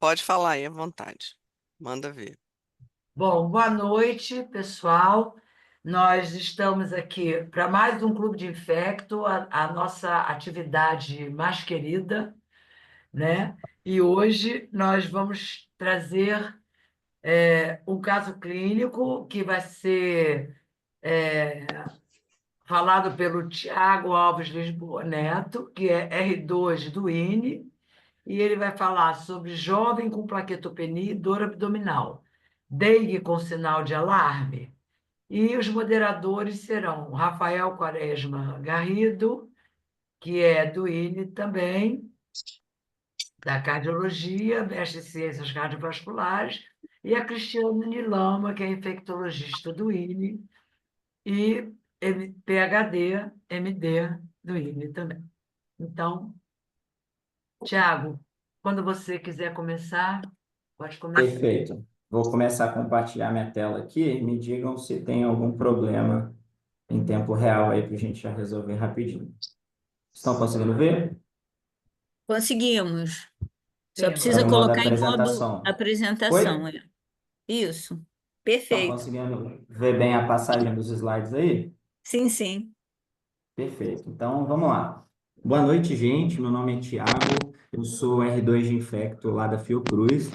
Pode falar aí à vontade. Manda ver. Bom, boa noite, pessoal. Nós estamos aqui para mais um Clube de Infecto, a nossa atividade mais querida, né? E hoje nós vamos trazer um caso clínico que vai ser falado pelo Tiago Alves Lisboa Neto, que é R2 do INE, e ele vai falar sobre jovem com plaquetopenia e dor abdominal, dengue com sinal de alarme. E os moderadores serão o Rafael Quaresma Garrido, que é do INE também, da cardiologia, mestre em ciências cardiovasculares, e a Cristiane Lama, que é infectologista do INE, e PhD, MD do INE também. Então, Tiago, quando você quiser começar, pode começar. Perfeito. Vou começar a compartilhar minha tela aqui. Me digam se tem algum problema em tempo real aí para a gente já resolver rapidinho. Estão conseguindo ver? Conseguimos. Só Temos. Está precisa no modo colocar em modo apresentação. apresentação. Oi? Isso. Estão Perfeito. conseguindo ver bem a passagem dos slides aí? Sim, sim. Perfeito. Então, vamos lá. Boa noite, gente. Meu nome é Tiago. Eu sou R2 de Infecto lá da Fiocruz.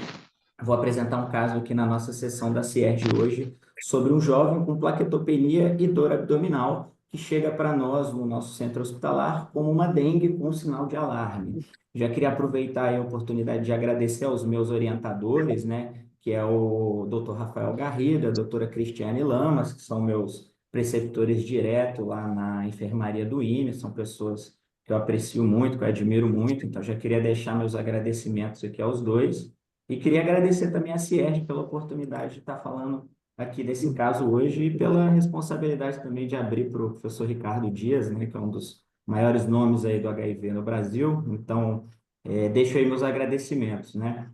Vou apresentar um caso aqui na nossa sessão da CIERJ hoje sobre um jovem com plaquetopenia e dor abdominal que chega para nós no nosso centro hospitalar como uma dengue com sinal de alarme. Já queria aproveitar a oportunidade de agradecer aos meus orientadores, né, que é o Dr. Rafael Garrido, a doutora Cristiane Lamas, que são meus preceptores direto lá na enfermaria do INE, são pessoas que eu aprecio muito, que eu admiro muito, então já queria deixar meus agradecimentos aqui aos dois. E queria agradecer também à CIERJ pela oportunidade de estar falando aqui desse caso hoje e pela responsabilidade também de abrir para o professor Ricardo Dias, né, que é um dos maiores nomes aí do HIV no Brasil. Então, deixo aí meus agradecimentos, né?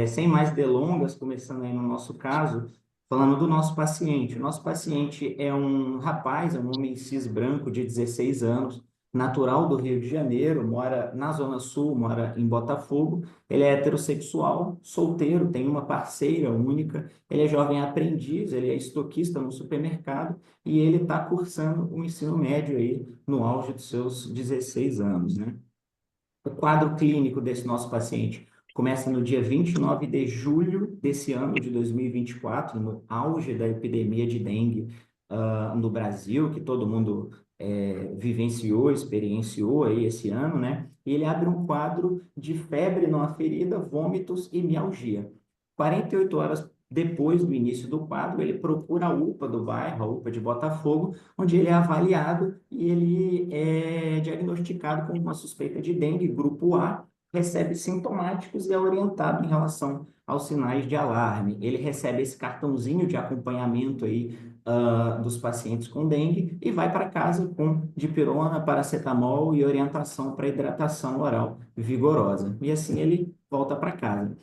Sem mais delongas, começando aí no nosso caso, falando do nosso paciente. O nosso paciente é um rapaz, é um homem cis branco de 16 anos, natural do Rio de Janeiro, mora na Zona Sul, mora em Botafogo. Ele é heterossexual, solteiro, tem uma parceira única. Ele é jovem aprendiz, ele é estoquista no supermercado e ele está cursando o ensino médio aí no auge dos seus 16 anos, né? O quadro clínico desse nosso paciente começa no dia 29 de julho desse ano de 2024, no auge da epidemia de dengue no Brasil, que todo mundo vivenciou, experienciou aí esse ano, né? E ele abre um quadro de febre não aferida, vômitos e mialgia. 48 horas depois do início do quadro, ele procura a UPA do bairro, a UPA de Botafogo, onde ele é avaliado e ele é diagnosticado com uma suspeita de dengue, grupo A, recebe sintomáticos e é orientado em relação aos sinais de alarme. Ele recebe esse cartãozinho de acompanhamento aí dos pacientes com dengue e vai para casa com dipirona, paracetamol e orientação para hidratação oral vigorosa. E assim ele volta para casa.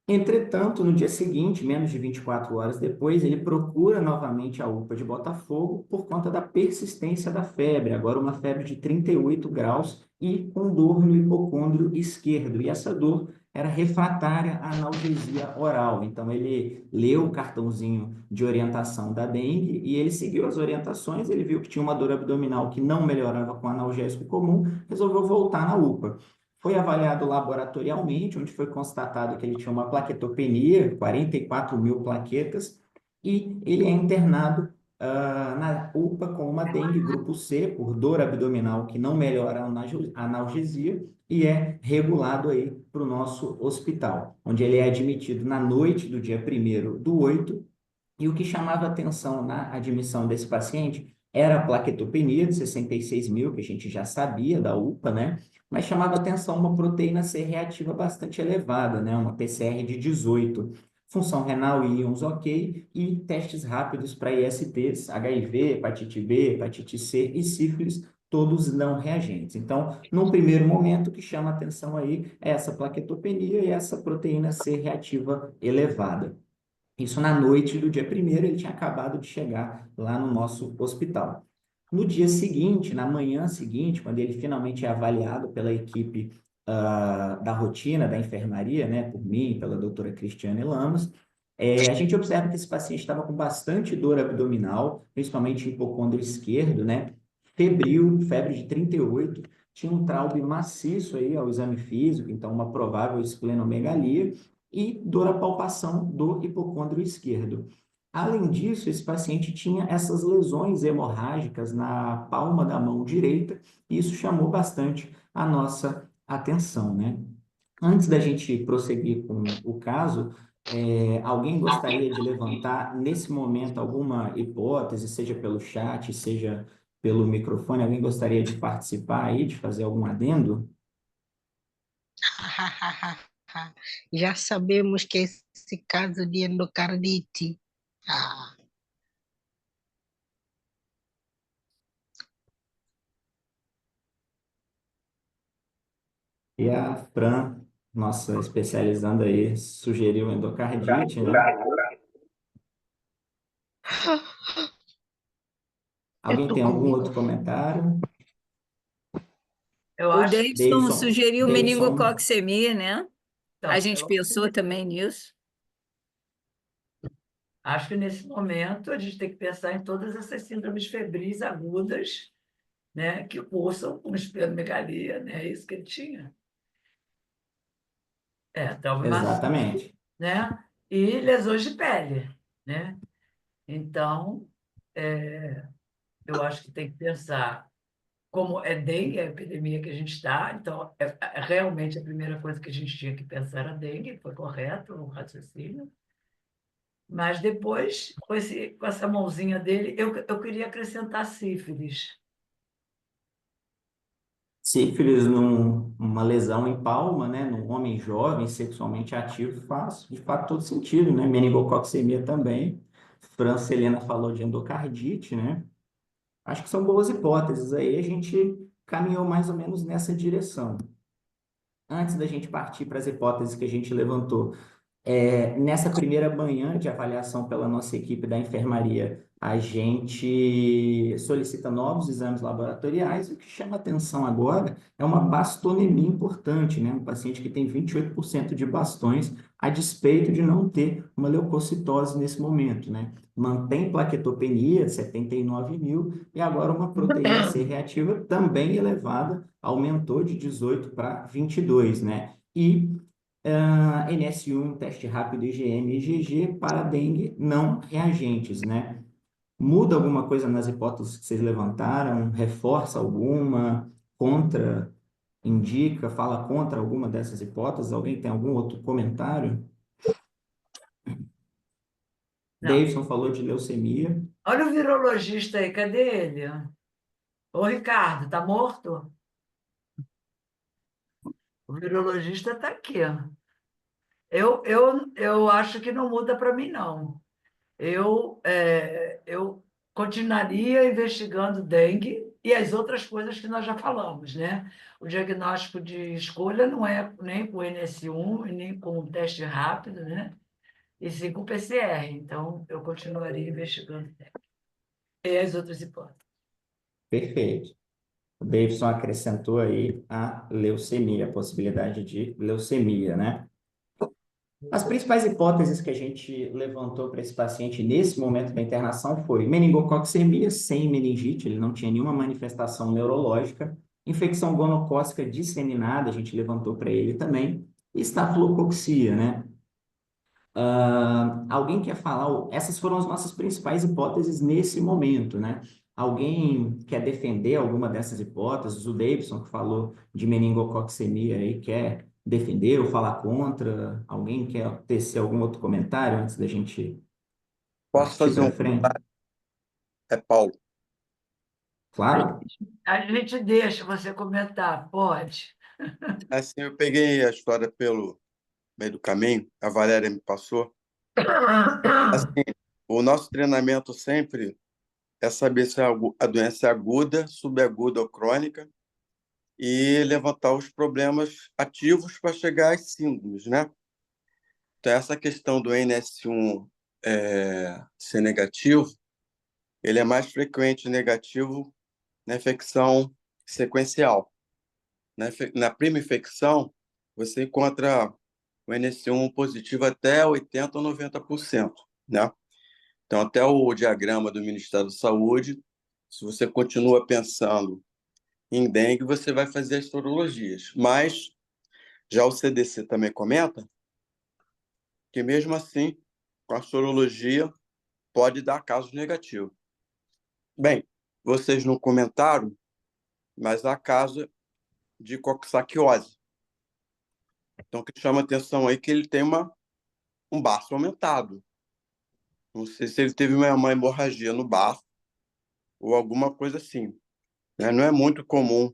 Entretanto, no dia seguinte, menos de 24 horas depois, ele procura novamente a UPA de Botafogo por conta da persistência da febre, agora uma febre de 38 graus e com dor no hipocôndrio esquerdo. E essa dor era refratária à analgesia oral. Então, ele leu o cartãozinho de orientação da dengue e ele seguiu as orientações. Ele viu que tinha uma dor abdominal que não melhorava com analgésico comum, resolveu voltar na UPA. Foi avaliado laboratorialmente, onde foi constatado que ele tinha uma plaquetopenia, 44 mil plaquetas, e ele é internado na UPA com uma dengue grupo C, por dor abdominal que não melhora a analgesia, e é regulado aí para o nosso hospital, onde ele é admitido na noite do dia 1º do 8, e o que chamava atenção na admissão desse paciente era a plaquetopenia de 66 mil, que a gente já sabia da UPA, né? Mas chamava atenção uma proteína C reativa bastante elevada, né? Uma PCR de 18. Função renal e íons ok, e testes rápidos para ISTs, HIV, hepatite B, hepatite C e sífilis, todos não reagentes. Então, num primeiro momento, o que chama atenção aí é essa plaquetopenia e essa proteína C reativa elevada. Isso na noite do dia 1º, ele tinha acabado de chegar lá no nosso hospital. No dia seguinte, na manhã seguinte, quando ele finalmente é avaliado pela equipe da rotina da enfermaria, né, por mim, pela doutora Cristiane Lamas, a gente observa que esse paciente estava com bastante dor abdominal, principalmente hipocôndrio esquerdo, né, febril, febre de 38, tinha um traube maciço aí ao exame físico, então uma provável esplenomegalia, e dor à palpação do hipocôndrio esquerdo. Além disso, esse paciente tinha essas lesões hemorrágicas na palma da mão direita, e isso chamou bastante a nossa atenção, né? Antes da gente prosseguir com o caso, alguém gostaria de levantar nesse momento alguma hipótese, seja pelo chat, seja pelo microfone? Alguém gostaria de participar aí, de fazer algum adendo? Já sabemos que esse caso de endocardite. Ah, E a Fran, nossa especializando aí, sugeriu endocardite, né? Alguém Isso tem algum comigo. outro comentário? Eu O acho, Davidson Davidson, sugeriu Davidson, meningococcemia, né? A então, gente pensou também nisso. acho que nesse momento a gente tem que pensar em todas essas síndromes febris agudas, né, que cursam com esplenomegalia, né? É isso que ele tinha. Trauma maciço, exatamente. né? E lesões de pele, né? Então, eu acho que tem que pensar como é dengue, é a epidemia que a gente está, então realmente a primeira coisa que a gente tinha que pensar era dengue, foi correto o raciocínio, mas depois, com essa mãozinha dele, eu queria acrescentar sífilis. Sífilis numa lesão em palma, né, num homem jovem, sexualmente ativo, faz de fato todo sentido, né? Meningococcemia também. França Helena falou de endocardite, né? Acho que são boas hipóteses aí, a gente caminhou mais ou menos nessa direção. Antes da gente partir para as hipóteses que a gente levantou, nessa primeira manhã de avaliação pela nossa equipe da enfermaria, a gente solicita novos exames laboratoriais. O que chama atenção agora é uma bastonemia importante, né? Um paciente que tem 28% de bastões, a despeito de não ter uma leucocitose nesse momento, né? Mantém plaquetopenia, 79.000, e agora uma proteína C reativa também elevada, aumentou de 18 para 22, né? E NS1, teste rápido IgM e IgG para dengue não reagentes, né? Muda alguma coisa nas hipóteses que vocês levantaram? Reforça alguma? Contra? Indica? Fala contra alguma dessas hipóteses? Alguém tem algum outro comentário? Não. Davidson falou de leucemia. Olha o virologista aí, cadê ele? Ô, Ricardo, tá morto? O virologista está aqui. Ó. Eu acho que não muda para mim, não. Eu continuaria investigando dengue e as outras coisas que nós já falamos, né? O diagnóstico de escolha não é nem com NS1 e nem com o teste rápido, né? E sim com o PCR. Então, eu continuaria investigando dengue. E as outras hipóteses. Perfeito. O Davidson acrescentou aí a leucemia, a possibilidade de leucemia, né? As principais hipóteses que a gente levantou para esse paciente nesse momento da internação foi meningococcemia sem meningite, ele não tinha nenhuma manifestação neurológica, infecção gonocócica disseminada, a gente levantou para ele também, e estafilococcia, né? Alguém quer falar? Essas foram as nossas principais hipóteses nesse momento, né? Alguém quer defender alguma dessas hipóteses? O Davidson, que falou de meningococcemia aí, quer defender ou falar contra? Alguém quer tecer algum outro comentário antes da gente Posso partir fazer para um frente? comentário? É Paulo. Claro? A gente deixa você comentar, pode. Assim, eu peguei a história pelo meio do caminho, a Valéria me passou. Assim, o nosso treinamento sempre é saber se a doença é aguda, subaguda ou crônica e levantar os problemas ativos para chegar às síndromes, né? Então, essa questão do NS1 ser negativo, ele é mais frequente negativo na infecção sequencial. Na prima infecção, você encontra o NS1 positivo até 80% ou 90%, né? Então, até o diagrama do Ministério da Saúde, se você continua pensando em dengue, você vai fazer as sorologias. Mas já o CDC também comenta que, mesmo assim, com a sorologia, pode dar casos negativos. Bem, vocês não comentaram, mas há caso de coxsaquiose. Então, o que chama atenção aí é que ele tem um baço aumentado. Não sei se ele teve uma hemorragia no baço ou alguma coisa assim, né? Não é muito comum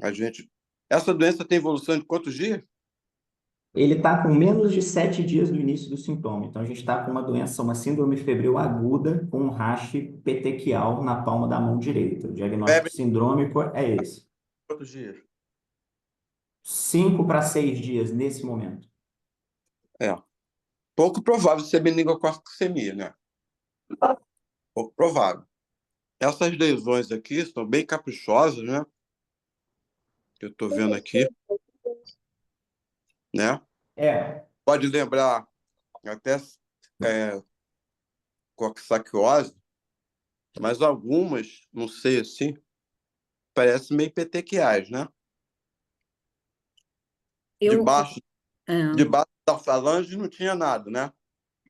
a gente... Essa doença tem evolução de quantos dias? Ele está com menos de 7 dias do início do sintoma. Então, a gente está com uma doença, uma síndrome febril aguda com um rash petequial na palma da mão direita. O diagnóstico Febre, sindrômico é esse. quantos dias? 5 para 6 dias nesse momento. É. Pouco provável ser meningococcemia, né? Pouco provável. Essas lesões aqui são bem caprichosas, né? Que eu estou vendo aqui, né? É, Pode lembrar até coxsaquiose, mas algumas, não sei assim, parecem meio petequiais, né? Eu, Debaixo, é, debaixo da falange não tinha nada, né?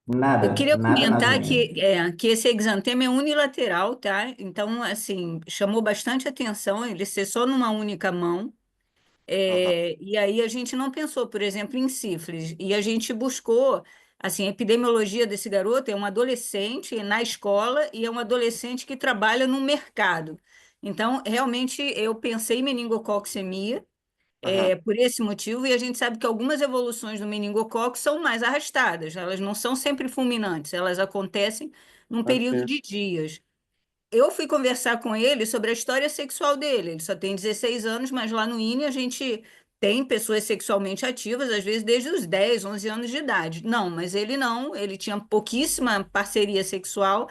eu nada, queria nada nas comentar unhas. que esse exantema é unilateral, tá? Então, assim, chamou bastante atenção ele ser só numa única mão. Aham, E aí a gente não pensou, por exemplo, em sífilis. E a gente buscou, assim, a epidemiologia desse garoto é um adolescente na escola e é um adolescente que trabalha no mercado. Então, realmente, eu pensei em meningococcemia, aham, por esse motivo, e a gente sabe que algumas evoluções do meningococo são mais arrastadas, elas não são sempre fulminantes, elas acontecem num período assim, de dias. Eu fui conversar com ele sobre a história sexual dele. Ele só tem 16 anos, mas lá no INE a gente tem pessoas sexualmente ativas, às vezes desde os 10, 11 anos de idade. Não, mas ele não, ele tinha pouquíssima parceria sexual.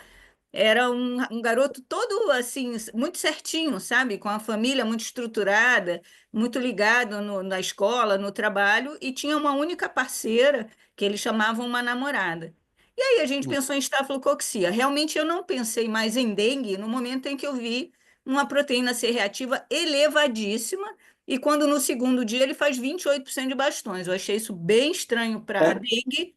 Era um garoto todo assim, muito certinho, sabe? Com a família muito estruturada, muito ligado na escola, no trabalho, e tinha uma única parceira que eles chamavam uma namorada. E aí a gente pensou em estafilococcia. Realmente eu não pensei mais em dengue no momento em que eu vi uma proteína C reativa elevadíssima, e quando no segundo dia ele faz 28% de bastões. Eu achei isso bem estranho para é, dengue.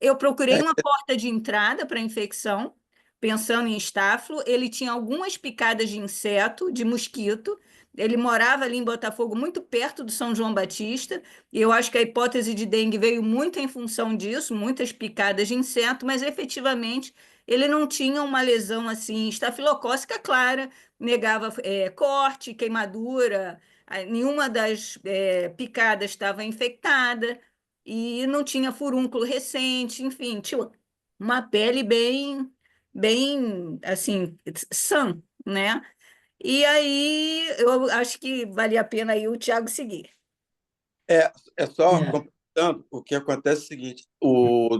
Eu procurei é, uma porta de entrada para a infecção, pensando em estáfilo. Ele tinha algumas picadas de inseto, de mosquito. Ele morava ali em Botafogo, muito perto do São João Batista, e eu acho que a hipótese de dengue veio muito em função disso, muitas picadas de inseto, mas efetivamente ele não tinha uma lesão assim estafilocócica clara, negava corte, queimadura, nenhuma das picadas estava infectada e não tinha furúnculo recente, enfim, tinha uma pele bem, assim, sã, né? E aí eu acho que vale a pena aí o Thiago seguir. é, é só É, completando, o que acontece é o seguinte, o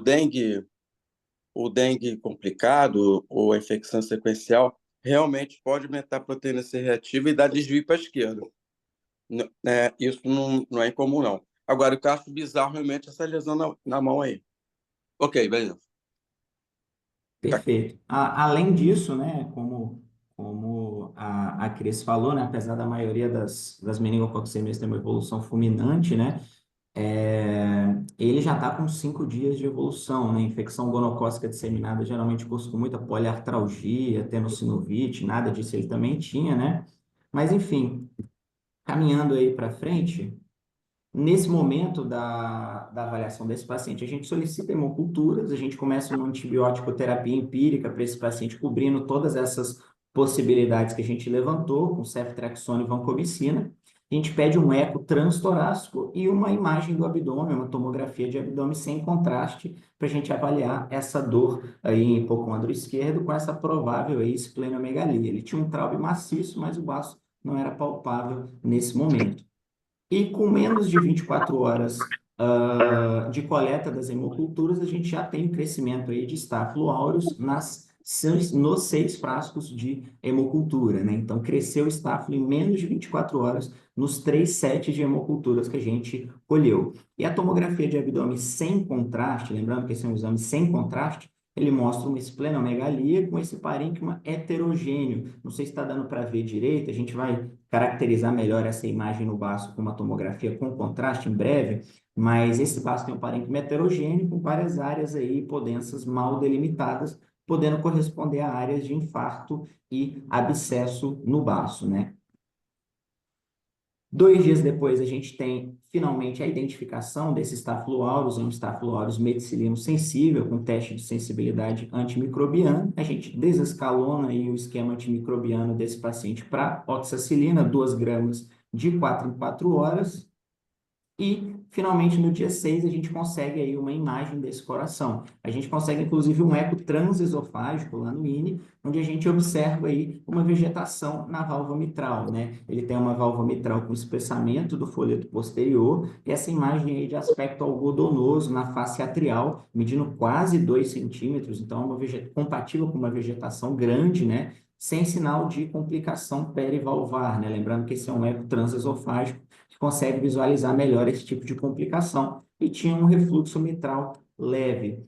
dengue complicado ou a infecção sequencial realmente pode aumentar a proteína C reativa e dar desvio para a esquerda. Isso não é incomum, não. Agora, o que eu acho bizarro realmente é essa lesão na mão aí. Ok, beleza. Tá. perfeito. Além disso, né, como a Cris falou, né, apesar da maioria das meningococcemias ter uma evolução fulminante, né, ele já está com 5 dias de evolução, né? Infecção gonocócica disseminada geralmente cursa com muita poliartralgia, tenossinovite, nada disso ele também tinha, né? Mas, enfim, caminhando aí para frente, nesse momento da avaliação desse paciente, a gente solicita hemoculturas, a gente começa uma antibiótico terapia empírica para esse paciente, cobrindo todas essas possibilidades que a gente levantou, com ceftriaxona e vancomicina. A gente pede um eco transtorácico e uma imagem do abdômen, uma tomografia de abdômen sem contraste, para a gente avaliar essa dor aí em hipocôndrio esquerdo com essa provável aí esplenomegalia. Ele tinha um traube maciço, mas o baço não era palpável nesse momento. E com menos de 24 horas de coleta das hemoculturas, a gente já tem o crescimento aí de Staphylo aureus nos 6 frascos de hemocultura, né? Então, cresceu o Staphylo em menos de 24 horas nos 3 sets de hemoculturas que a gente colheu. E a tomografia de abdômen sem contraste, lembrando que esse é um exame sem contraste, ele mostra uma esplenomegalia com esse parênquima heterogêneo. Não sei se está dando para ver direito, a gente vai caracterizar melhor essa imagem no baço com uma tomografia com contraste em breve, mas esse baço tem um parênquima heterogêneo com várias áreas aí, hipodensas mal delimitadas, podendo corresponder a áreas de infarto e abscesso no baço, né? 2 dias depois, a gente tem finalmente a identificação desse Staphylo aureus, um Staphylo aureus meticilino sensível, com teste de sensibilidade antimicrobiana. A gente desescalona aí o esquema antimicrobiano desse paciente para oxacilina, 2 gramas de 4 em 4 horas. E, finalmente, no dia 6, a gente consegue aí uma imagem desse coração. A gente consegue, inclusive, um eco transesofágico lá no INE, onde a gente observa aí uma vegetação na válvula mitral, né? Ele tem uma válvula mitral com espessamento do folheto posterior, e essa imagem aí de aspecto algodonoso na face atrial, medindo quase 2 centímetros, então é uma compatível com uma vegetação grande, né? Sem sinal de complicação perivalvar, né? Lembrando que esse é um eco transesofágico, que consegue visualizar melhor esse tipo de complicação, e tinha um refluxo mitral leve.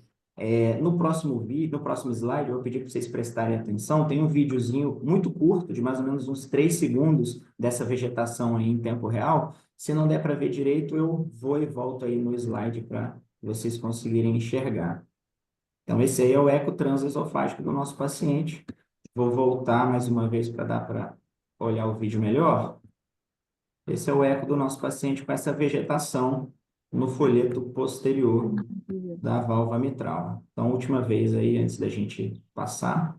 No próximo vídeo, no próximo slide, eu vou pedir para vocês prestarem atenção, tem um videozinho muito curto, de mais ou menos uns 3 segundos, dessa vegetação aí em tempo real. Se não der para ver direito, eu vou e volto aí no slide para vocês conseguirem enxergar. Então, esse aí é o eco transesofágico do nosso paciente. Vou voltar mais uma vez para dar para olhar o vídeo melhor. Esse é o eco do nosso paciente com essa vegetação no folheto posterior da válvula mitral. Então, última vez aí, antes da gente passar.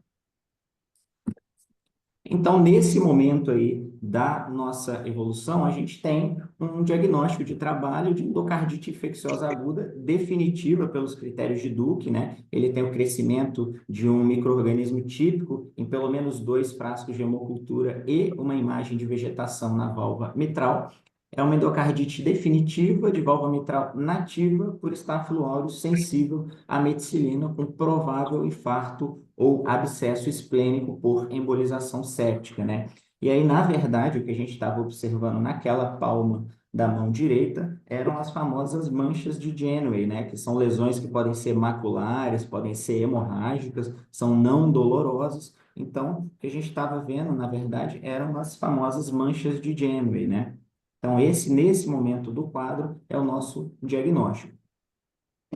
Então, nesse momento aí da nossa evolução, a gente tem um diagnóstico de trabalho de endocardite infecciosa aguda definitiva pelos critérios de Duke, né? Ele tem o crescimento de um micro-organismo típico em pelo menos 2 frascos de hemocultura e uma imagem de vegetação na válvula mitral. É uma endocardite definitiva de válvula mitral nativa por Staphylo aureus sensível à meticilina com provável infarto ou abscesso esplênico por embolização séptica, né? E aí, na verdade, o que a gente estava observando naquela palma da mão direita eram as famosas manchas de Janeway, né? Que são lesões que podem ser maculares, podem ser hemorrágicas, são não dolorosas. Então, o que a gente estava vendo, na verdade, eram as famosas manchas de Janeway, né? Então, nesse momento do quadro, é o nosso diagnóstico.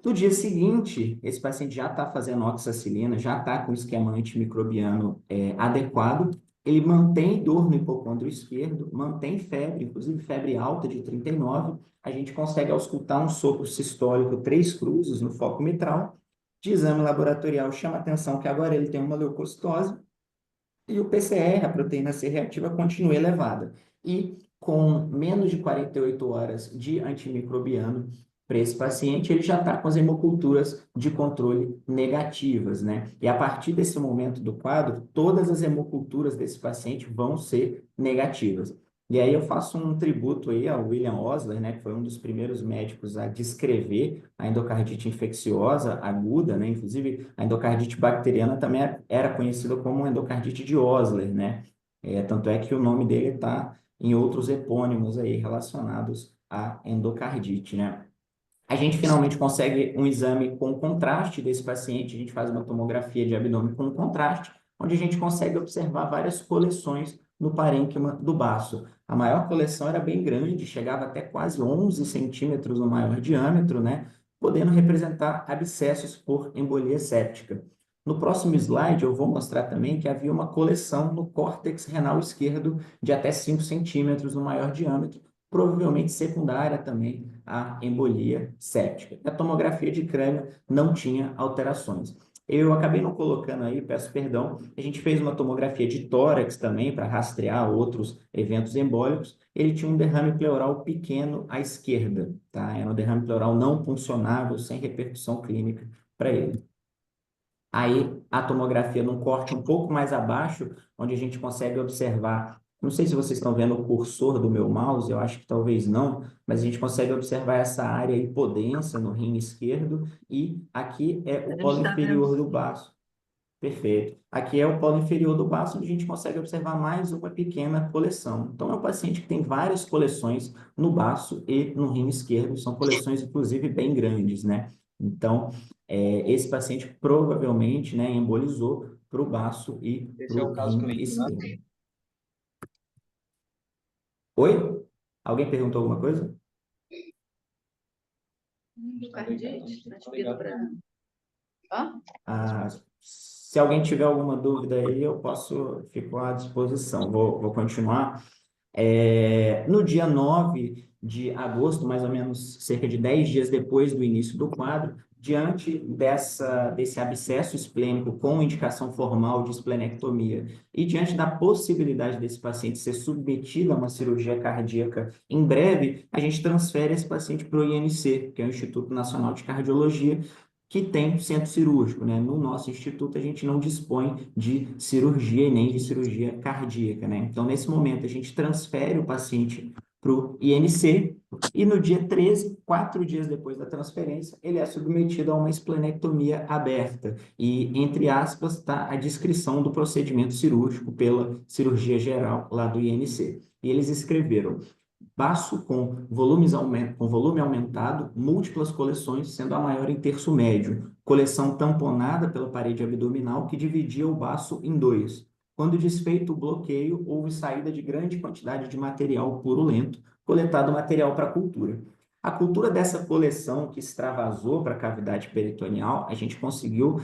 No dia seguinte, esse paciente já está fazendo oxacilina, já está com o esquema antimicrobiano adequado, ele mantém dor no hipocôndrio esquerdo, mantém febre, inclusive febre alta de 39, a gente consegue auscultar um sopro sistólico 3 cruzes no foco mitral, de exame laboratorial chama a atenção que agora ele tem uma leucocitose, e o PCR, a proteína C reativa, continua elevada. E com menos de 48 horas de antimicrobiano para esse paciente, ele já está com as hemoculturas de controle negativas, né? E a partir desse momento do quadro, todas as hemoculturas desse paciente vão ser negativas. E aí eu faço um tributo aí ao William Osler, né, que foi um dos primeiros médicos a descrever a endocardite infecciosa aguda, né? Inclusive a endocardite bacteriana também era conhecida como endocardite de Osler, né? Tanto é que o nome dele está em outros epônimos aí relacionados à endocardite, né? A gente finalmente consegue um exame com contraste desse paciente, a gente faz uma tomografia de abdômen com contraste, onde a gente consegue observar várias coleções no parênquima do baço. A maior coleção era bem grande, chegava até quase 11 centímetros no maior diâmetro, né? Podendo representar abscessos por embolia séptica. No próximo slide, eu vou mostrar também que havia uma coleção no córtex renal esquerdo de até 5 centímetros no maior diâmetro, provavelmente secundária também à embolia séptica. A tomografia de crânio não tinha alterações. Eu acabei não colocando aí, peço perdão, a gente fez uma tomografia de tórax também para rastrear outros eventos embólicos. Ele tinha um derrame pleural pequeno à esquerda, tá? Era um derrame pleural não puncionável, sem repercussão clínica para ele. Aí a tomografia num corte um pouco mais abaixo, onde a gente consegue observar, não sei se vocês estão vendo o cursor do meu mouse, eu acho que talvez não, mas a gente consegue observar essa área hipodensa no rim esquerdo, e aqui é o A gente polo está vendo inferior do sim. baço. Perfeito. Aqui é o polo inferior do baço, onde a gente consegue observar mais uma pequena coleção. Então, é um paciente que tem várias coleções no baço e no rim esquerdo. São coleções, inclusive, bem grandes, né? Então, esse paciente provavelmente, né, embolizou para o baço e para o rim esquerdo. Oi? Alguém perguntou alguma coisa? Ah, se alguém tiver alguma dúvida aí, eu posso ficar à disposição. Vou continuar. No dia 9 de agosto, mais ou menos cerca de 10 dias depois do início do quadro, diante desse abscesso esplênico com indicação formal de esplenectomia e diante da possibilidade desse paciente ser submetido a uma cirurgia cardíaca em breve, a gente transfere esse paciente para o INC, que é o Instituto Nacional de Cardiologia, que tem centro cirúrgico, né? No nosso instituto, a gente não dispõe de cirurgia e nem de cirurgia cardíaca, né? Então, nesse momento, a gente transfere o paciente para o INC e no dia 13, 4 dias depois da transferência, ele é submetido a uma esplenectomia aberta. E, entre aspas, está a descrição do procedimento cirúrgico pela cirurgia geral lá do INC. E eles escreveram: baço com volume aumentado, múltiplas coleções, sendo a maior em terço médio, coleção tamponada pela parede abdominal que dividia o baço em dois. Quando desfeito o bloqueio, houve saída de grande quantidade de material purulento, coletado material para cultura. A cultura dessa coleção que extravasou para a cavidade peritoneal, a gente conseguiu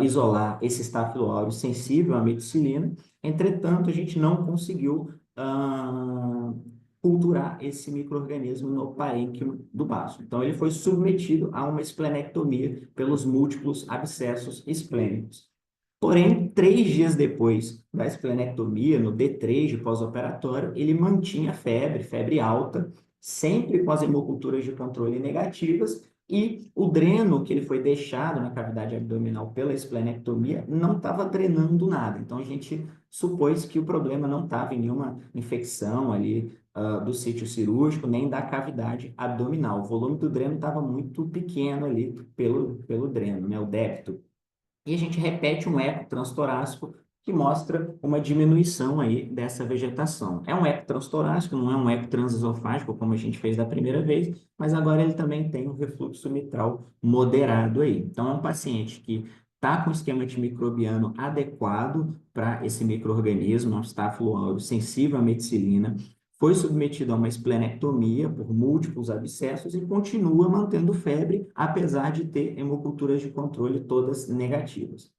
isolar esse estáfilo áureo sensível à meticilina, entretanto, a gente não conseguiu culturar esse micro-organismo no parênquima do baço. Então, ele foi submetido a uma esplenectomia pelos múltiplos abscessos esplênicos. Porém, 3 dias depois da esplenectomia, no D3 de pós-operatório, ele mantinha febre alta, sempre com as hemoculturas de controle negativas, e o dreno que ele foi deixado na cavidade abdominal pela esplenectomia não estava drenando nada. Então, a gente supôs que o problema não estava em nenhuma infecção ali do sítio cirúrgico, nem da cavidade abdominal. O volume do dreno estava muito pequeno ali pelo dreno, né, o débito. E a gente repete um eco transtorácico que mostra uma diminuição aí dessa vegetação. É um eco transtorácico, não é um eco transesofágico, como a gente fez da primeira vez, mas agora ele também tem um refluxo mitral moderado aí. Então, é um paciente que está com esquema antimicrobiano adequado para esse micro-organismo, um estáfilo áureo sensível à meticilina, foi submetido a uma esplenectomia por múltiplos abscessos e continua mantendo febre, apesar de ter hemoculturas de controle todas negativas.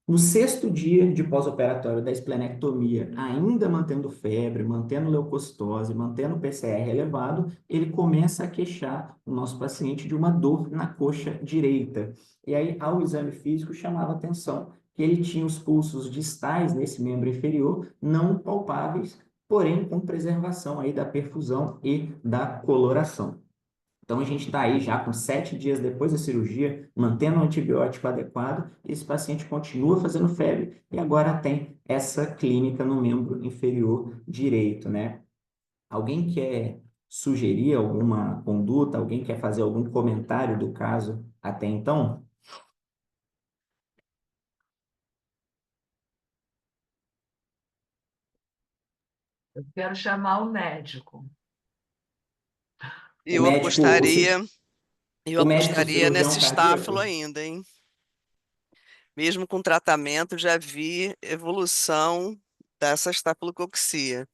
No 6º dia de pós-operatório da esplenectomia, ainda mantendo febre, mantendo leucocitose, mantendo PCR elevado, ele começa a queixar o nosso paciente de uma dor na coxa direita. E aí, ao exame físico, chamava atenção que ele tinha os pulsos distais nesse membro inferior não palpáveis, porém com preservação aí da perfusão e da coloração. Então, a gente está aí já com 7 dias depois da cirurgia, mantendo o antibiótico adequado, e esse paciente continua fazendo febre e agora tem essa clínica no membro inferior direito, né? Alguém quer sugerir alguma conduta? Alguém quer fazer algum comentário do caso até então? Eu quero chamar o médico. Eu médico, apostaria, eu o médico apostaria cirurgião nesse estáfilo cardíaco? ainda, hein? Mesmo com tratamento, já vi evolução dessa estafilococcea.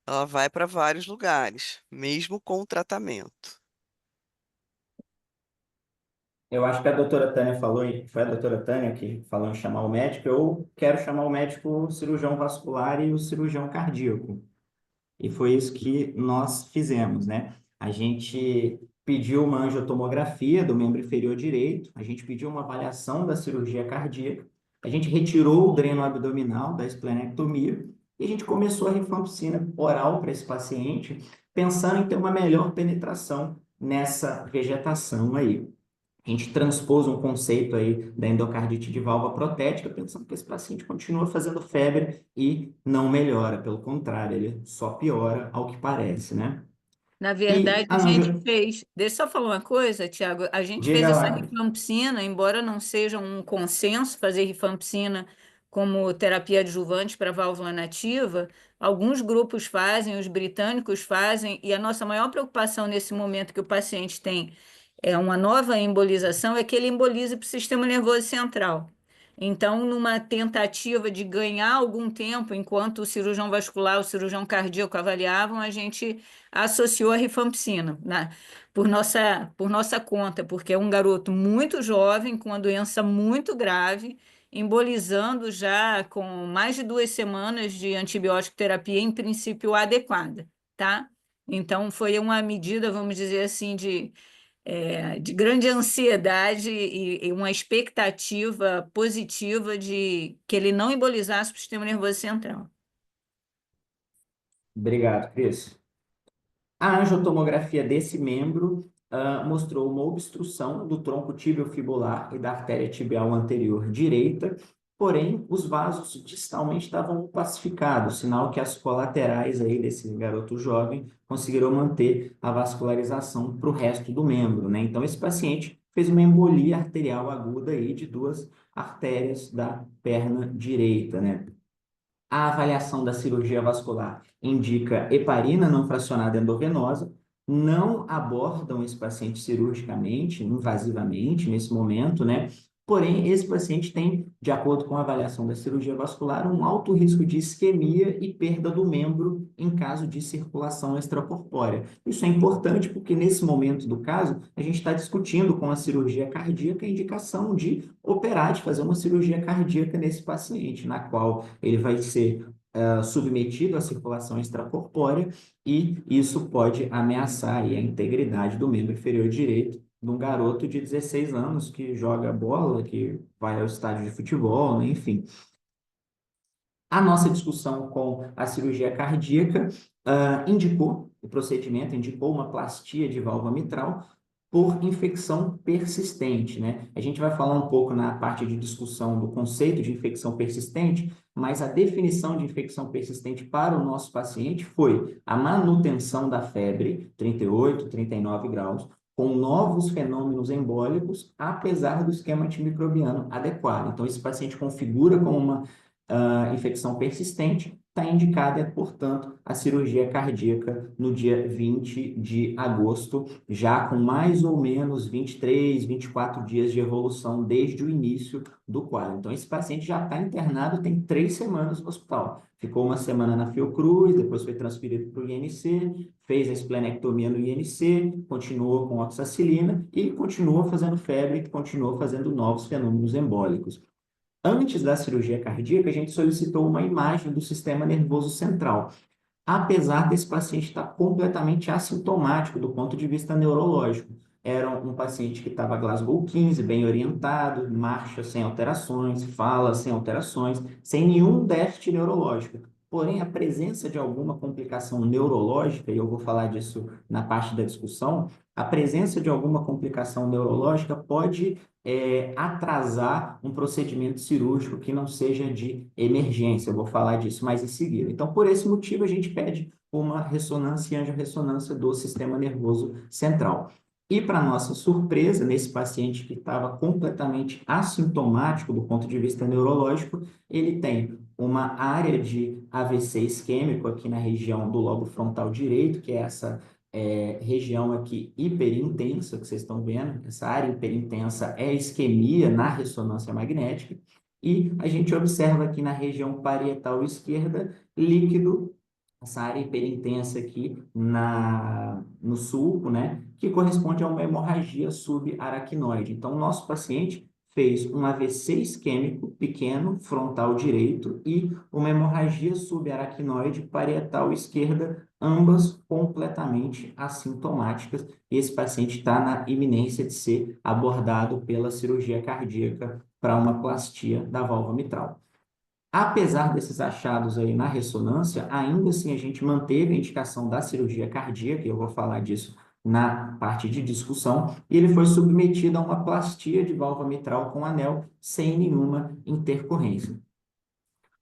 Ela vai para vários lugares, mesmo com o tratamento. Eu acho que a doutora Tânia falou, foi a doutora Tânia que falou em chamar o médico. Eu quero chamar o médico cirurgião vascular e o cirurgião cardíaco. E foi isso que nós fizemos, né? A gente pediu uma angiotomografia do membro inferior direito, a gente pediu uma avaliação da cirurgia cardíaca, a gente retirou o dreno abdominal da esplenectomia e a gente começou a rifampicina oral para esse paciente, pensando em ter uma melhor penetração nessa vegetação aí. A gente transpôs um conceito aí da endocardite de válvula protética, pensando que esse paciente continua fazendo febre e não melhora, pelo contrário, ele só piora ao que parece, né? Na E, verdade, a Ângelo, gente fez. Deixa eu só falar uma coisa, Tiago. A gente fez diga essa lá. rifampicina, embora não seja um consenso fazer rifampicina como terapia adjuvante para válvula nativa, alguns grupos fazem, os britânicos fazem, e a nossa maior preocupação nesse momento que o paciente tem uma nova embolização é que ele embolize para o sistema nervoso central. Então, numa tentativa de ganhar algum tempo, enquanto o cirurgião vascular, o cirurgião cardíaco avaliavam, a gente associou a rifampicina, por nossa conta, porque é um garoto muito jovem, com uma doença muito grave, embolizando já com mais de 2 semanas de antibiótico terapia, em princípio adequada, tá? Então, foi uma medida, vamos dizer assim, de grande ansiedade e uma expectativa positiva de que ele não embolizasse o sistema nervoso central. Obrigado, Cris. A angiotomografia desse membro mostrou uma obstrução do tronco tibiofibular e da artéria tibial anterior direita, porém os vasos distalmente estavam pacificados, sinal que as colaterais aí desse garoto jovem conseguiram manter a vascularização para o resto do membro, né? Então esse paciente fez uma embolia arterial aguda aí de 2 artérias da perna direita, né? A avaliação da cirurgia vascular indica heparina não fracionada endovenosa, não abordam esse paciente cirurgicamente, invasivamente, nesse momento, né? Porém, esse paciente tem, de acordo com a avaliação da cirurgia vascular, um alto risco de isquemia e perda do membro em caso de circulação extracorpórea. Isso é importante porque, nesse momento do caso, a gente está discutindo com a cirurgia cardíaca a indicação de operar, de fazer uma cirurgia cardíaca nesse paciente, na qual ele vai ser submetido à circulação extracorpórea e isso pode ameaçar aí a integridade do membro inferior direito de um garoto de 16 anos que joga bola, que vai ao estádio de futebol, né? Enfim. A nossa discussão com a cirurgia cardíaca indicou o procedimento, indicou uma plastia de válvula mitral por infecção persistente, né? A gente vai falar um pouco na parte de discussão do conceito de infecção persistente, mas a definição de infecção persistente para o nosso paciente foi a manutenção da febre, 38, 39 graus, com novos fenômenos embólicos, apesar do esquema antimicrobiano adequado. Então, esse paciente configura como uma infecção persistente, está indicada, portanto, a cirurgia cardíaca no dia 20 de agosto, já com mais ou menos 23, 24 dias de evolução desde o início do quadro. Então, esse paciente já está internado, tem 3 semanas no hospital. Ficou uma semana na Fiocruz, depois foi transferido para o INC, fez a esplenectomia no INC, continuou com oxacilina e continuou fazendo febre, continuou fazendo novos fenômenos embólicos. Antes da cirurgia cardíaca, a gente solicitou uma imagem do sistema nervoso central, apesar desse paciente estar completamente assintomático do ponto de vista neurológico. Era um paciente que estava Glasgow 15, bem orientado, marcha sem alterações, fala sem alterações, sem nenhum déficit neurológico. Porém, a presença de alguma complicação neurológica, e eu vou falar disso na parte da discussão, a presença de alguma complicação neurológica pode atrasar um procedimento cirúrgico que não seja de emergência. Eu vou falar disso mais em seguida. Então, por esse motivo, a gente pede uma ressonância e angiorressonância do sistema nervoso central. E, para nossa surpresa, nesse paciente que estava completamente assintomático do ponto de vista neurológico, ele tem uma área de AVC isquêmico aqui na região do lobo frontal direito, que é essa região aqui hiperintensa, que vocês estão vendo. Essa área hiperintensa é isquemia na ressonância magnética. E a gente observa aqui na região parietal esquerda, líquido, essa área hiperintensa aqui no sulco, né, que corresponde a uma hemorragia subaracnoide. Então, o nosso paciente fez um AVC isquêmico pequeno, frontal direito, e uma hemorragia subaracnoide parietal esquerda, ambas completamente assintomáticas. Esse paciente está na iminência de ser abordado pela cirurgia cardíaca para uma plastia da válvula mitral. Apesar desses achados aí na ressonância, ainda assim a gente manteve a indicação da cirurgia cardíaca, e eu vou falar disso na parte de discussão, e ele foi submetido a uma plastia de válvula mitral com anel sem nenhuma intercorrência.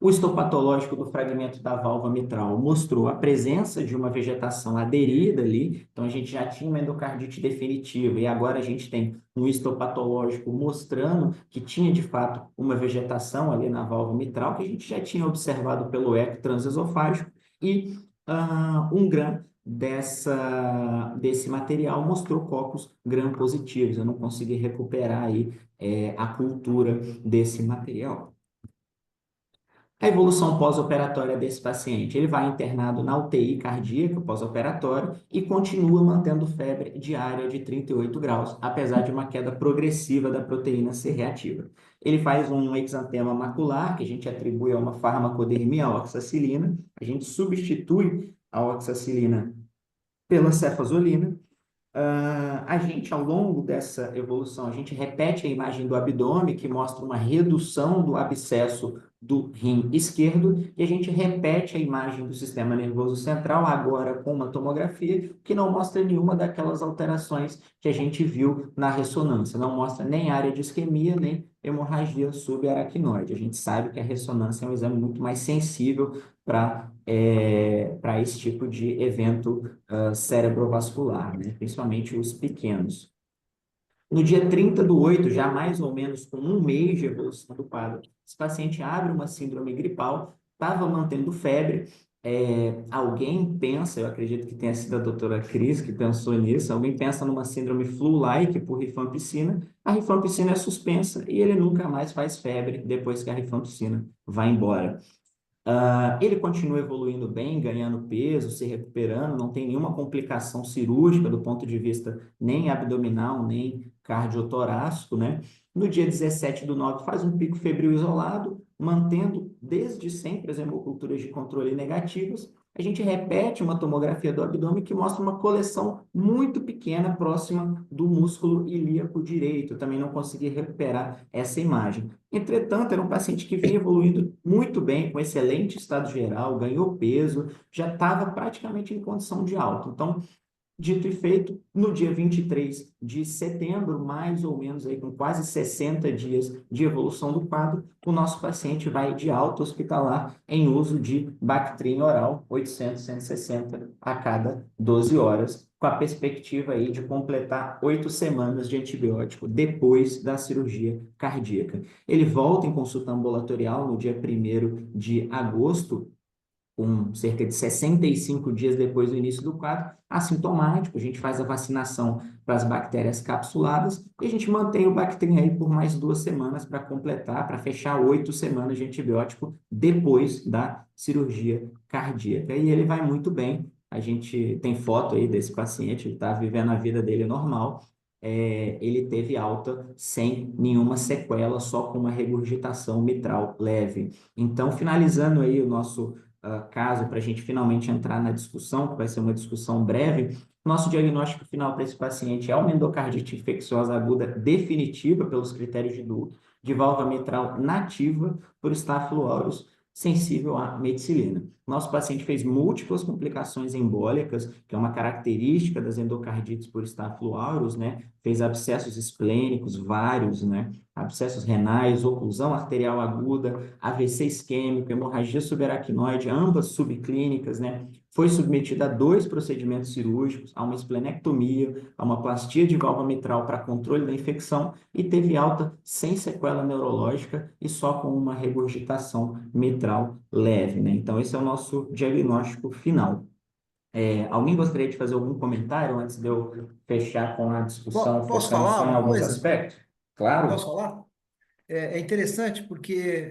O histopatológico do fragmento da válvula mitral mostrou a presença de uma vegetação aderida ali, então a gente já tinha uma endocardite definitiva e agora a gente tem um histopatológico mostrando que tinha de fato uma vegetação ali na válvula mitral, que a gente já tinha observado pelo eco transesofágico e um gram desse material mostrou cocos gram-positivos. Eu não consegui recuperar aí a cultura desse material. A evolução pós-operatória desse paciente, ele vai internado na UTI cardíaca pós-operatório e continua mantendo febre diária de 38 graus, apesar de uma queda progressiva da proteína C reativa. Ele faz um exantema macular, que a gente atribui a uma farmacodermia à oxacilina, a gente substitui a oxacilina pela cefazolina. A gente, ao longo dessa evolução, a gente repete a imagem do abdômen, que mostra uma redução do abscesso do rim esquerdo, e a gente repete a imagem do sistema nervoso central, agora com uma tomografia, que não mostra nenhuma daquelas alterações que a gente viu na ressonância. Não mostra nem área de isquemia, nem hemorragia subaracnoide. A gente sabe que a ressonância é um exame muito mais sensível para esse tipo de evento cerebrovascular, né? Principalmente os pequenos. No dia 30/8, já mais ou menos com um mês de evolução do quadro, esse paciente abre uma síndrome gripal, estava mantendo febre. Alguém pensa, eu acredito que tenha sido a doutora Cris que pensou nisso, alguém pensa numa síndrome flu-like por rifampicina, a rifampicina é suspensa e ele nunca mais faz febre depois que a rifampicina vai embora. Ele continua evoluindo bem, ganhando peso, se recuperando, não tem nenhuma complicação cirúrgica do ponto de vista nem abdominal, nem cardiotorácico, né? No dia 17/9 faz um pico febril isolado, mantendo desde sempre as hemoculturas de controle negativas. A gente repete uma tomografia do abdômen que mostra uma coleção muito pequena próxima do músculo ilíaco direito. Também não consegui recuperar essa imagem. Entretanto, era um paciente que vinha evoluindo muito bem, com excelente estado geral, ganhou peso, já estava praticamente em condição de alta. Então, dito e feito, no dia 23 de setembro, mais ou menos aí com quase 60 dias de evolução do quadro, o nosso paciente vai de alta hospitalar em uso de Bactrim oral 800, 160 a cada 12 horas, com a perspectiva aí de completar 8 semanas de antibiótico depois da cirurgia cardíaca. Ele volta em consulta ambulatorial no dia 1º de agosto, com cerca de 65 dias depois do início do quadro, assintomático. A gente faz a vacinação para as bactérias capsuladas e a gente mantém o Bactrim aí por mais 2 semanas para completar, para fechar 8 semanas de antibiótico depois da cirurgia cardíaca. E ele vai muito bem. A gente tem foto aí desse paciente, ele está vivendo a vida dele normal. Ele teve alta sem nenhuma sequela, só com uma regurgitação mitral leve. Então, finalizando aí o nosso caso, para a gente finalmente entrar na discussão, que vai ser uma discussão breve, nosso diagnóstico final para esse paciente é uma endocardite infecciosa aguda definitiva pelos critérios de Duke, de válvula mitral nativa por Staphylo aureus sensível à meticilina. Nosso paciente fez múltiplas complicações embólicas, que é uma característica das endocardites por Staphylo aureus, né? Fez abscessos esplênicos, vários, né? Abscessos renais, oclusão arterial aguda, AVC isquêmico, hemorragia subaracnoide, ambas subclínicas, né? Foi submetida a 2 procedimentos cirúrgicos, a uma esplenectomia, a uma plastia de válvula mitral para controle da infecção e teve alta sem sequela neurológica e só com uma regurgitação mitral leve, né? Então, esse é o nosso diagnóstico final. Alguém gostaria de fazer algum comentário antes de eu fechar com a discussão, Posso focando falar só em uma alguns coisa? aspectos? Claro. Posso falar? É interessante porque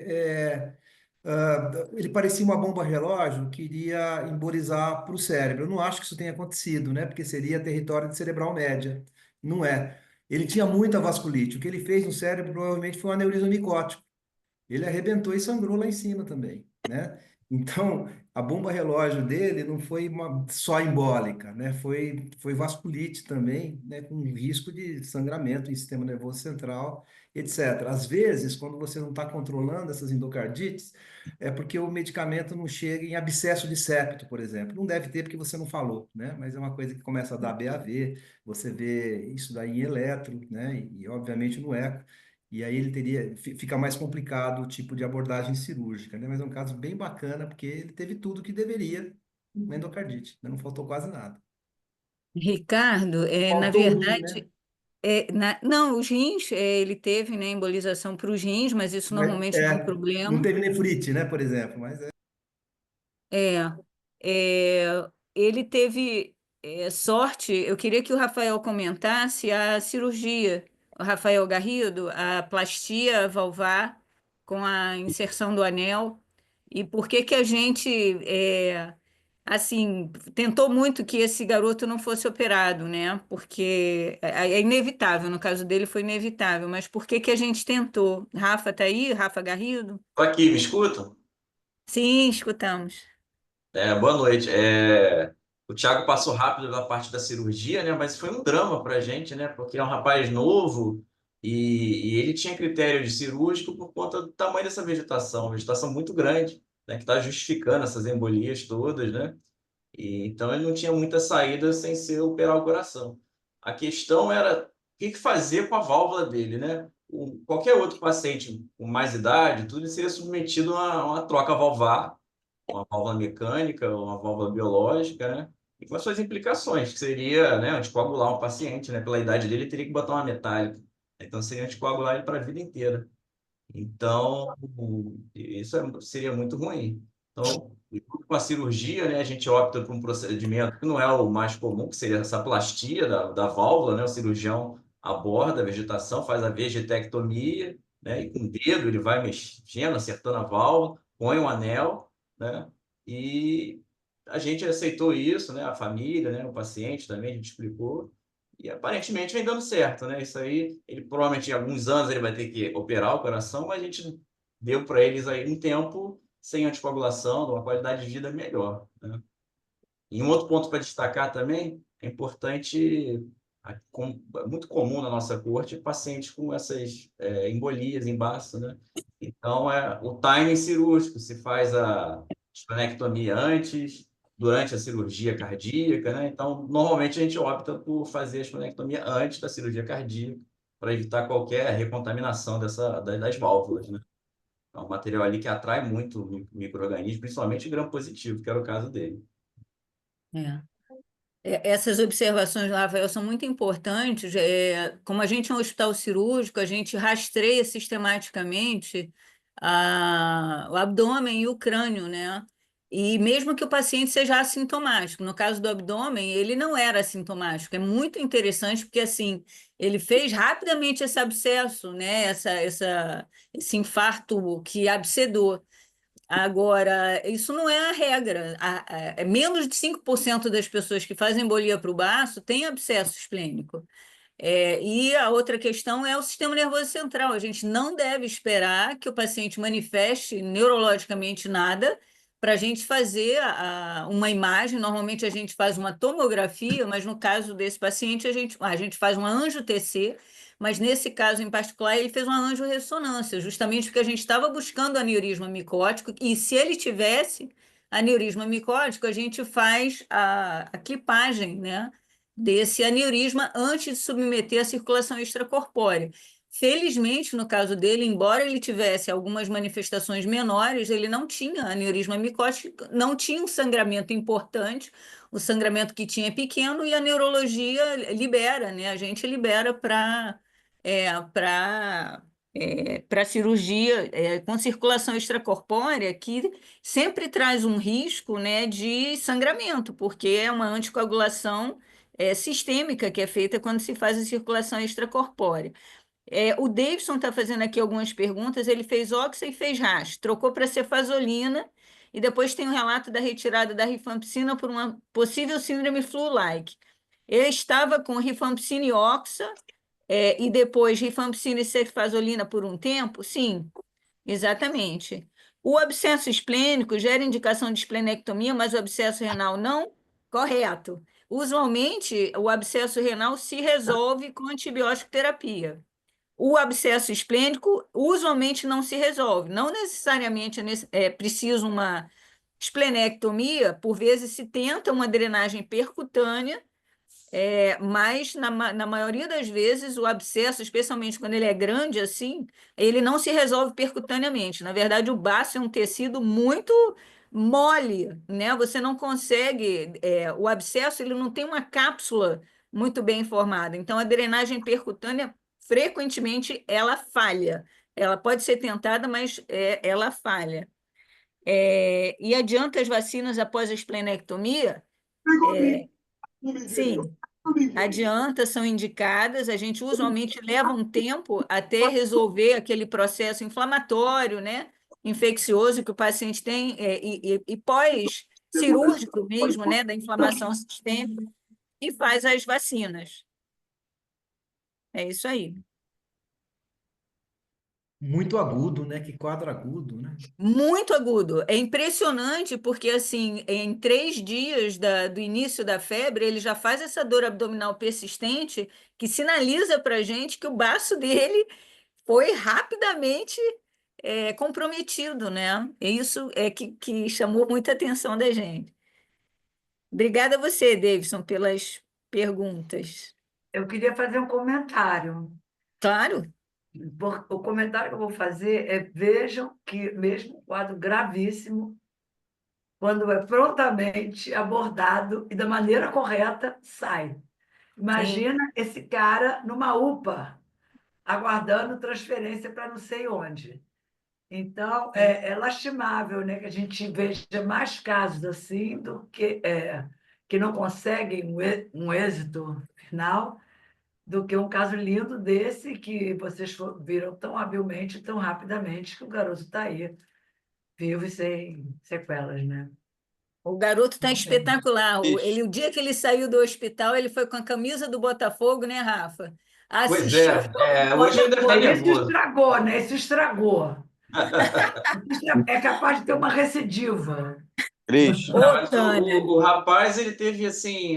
ele parecia uma bomba relógio que iria embolizar para o cérebro. Eu não acho que isso tenha acontecido, né? Porque seria território de cerebral média. Não é. Ele tinha muita vasculite. O que ele fez no cérebro provavelmente foi um aneurisma micótico. Ele arrebentou e sangrou lá em cima também, né? Então, a bomba relógio dele não foi só embólica, né? Foi vasculite também, né? Com risco de sangramento em sistema nervoso central, etc. Às vezes, quando você não está controlando essas endocardites, é porque o medicamento não chega em abscesso de septo, por exemplo. Não deve ter porque você não falou, né? Mas é uma coisa que começa a dar BAV, você vê isso daí em eletro, né? E obviamente no eco. E aí ele teria, fica mais complicado o tipo de abordagem cirúrgica, né? Mas é um caso bem bacana, porque ele teve tudo que deveria na endocardite, né? Não faltou quase nada. Ricardo, na Faltou o rim, né? verdade, não, os rins, ele teve, né, embolização para os rins, mas isso Mas, normalmente não é um não problema. teve nefrite, né, por exemplo, mas É, ele teve sorte. Eu queria que o Rafael comentasse a cirurgia, o Rafael Garrido, a plastia valvar com a inserção do anel, e por que que a gente, assim, tentou muito que esse garoto não fosse operado, né? Porque é inevitável, no caso dele foi inevitável, mas por que que a gente tentou? Rafa, tá aí? Rafa Garrido? Tô aqui, me escutam? Sim, escutamos. Boa noite. O Thiago passou rápido da parte da cirurgia, né? Mas foi um drama para a gente, né? Porque é um rapaz novo e ele tinha critério de cirúrgico por conta do tamanho dessa vegetação, vegetação muito grande, né? Que está justificando essas embolias todas, né? E, então ele não tinha muita saída sem ser operar o coração. A questão era o que que fazer com a válvula dele, né? Qualquer outro paciente com mais idade, tudo ele seria submetido a uma troca valvar, uma válvula mecânica, uma válvula biológica, né? E com as suas implicações, que seria, né, anticoagular um paciente, né? Pela idade dele, teria que botar uma metálica. Então, seria anticoagular ele para a vida inteira. Então, seria muito ruim. Então, com a cirurgia, né, a gente opta por um procedimento que não é o mais comum, que seria essa plastia da válvula, né? O cirurgião aborda a vegetação, faz a vegetectomia, né? E com o dedo ele vai mexendo, acertando a válvula, põe um anel, né? E a gente aceitou isso, né? A família, né? O paciente também, a gente explicou. E aparentemente vem dando certo, né? Isso aí, ele provavelmente em alguns anos ele vai ter que operar o coração, mas a gente deu para eles aí um tempo sem anticoagulação, uma qualidade de vida melhor, né? E um outro ponto para destacar também, é importante, é muito comum na nossa corte, pacientes com essas embolias embaixo, né? Então, o timing cirúrgico, se faz a esplenectomia antes, durante a cirurgia cardíaca, né? Então, normalmente a gente opta por fazer a esplenectomia antes da cirurgia cardíaca, para evitar qualquer recontaminação das válvulas, né? É um material ali que atrai muito micro-organismo, principalmente gram-positivo, que era o caso dele. É. Essas observações, Rafael, são muito importantes. Como a gente é um hospital cirúrgico, a gente rastreia sistematicamente o abdômen e o crânio, né? E mesmo que o paciente seja assintomático, no caso do abdômen, ele não era assintomático. É muito interessante porque, assim, ele fez rapidamente esse abscesso, né? Esse infarto que abscedou. Agora, isso não é a regra. Menos de 5% das pessoas que fazem embolia para o baço têm abscesso esplênico. E a outra questão é o sistema nervoso central. A gente não deve esperar que o paciente manifeste neurologicamente nada para a gente fazer uma imagem. Normalmente a gente faz uma tomografia, mas no caso desse paciente a gente faz uma angio-TC, mas nesse caso em particular ele fez uma angiorressonância, justamente porque a gente estava buscando aneurisma micótico e se ele tivesse aneurisma micótico, a gente faz a clipagem, né, desse aneurisma antes de submeter à circulação extracorpórea. Felizmente, no caso dele, embora ele tivesse algumas manifestações menores, ele não tinha aneurisma micótico, não tinha um sangramento importante, o sangramento que tinha é pequeno e a neurologia libera, né? A gente libera para cirurgia com circulação extracorpórea, que sempre traz um risco, né, de sangramento, porque é uma anticoagulação sistêmica que é feita quando se faz a circulação extracorpórea. O Davidson está fazendo aqui algumas perguntas. Ele fez oxa e fez RAS, trocou para cefazolina, e depois tem o relato da retirada da rifampicina por uma possível síndrome flu-like. Ele estava com rifampicina e oxa, e depois rifampicina e cefazolina por um tempo? Sim, exatamente. O abscesso esplênico gera indicação de esplenectomia, mas o abscesso renal não? Correto. Usualmente, o abscesso renal se resolve com antibiótico terapia. O abscesso esplênico usualmente não se resolve. Não necessariamente é preciso uma esplenectomia, por vezes se tenta uma drenagem percutânea Mas na maioria das vezes o abscesso, especialmente quando ele é grande assim, ele não se resolve percutaneamente. Na verdade, o baço é um tecido muito mole, né? Você não consegue, o abscesso ele não tem uma cápsula muito bem formada. Então, a drenagem percutânea frequentemente ela falha. Ela pode ser tentada, mas ela falha. E adianta as vacinas após a esplenectomia? É, sim. Adianta, são indicadas, a gente usualmente leva um tempo até resolver aquele processo inflamatório, né, infeccioso que o paciente tem, e pós-cirúrgico mesmo, né, da inflamação sistêmica, e faz as vacinas. É isso aí. Muito agudo, né? Que quadro agudo, né? Muito agudo. É impressionante porque, assim, em 3 dias do início da febre, ele já faz essa dor abdominal persistente que sinaliza para a gente que o baço dele foi rapidamente comprometido, né? E isso é que chamou muita atenção da gente. Obrigada a você, Davidson, pelas perguntas. Eu queria fazer um comentário. Claro, O comentário que eu vou fazer é: vejam que, mesmo um quadro gravíssimo, quando é prontamente abordado e da maneira correta, sai. sim. Imagina esse cara numa UPA, aguardando transferência para não sei onde. Então, é lastimável, né, que a gente veja mais casos assim do que não conseguem um êxito final, do que um caso lindo desse que vocês viram tão habilmente, tão rapidamente, que o garoto está aí, vivo e sem sequelas, né? O garoto está espetacular. Ixi, O dia que ele saiu do hospital, ele foi com a camisa do Botafogo, né, Rafa? Pois Assistiu. é, hoje ainda está Botafogo, isso nervoso. estragou, né? Isso estragou. É capaz de ter uma recidiva. Cris, Não, Ô, mas Tânia. o rapaz, ele teve, assim,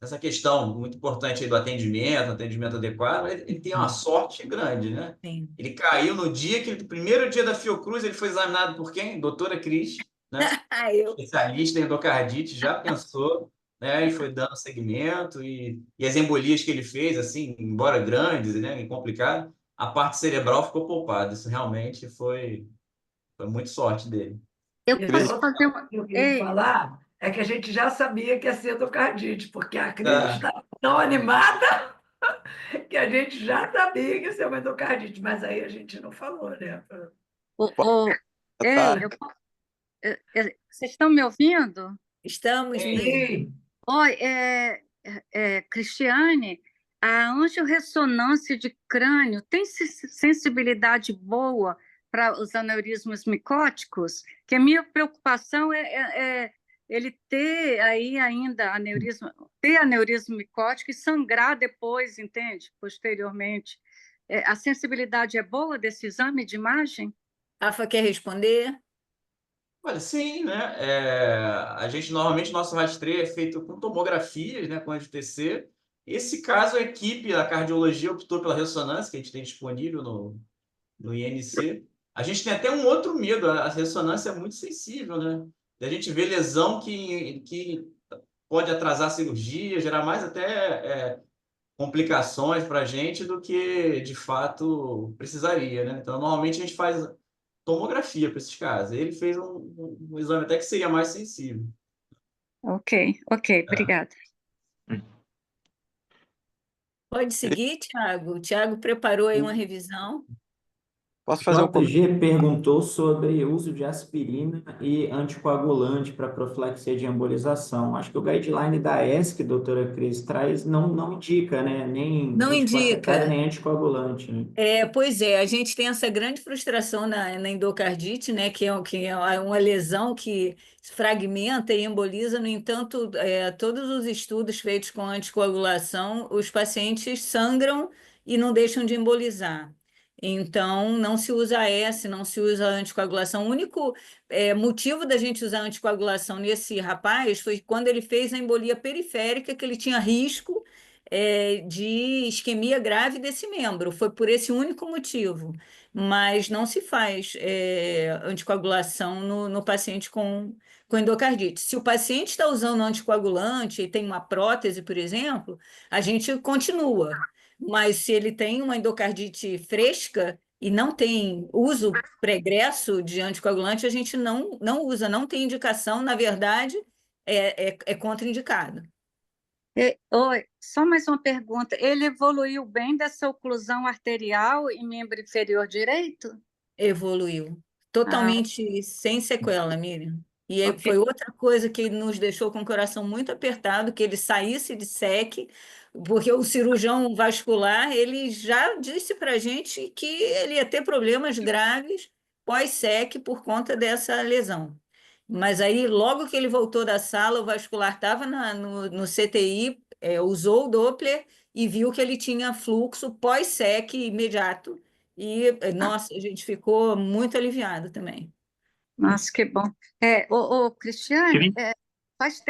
essa questão muito importante aí do atendimento, atendimento adequado, ele tem uma sorte grande, né? Sim. Ele caiu no dia que, no primeiro dia da Fiocruz, ele foi examinado por quem? Doutora Cris, né? Ah, eu. Especialista em endocardite, já pensou, né? E foi dando seguimento, e as embolias que ele fez, assim, embora grandes, né, e complicado, a parte cerebral ficou poupada. Isso realmente foi muito sorte dele. Eu E Cris, posso outra fazer coisa uma. que eu queria Ei, falar é que a gente já sabia que ia ser endocardite, porque a Cris Ah, está tão animada que a gente já sabia que ia ser uma endocardite, mas aí a gente não falou, né? o, pode o- ei, comentar? vocês estão me ouvindo? Estamos, Nívia. Sim, Oi, Cristiane, a angiorressonância de crânio tem sensibilidade boa para os aneurismas micóticos? Que a minha preocupação é ele ter aí ainda ter aneurisma micótico e sangrar depois, entende? Posteriormente. A sensibilidade é boa desse exame de imagem? Rafa quer responder? olha, sim, né? A gente normalmente nosso rastreio é feito com tomografias, né, com angi-TC. Esse caso, a equipe, a cardiologia optou pela ressonância que a gente tem disponível no INC. A gente tem até um outro medo, a ressonância é muito sensível, né? A gente vê lesão que pode atrasar a cirurgia, gerar mais até complicações para a gente do que de fato precisaria, né? Então, normalmente a gente faz tomografia para esses casos. Ele fez um exame até que seria mais sensível. Ok, obrigada. Pode Cris, seguir, Tiago. O Tiago preparou aí uma revisão. posso fazer um comentário? JG perguntou sobre uso de aspirina e anticoagulante para profilaxia de embolização. Acho que o guideline da ESC, doutora Cris, traz, não indica, né? Nem Não antiplaquetário, indica. nem anticoagulante, né? Pois é, a gente tem essa grande frustração na endocardite, né, que é uma lesão que fragmenta e emboliza. No entanto, todos os estudos feitos com anticoagulação, os pacientes sangram e não deixam de embolizar. Então, não se usa AS, não se usa anticoagulação. O único motivo da gente usar anticoagulação nesse rapaz foi quando ele fez a embolia periférica, que ele tinha risco de isquemia grave desse membro. Foi por esse único motivo. Mas não se faz anticoagulação no paciente com endocardite. Se o paciente está usando anticoagulante e tem uma prótese, por exemplo, a gente continua. Mas se ele tem uma endocardite fresca e não tem uso pregresso de anticoagulante, a gente não usa, não tem indicação, na verdade, é contraindicado. Oi, só mais uma pergunta. Ele evoluiu bem dessa oclusão arterial em membro inferior direito? Evoluiu. Ah, Totalmente sem sequela, Miriam. E aí ok. foi outra coisa que nos deixou com o coração muito apertado, que ele saísse de SEC, porque o cirurgião vascular, ele já disse para a gente que ele ia ter problemas graves pós-SEC por conta dessa lesão. Mas aí, logo que ele voltou da sala, o vascular estava no CTI, usou o Doppler e viu que ele tinha fluxo pós-SEC imediato. E, nossa, a gente ficou muito aliviado também. Nossa, que bom. Cristiane, faz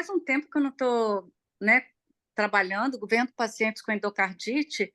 um tempo que eu não estou, né, trabalhando, vendo pacientes com endocardite,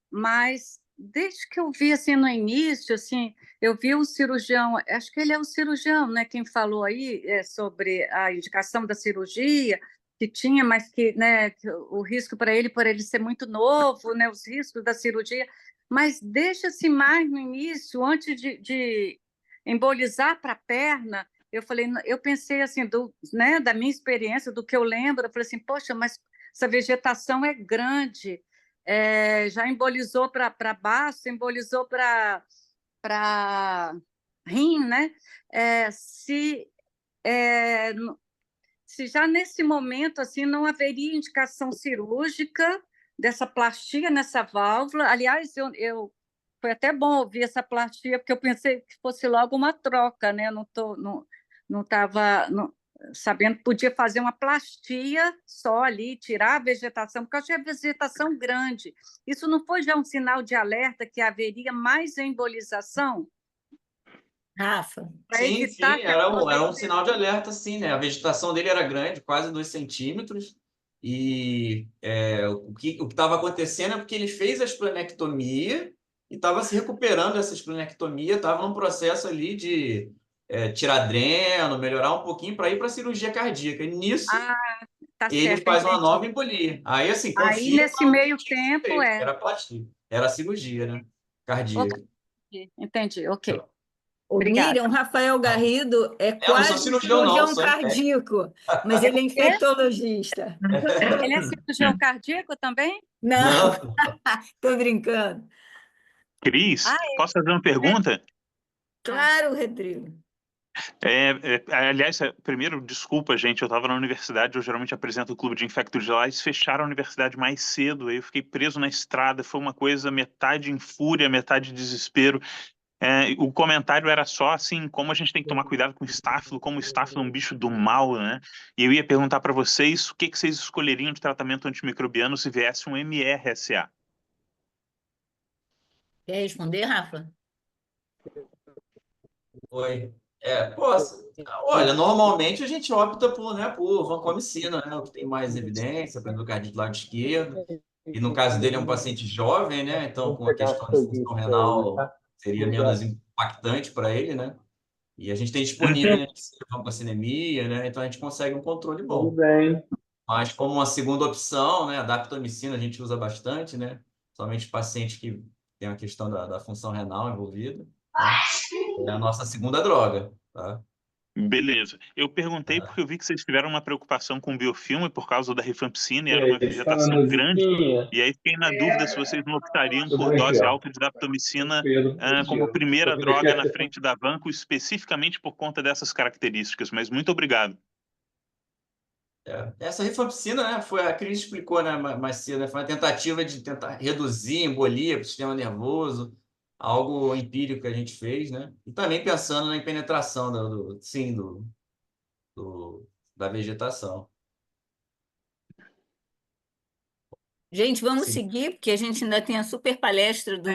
mas desde que eu vi assim no início, assim, eu vi o cirurgião, acho que ele é o cirurgião, né, quem falou aí sobre a indicação da cirurgia que tinha, mas que, né, que o risco para ele, por ele ser muito novo, né, os riscos da cirurgia, mas deixa-se mais no início, antes de embolizar para a perna, eu pensei assim, né, da minha experiência, do que eu lembro, eu falei assim, poxa, mas essa vegetação é grande, já embolizou para baixo, embolizou para rim, né? Se já nesse momento assim não haveria indicação cirúrgica dessa plastia nessa válvula. Aliás, foi até bom ouvir essa plastia, porque eu pensei que fosse logo uma troca, né? Não estava sabendo que podia fazer uma plastia só ali, tirar a vegetação, porque eu achei a vegetação grande. Isso não foi já um sinal de alerta que haveria mais embolização? Rafa, Para Sim, evitar sim, que era um acontecesse. sinal de alerta, sim, né? A vegetação dele era grande, quase 2 centímetros, e o que estava acontecendo é porque ele fez a esplenectomia e estava se recuperando dessa esplenectomia, estava num processo ali de tirar dreno, melhorar um pouquinho para ir para a cirurgia cardíaca. E nisso, Ah, tá ele certo, faz uma entendi. nova embolia. Aí, assim, Aí, confirma nesse o que meio tinha sido tempo, feito, que era plastia, era a cirurgia, né? Ok, Cardíaca. entendi, ok. o Obrigada. Miriam, Rafael Garrido é Eu não sou quase um cirurgião, não, cirurgião sou infecto. cardíaco, mas ele é infectologista. Ele é cirurgião cardíaco também? Não, Não. estou brincando. Cris, Ah, posso fazer uma pergunta? Claro, Rodrigo. Aliás, primeiro, desculpa, gente, eu estava na universidade, eu geralmente apresento o clube de infectos lá, eles fecharam a universidade mais cedo, aí eu fiquei preso na estrada, foi uma coisa metade em fúria, metade desespero. O comentário era só assim, como a gente tem que tomar cuidado com o estáfilo, como o estáfilo é um bicho do mal, né? E eu ia perguntar para vocês o que vocês escolheriam de tratamento antimicrobiano se viesse um MRSA. Quer responder, Rafa? Oi. Posso. Olha, normalmente a gente opta por vancomicina, né? O que tem mais evidência para endocardite do lado esquerdo. E no caso dele é um paciente jovem, né? Então, com a questão de função renal, seria menos impactante para ele, né? E a gente tem disponível, né, vancocinemia, né? Então a gente consegue um controle bom. Mas como uma segunda opção, né? A daptomicina a gente usa bastante, né? Somente paciente que tem a questão da função renal envolvida, né? É a nossa segunda droga, tá? Beleza. Eu perguntei porque eu vi que vocês tiveram uma preocupação com o biofilme por causa da rifampicina e era uma vegetação grande. E aí fiquei na dúvida se vocês não optariam por dose alta de daptomicina como primeira droga na frente da vanco, especificamente por conta dessas características. Mas muito obrigado. Essa rifampicina, né, foi a Cris explicou, né, mais cedo, né, foi uma tentativa de tentar reduzir a embolia para o sistema nervoso, algo empírico que a gente fez, né? E também pensando na penetração da vegetação. Gente, vamos Sim. seguir, porque a gente ainda tem a super palestra do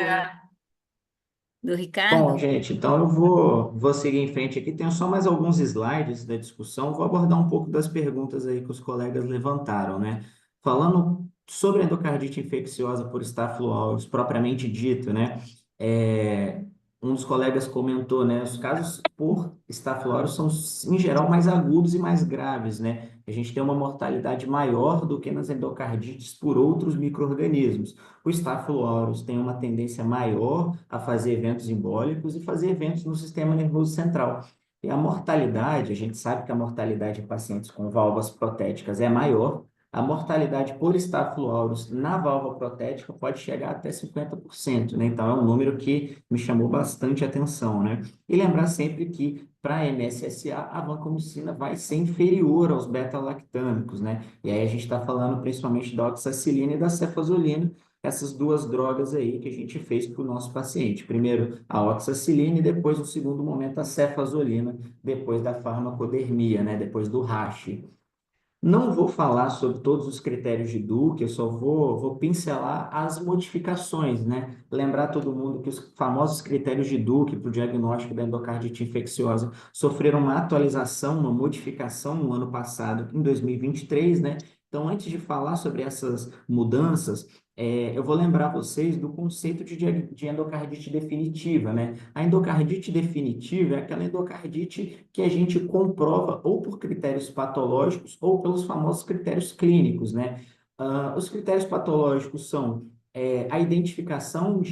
Bom, Ricardo. gente, então eu vou seguir em frente aqui. Tenho só mais alguns slides da discussão. Vou abordar um pouco das perguntas aí que os colegas levantaram, né? Falando sobre a endocardite infecciosa por Staphylo aureus, propriamente dito, né? É, um dos colegas comentou, né? Os casos por Staphylo aureus são, em geral, mais agudos e mais graves, né? A gente tem uma mortalidade maior do que nas endocardites por outros micro-organismos. O Staphylo aureus tem uma tendência maior a fazer eventos embólicos e fazer eventos no sistema nervoso central. E a mortalidade, a gente sabe que a mortalidade em pacientes com válvulas protéticas é maior. A mortalidade por Staphylo aureus na válvula protética pode chegar até 50%, né? Então, é um número que me chamou bastante atenção, né? E lembrar sempre que, para MSSA, a vancomicina vai ser inferior aos beta-lactâmicos, né? E aí a gente está falando principalmente da oxacilina e da cefazolina, essas duas drogas aí que a gente fez para o nosso paciente. Primeiro a oxacilina e depois, no segundo momento, a cefazolina, depois da farmacodermia, né? Depois do rash. Não vou falar sobre todos os critérios de Duke, eu só vou pincelar as modificações, né? Lembrar todo mundo que os famosos critérios de Duke para o diagnóstico da endocardite infecciosa sofreram uma atualização, uma modificação no ano passado, em 2023, né? Então, antes de falar sobre essas mudanças, eu vou lembrar vocês do conceito de endocardite definitiva, né? A endocardite definitiva é aquela endocardite que a gente comprova ou por critérios patológicos ou pelos famosos critérios clínicos, né? Os critérios patológicos são a identificação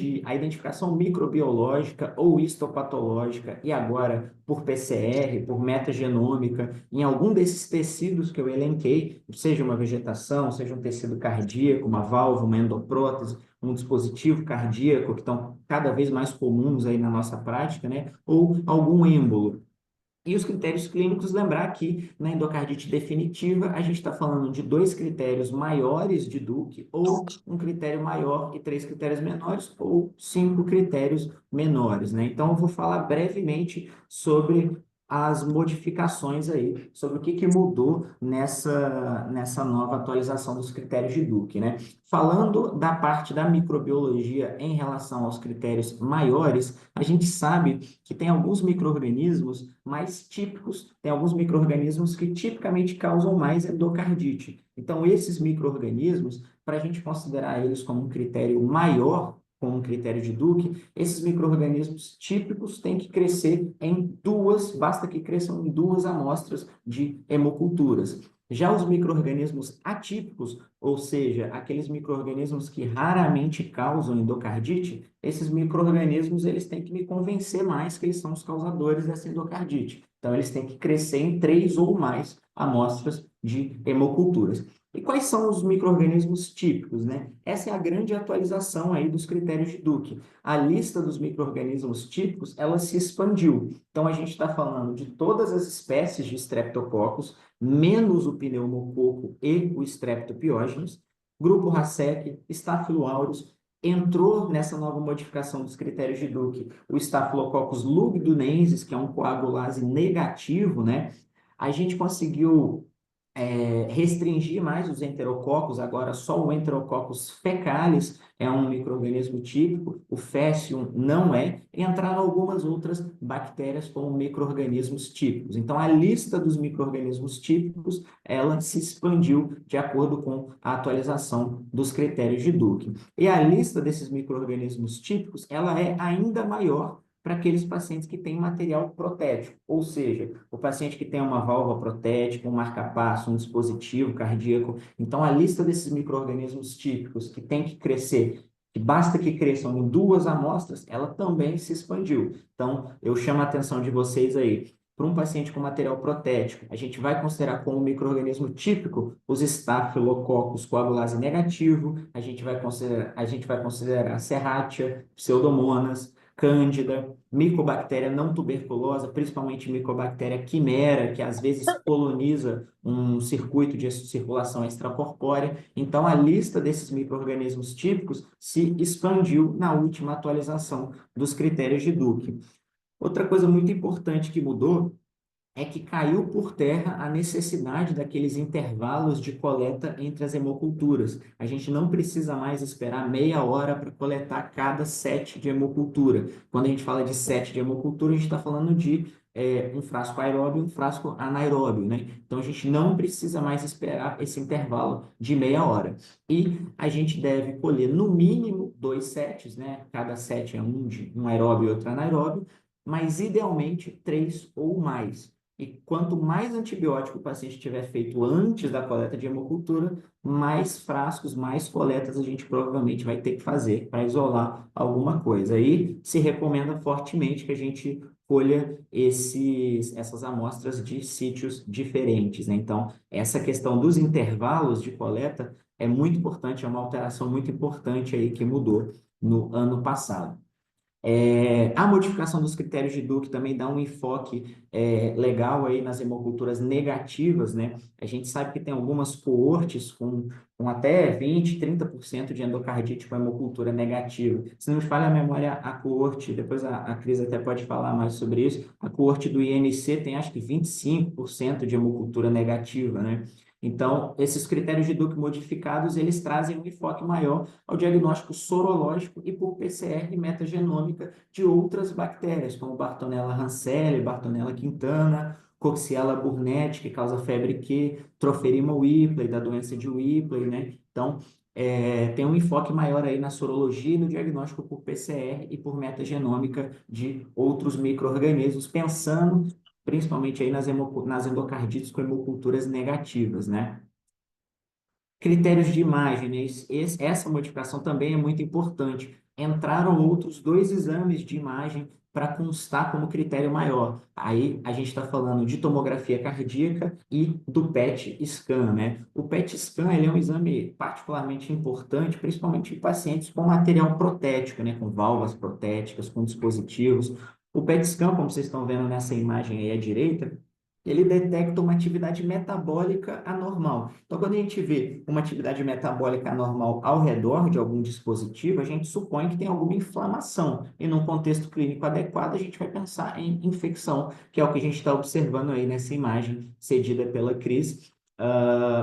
microbiológica ou histopatológica e agora por PCR, por metagenômica, em algum desses tecidos que eu elenquei, seja uma vegetação, seja um tecido cardíaco, uma válvula, uma endoprótese, um dispositivo cardíaco, que estão cada vez mais comuns aí na nossa prática, né? Ou algum êmbolo. E os critérios clínicos, lembrar que na endocardite definitiva, a gente está falando de 2 critérios maiores de Duke, ou um critério maior e 3 critérios menores, ou 5 critérios menores, né? Então, eu vou falar brevemente sobre as modificações aí, sobre o que mudou nessa nova atualização dos critérios de Duke, né? Falando da parte da microbiologia em relação aos critérios maiores, a gente sabe que tem alguns micro-organismos mais típicos, tem alguns micro-organismos que tipicamente causam mais endocardite. Então, esses micro-organismos, para a gente considerar eles como um critério maior, como um critério de Duke, esses micro-organismos típicos têm que crescer basta que cresçam em 2 amostras de hemoculturas. Já os micro-organismos atípicos, ou seja, aqueles micro-organismos que raramente causam endocardite, esses micro-organismos eles têm que me convencer mais que eles são os causadores dessa endocardite. Então, eles têm que crescer em 3 ou mais amostras de hemoculturas. E quais são os micro-organismos típicos, né? Essa é a grande atualização aí dos critérios de Duke. A lista dos micro-organismos típicos, ela se expandiu. Então, a gente está falando de todas as espécies de Streptococcus, menos o pneumococo e o Streptopiógenes, grupo Racec, Staphylo aureus, entrou nessa nova modificação dos critérios de Duke o Staphylococcus lugdunensis, que é um coagulase negativo, né? A gente conseguiu restringir mais os enterococos, agora só o Enterococcus fecalis é um micro-organismo típico, o Faecium não é, e entraram algumas outras bactérias como micro-organismos típicos. Então, a lista dos micro-organismos típicos, ela se expandiu de acordo com a atualização dos critérios de Duke. E a lista desses micro-organismos típicos, ela é ainda maior para aqueles pacientes que têm material protético, ou seja, o paciente que tem uma válvula protética, um marca-passo, um dispositivo cardíaco. Então, a lista desses micro-organismos típicos que tem que crescer, que basta que cresçam em 2 amostras, ela também se expandiu. Então, eu chamo a atenção de vocês aí. Para um paciente com material protético, a gente vai considerar como micro-organismo típico os Staphylococcus coagulase negativo, a gente vai considerar Serratia, Pseudomonas, Cândida, micobactéria não tuberculosa, principalmente micobactéria quimera, que às vezes coloniza um circuito de circulação extracorpórea. Então, a lista desses micro-organismos típicos se expandiu na última atualização dos critérios de Duke. Outra coisa muito importante que mudou é que caiu por terra a necessidade daqueles intervalos de coleta entre as hemoculturas. A gente não precisa mais esperar meia hora para coletar cada set de hemocultura. Quando a gente fala de set de hemocultura, a gente está falando de um frasco aeróbio e um frasco anaeróbio, né? Então, a gente não precisa mais esperar esse intervalo de meia hora. E a gente deve colher, no mínimo, 2 sets, né? Cada set é um aeróbio e outro anaeróbio, mas, idealmente, 3 ou mais. E quanto mais antibiótico o paciente tiver feito antes da coleta de hemocultura, mais frascos, mais coletas a gente provavelmente vai ter que fazer para isolar alguma coisa. Aí se recomenda fortemente que a gente colha essas amostras de sítios diferentes, né? Então, essa questão dos intervalos de coleta é muito importante, é uma alteração muito importante aí que mudou no ano passado. A modificação dos critérios de Duke também dá um enfoque legal aí nas hemoculturas negativas, né? A gente sabe que tem algumas coortes com até 20, 30% de endocardite com hemocultura negativa. Se não me falha a memória, a coorte, depois a Cris até pode falar mais sobre isso, a coorte do INC tem acho que 25% de hemocultura negativa, né? Então, esses critérios de Duke modificados, eles trazem um enfoque maior ao diagnóstico sorológico e por PCR metagenômica de outras bactérias, como Bartonella ranceli, Bartonella quintana, Coxiella burnetii, que causa febre Q, Troferima Whippley, da doença de Whippley, né? Então, tem um enfoque maior aí na sorologia e no diagnóstico por PCR e por metagenômica de outros micro-organismos, pensando principalmente aí nas endocardites com hemoculturas negativas, né? Critérios de imagem, né? Essa modificação também é muito importante. Entraram outros 2 exames de imagem para constar como critério maior. Aí a gente está falando de tomografia cardíaca e do PET scan, né? O PET scan ele é um exame particularmente importante, principalmente em pacientes com material protético, né? Com válvulas protéticas, com dispositivos. O PET scan, como vocês estão vendo nessa imagem aí à direita, ele detecta uma atividade metabólica anormal. Então, quando a gente vê uma atividade metabólica anormal ao redor de algum dispositivo, a gente supõe que tem alguma inflamação. E num contexto clínico adequado, a gente vai pensar em infecção, que é o que a gente está observando aí nessa imagem cedida pela Cris,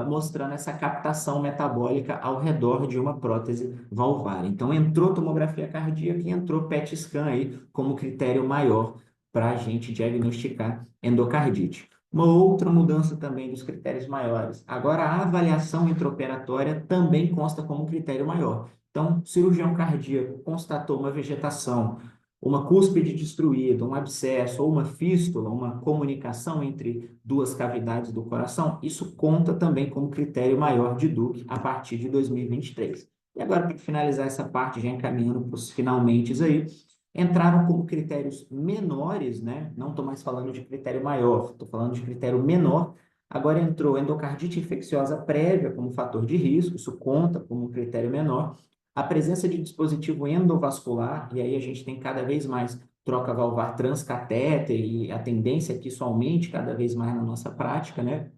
mostrando essa captação metabólica ao redor de uma prótese valvar. Então, entrou tomografia cardíaca e entrou PET scan aí como critério maior para a gente diagnosticar endocardite. Uma outra mudança também dos critérios maiores. Agora, a avaliação intraoperatória também consta como critério maior. Então, cirurgião cardíaco constatou uma vegetação, uma cúspide destruída, um abscesso ou uma fístula, uma comunicação entre 2 cavidades do coração, isso conta também como critério maior de Duke a partir de 2023. E agora, para finalizar essa parte, já encaminhando para os finalmente aí, entraram como critérios menores, né? Não estou mais falando de critério maior, estou falando de critério menor. Agora entrou endocardite infecciosa prévia como fator de risco, isso conta como critério menor. A presença de dispositivo endovascular, e aí a gente tem cada vez mais troca valvar transcatéter e a tendência é que isso aumente cada vez mais na nossa prática, né?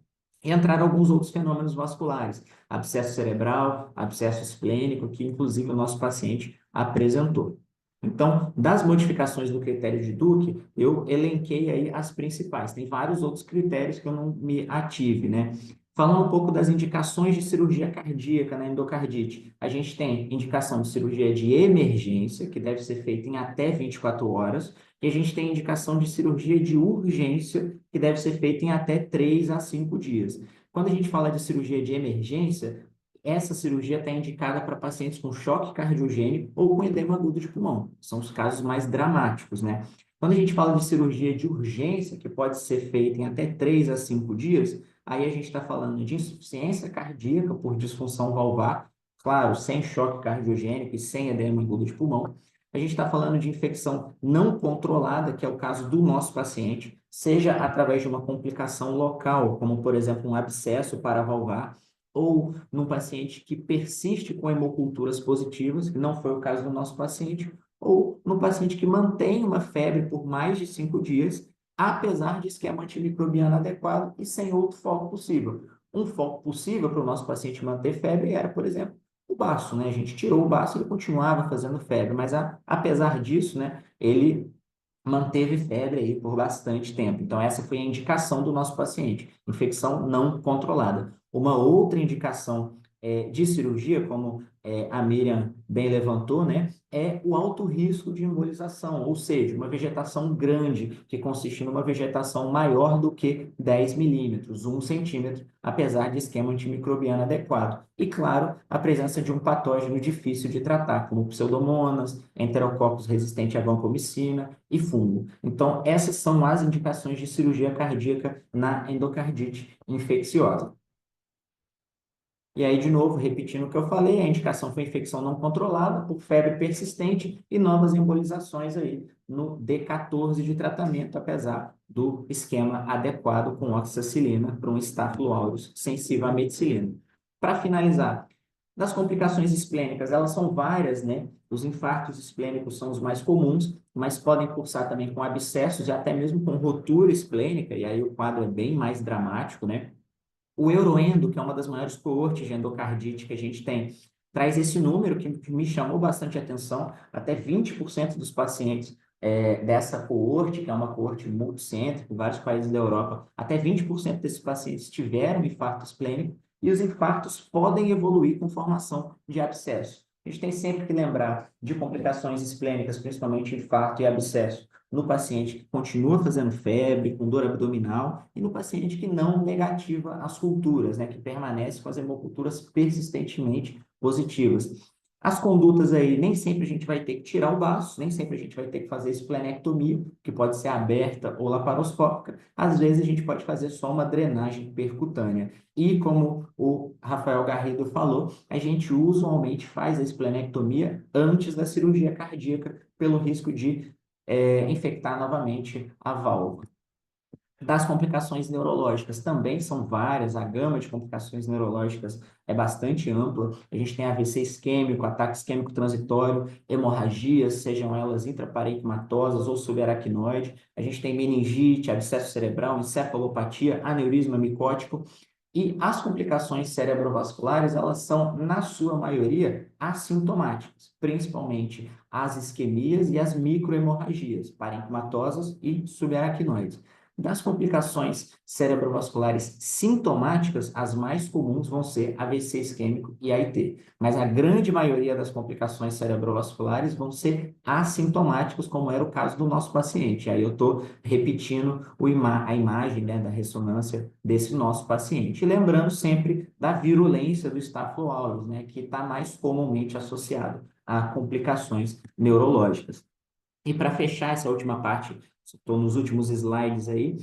E entraram alguns outros fenômenos vasculares, abscesso cerebral, abscesso esplênico, que inclusive o nosso paciente apresentou. Então, das modificações do critério de Duke, eu elenquei aí as principais. Tem vários outros critérios que eu não me ative, né? Falando um pouco das indicações de cirurgia cardíaca na endocardite, a gente tem indicação de cirurgia de emergência, que deve ser feita em até 24 horas, e a gente tem indicação de cirurgia de urgência, que deve ser feita em até 3 a 5 dias. Quando a gente fala de cirurgia de emergência, essa cirurgia está indicada para pacientes com choque cardiogênico ou com edema agudo de pulmão. São os casos mais dramáticos, né? Quando a gente fala de cirurgia de urgência, que pode ser feita em até 3 a 5 dias, aí a gente está falando de insuficiência cardíaca por disfunção valvar, claro, sem choque cardiogênico e sem edema agudo de pulmão. A gente está falando de infecção não controlada, que é o caso do nosso paciente, seja através de uma complicação local, como, por exemplo, um abscesso paravalvar, ou num paciente que persiste com hemoculturas positivas, que não foi o caso do nosso paciente, ou no paciente que mantém uma febre por mais de 5 dias, apesar de esquema antimicrobiano adequado e sem outro foco possível. Um foco possível para o nosso paciente manter febre era, por exemplo, o baço, né? A gente tirou o baço e ele continuava fazendo febre, mas apesar disso, né, ele manteve febre aí por bastante tempo. Então, essa foi a indicação do nosso paciente, infecção não controlada. Uma outra indicação de cirurgia, como a Miriam bem levantou, né, é o alto risco de embolização, ou seja, uma vegetação grande, que consiste numa vegetação maior do que 10 milímetros, 1 centímetro, apesar de esquema antimicrobiano adequado. E, claro, a presença de um patógeno difícil de tratar, como pseudomonas, enterococcus resistente à vancomicina e fungo. Então, essas são as indicações de cirurgia cardíaca na endocardite infecciosa. E aí, de novo, repetindo o que eu falei, a indicação foi infecção não controlada por febre persistente e novas embolizações aí no D14 de tratamento, apesar do esquema adequado com oxacilina para um Staphylococcus aureus sensível à meticilina. Para finalizar, das complicações esplênicas, elas são várias, né? Os infartos esplênicos são os mais comuns, mas podem cursar também com abscessos e até mesmo com rotura esplênica, e aí o quadro é bem mais dramático, né? O Euroendo, que é uma das maiores coortes de endocardite que a gente tem, traz esse número que me chamou bastante atenção, até 20% dos pacientes dessa coorte, que é uma coorte multicêntrica, em vários países da Europa, até 20% desses pacientes tiveram infarto esplênico, e os infartos podem evoluir com formação de abscesso. A gente tem sempre que lembrar de complicações esplênicas, principalmente infarto e abscesso, no paciente que continua fazendo febre, com dor abdominal, e no paciente que não negativa as culturas, né, que permanece com as hemoculturas persistentemente positivas. As condutas aí, nem sempre a gente vai ter que tirar o baço, nem sempre a gente vai ter que fazer esplenectomia, que pode ser aberta ou laparoscópica. Às vezes a gente pode fazer só uma drenagem percutânea. E como o Rafael Garrido falou, a gente usualmente faz a esplenectomia antes da cirurgia cardíaca, pelo risco de infectar novamente a válvula. Das complicações neurológicas também são várias, a gama de complicações neurológicas é bastante ampla. A gente tem AVC isquêmico, ataque isquêmico transitório, hemorragias, sejam elas intraparenquimatosas ou subaracnoide. A gente tem meningite, abscesso cerebral, encefalopatia, aneurisma micótico. E as complicações cerebrovasculares, elas são, na sua maioria, assintomáticas, principalmente as isquemias e as microhemorragias, parenquimatosas e subaracnoides. Das complicações cerebrovasculares sintomáticas, as mais comuns vão ser AVC isquêmico e AIT, mas a grande maioria das complicações cerebrovasculares vão ser assintomáticas, como era o caso do nosso paciente. Aí eu estou repetindo a imagem, né, da ressonância desse nosso paciente. E lembrando sempre da virulência do Staphylococcus aureus, né, que está mais comumente associado a complicações neurológicas. E para fechar essa última parte, estou nos últimos slides aí,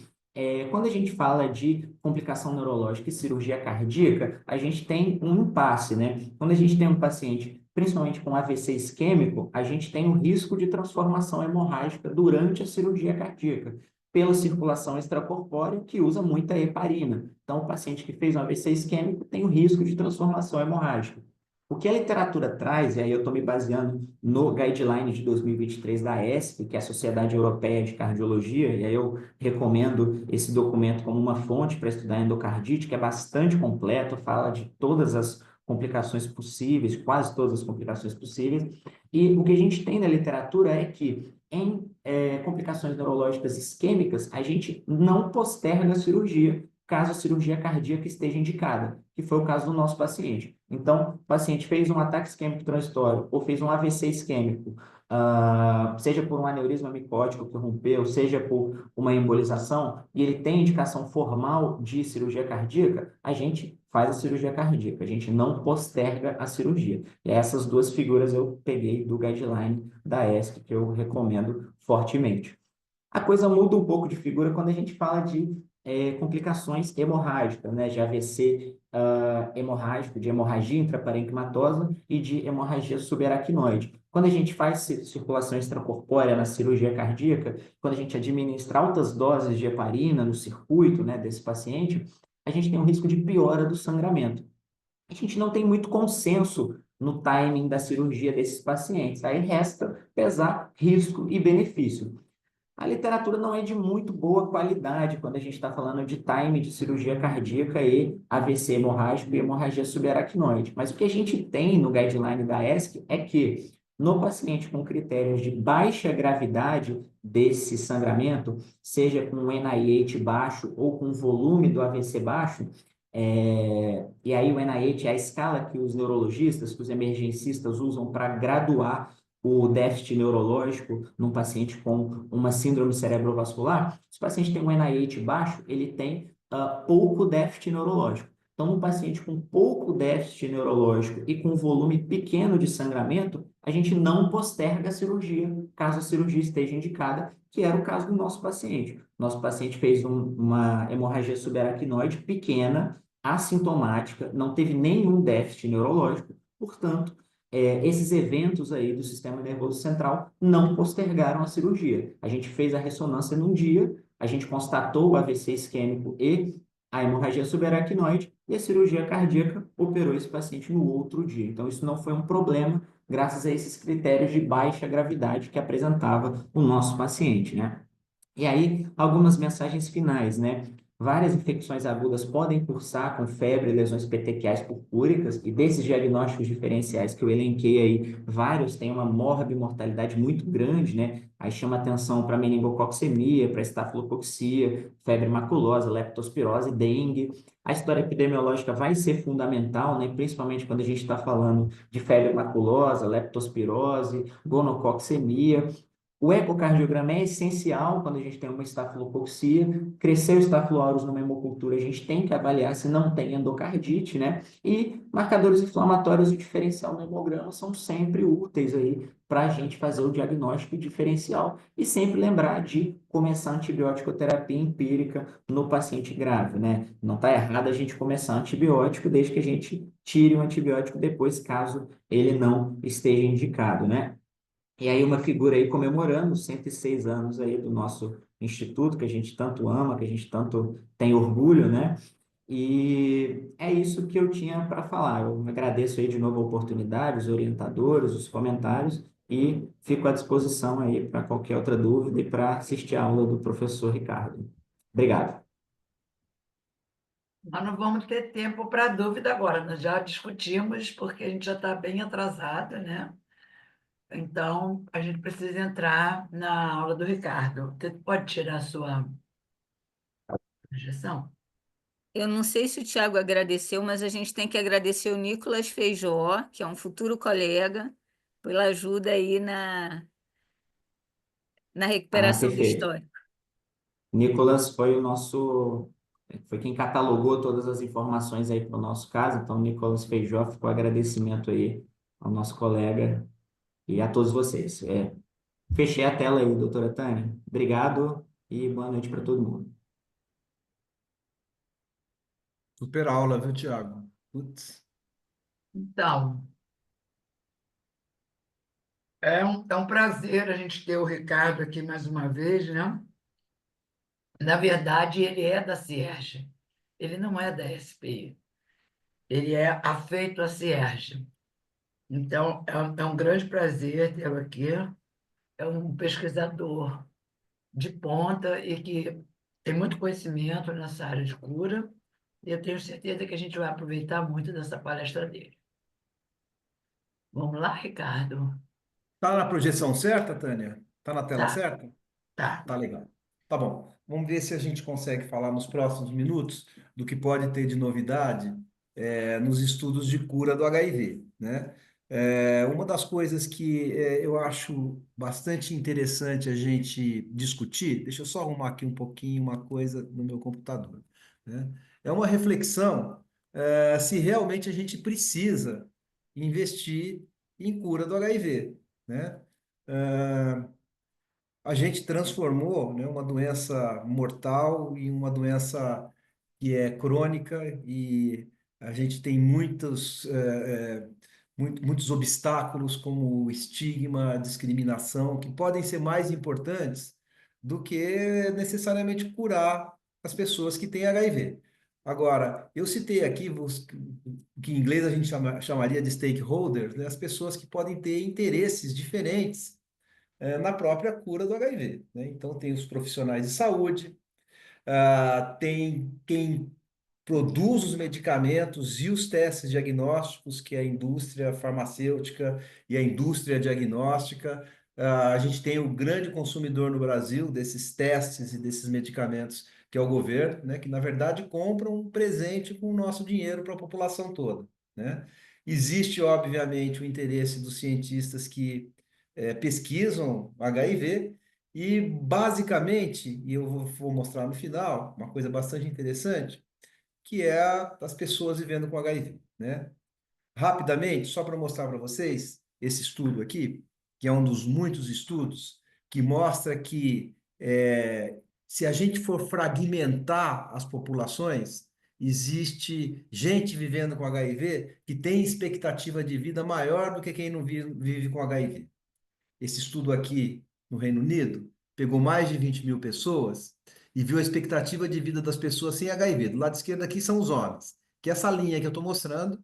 quando a gente fala de complicação neurológica e cirurgia cardíaca, a gente tem um impasse, né? Quando a gente tem um paciente, principalmente com AVC isquêmico, a gente tem um risco de transformação hemorrágica durante a cirurgia cardíaca, pela circulação extracorpórea, que usa muita heparina. Então, o paciente que fez um AVC isquêmico tem o risco de transformação hemorrágica. O que a literatura traz, e aí eu estou me baseando no guideline de 2023 da ESC, que é a Sociedade Europeia de Cardiologia, e aí eu recomendo esse documento como uma fonte para estudar endocardite, que é bastante completo, fala de todas as complicações possíveis, quase todas as complicações possíveis, e o que a gente tem na literatura é que em complicações neurológicas isquêmicas, a gente não posterga a cirurgia, caso a cirurgia cardíaca esteja indicada, que foi o caso do nosso paciente. Então, o paciente fez um ataque isquêmico transitório ou fez um AVC isquêmico, seja por um aneurisma micótico que rompeu, seja por uma embolização, e ele tem indicação formal de cirurgia cardíaca, a gente faz a cirurgia cardíaca, a gente não posterga a cirurgia. E essas duas figuras eu peguei do guideline da ESC, que eu recomendo fortemente. A coisa muda um pouco de figura quando a gente fala de complicações hemorrágicas, né, de AVC hemorrágico, de hemorragia intraparenquimatosa e de hemorragia subaracnoide. Quando a gente faz circulação extracorpórea na cirurgia cardíaca, quando a gente administra altas doses de heparina no circuito, né, desse paciente, a gente tem um risco de piora do sangramento. A gente não tem muito consenso no timing da cirurgia desses pacientes. Aí resta pesar risco e benefício. A literatura não é de muito boa qualidade quando a gente está falando de time de cirurgia cardíaca e AVC hemorrágico e hemorragia subaracnoide. Mas o que a gente tem no guideline da ESC é que no paciente com critérios de baixa gravidade desse sangramento, seja com NIH baixo ou com volume do AVC baixo, E aí o NIH é a escala que os neurologistas, que os emergencistas usam para graduar o déficit neurológico num paciente com uma síndrome cerebrovascular. Se o paciente tem um NIH baixo, ele tem pouco déficit neurológico. Então, num paciente com pouco déficit neurológico e com volume pequeno de sangramento, a gente não posterga a cirurgia, caso a cirurgia esteja indicada, que era o caso do nosso paciente. Nosso paciente fez uma hemorragia subaracnoide pequena, assintomática, não teve nenhum déficit neurológico, portanto, esses eventos aí do sistema nervoso central não postergaram a cirurgia. A gente fez a ressonância num dia, a gente constatou o AVC isquêmico e a hemorragia subaracnoide e a cirurgia cardíaca operou esse paciente no outro dia. Então, isso não foi um problema, graças a esses critérios de baixa gravidade que apresentava o nosso paciente, né? E aí, algumas mensagens finais, né? Várias infecções agudas podem cursar com febre e lesões petequiais purpúricas, e desses diagnósticos diferenciais que eu elenquei aí, vários têm uma morbimortalidade muito grande, né? Aí chama atenção para meningococcemia, para estafilococcia, febre maculosa, leptospirose, dengue. A história epidemiológica vai ser fundamental, né? Principalmente quando a gente está falando de febre maculosa, leptospirose, gonococcemia. O ecocardiograma é essencial quando a gente tem uma estafilococcia. Cresceu o Staphylo aureus numa hemocultura, a gente tem que avaliar se não tem endocardite, né? E marcadores inflamatórios e diferencial no hemograma são sempre úteis aí para a gente fazer o diagnóstico diferencial e sempre lembrar de começar a antibiótico-terapia empírica no paciente grave, né? Não está errado a gente começar antibiótico desde que a gente tire o antibiótico depois, caso ele não esteja indicado, né? E aí uma figura aí comemorando os 106 anos aí do nosso instituto, que a gente tanto ama, que a gente tanto tem orgulho, né? E é isso que eu tinha para falar. Eu agradeço aí de novo a oportunidade, os orientadores, os comentários, e fico à disposição aí para qualquer outra dúvida e para assistir a aula do professor Ricardo. Obrigado. Nós não vamos ter tempo para dúvida agora, nós já discutimos, porque a gente já está bem atrasado, né? Então, a gente precisa entrar na aula do Ricardo. Você pode tirar a sua projeção? Eu não sei se o Tiago agradeceu, mas a gente tem que agradecer o Nicolas Feijó, que é um futuro colega, pela ajuda aí na Ah, recuperação do perfeito. histórico. Nicolas foi quem catalogou todas as informações aí para o nosso caso, então Nicolas Feijó, ficou agradecimento aí ao nosso colega e a todos vocês. Fechei a tela aí, doutora Tânia. Obrigado e boa noite para todo mundo. Super aula, viu, Tiago? Putz. Então, é um prazer a gente ter o Ricardo aqui mais uma vez, né? Na verdade, ele é da CIERJ, ele não é da SPI, ele é afeito à CIERJ. Então, é um grande prazer tê-lo aqui. É um pesquisador de ponta e que tem muito conhecimento nessa área de cura. E eu tenho certeza que a gente vai aproveitar muito dessa palestra dele. Vamos lá, Ricardo? Tá na projeção certa, Tânia? Tá na tela Tá, certa? tá. Tá legal. Tá bom. Vamos ver se a gente consegue falar nos próximos minutos do que pode ter de novidade nos estudos de cura do HIV, né? Uma das coisas que eu acho bastante interessante a gente discutir, deixa eu só arrumar aqui um pouquinho uma coisa no meu computador, né? É uma reflexão se realmente a gente precisa investir em cura do HIV, né? A gente transformou, né, uma doença mortal em uma doença que é crônica e a gente tem muitos obstáculos como o estigma, a discriminação, que podem ser mais importantes do que necessariamente curar as pessoas que têm HIV. Agora, eu citei aqui o que em inglês a gente chamaria de stakeholders, né, as pessoas que podem ter interesses diferentes na própria cura do HIV, né? Então, tem os profissionais de saúde, tem quem produz os medicamentos e os testes diagnósticos, que é a indústria farmacêutica e a indústria diagnóstica. A gente tem o grande consumidor no Brasil desses testes e desses medicamentos, que é o governo, né, que na verdade compra um presente com o nosso dinheiro para a população toda, né? Existe, obviamente, o interesse dos cientistas que pesquisam HIV e, basicamente, e eu vou mostrar no final, uma coisa bastante interessante, que é as pessoas vivendo com HIV, né? Rapidamente, só para mostrar para vocês esse estudo aqui, que é um dos muitos estudos que mostra que se a gente for fragmentar as populações, existe gente vivendo com HIV que tem expectativa de vida maior do que quem não vive com HIV. Esse estudo aqui no Reino Unido pegou mais de 20 mil pessoas e viu a expectativa de vida das pessoas sem HIV. Do lado esquerdo aqui são os homens, que é essa linha que eu estou mostrando.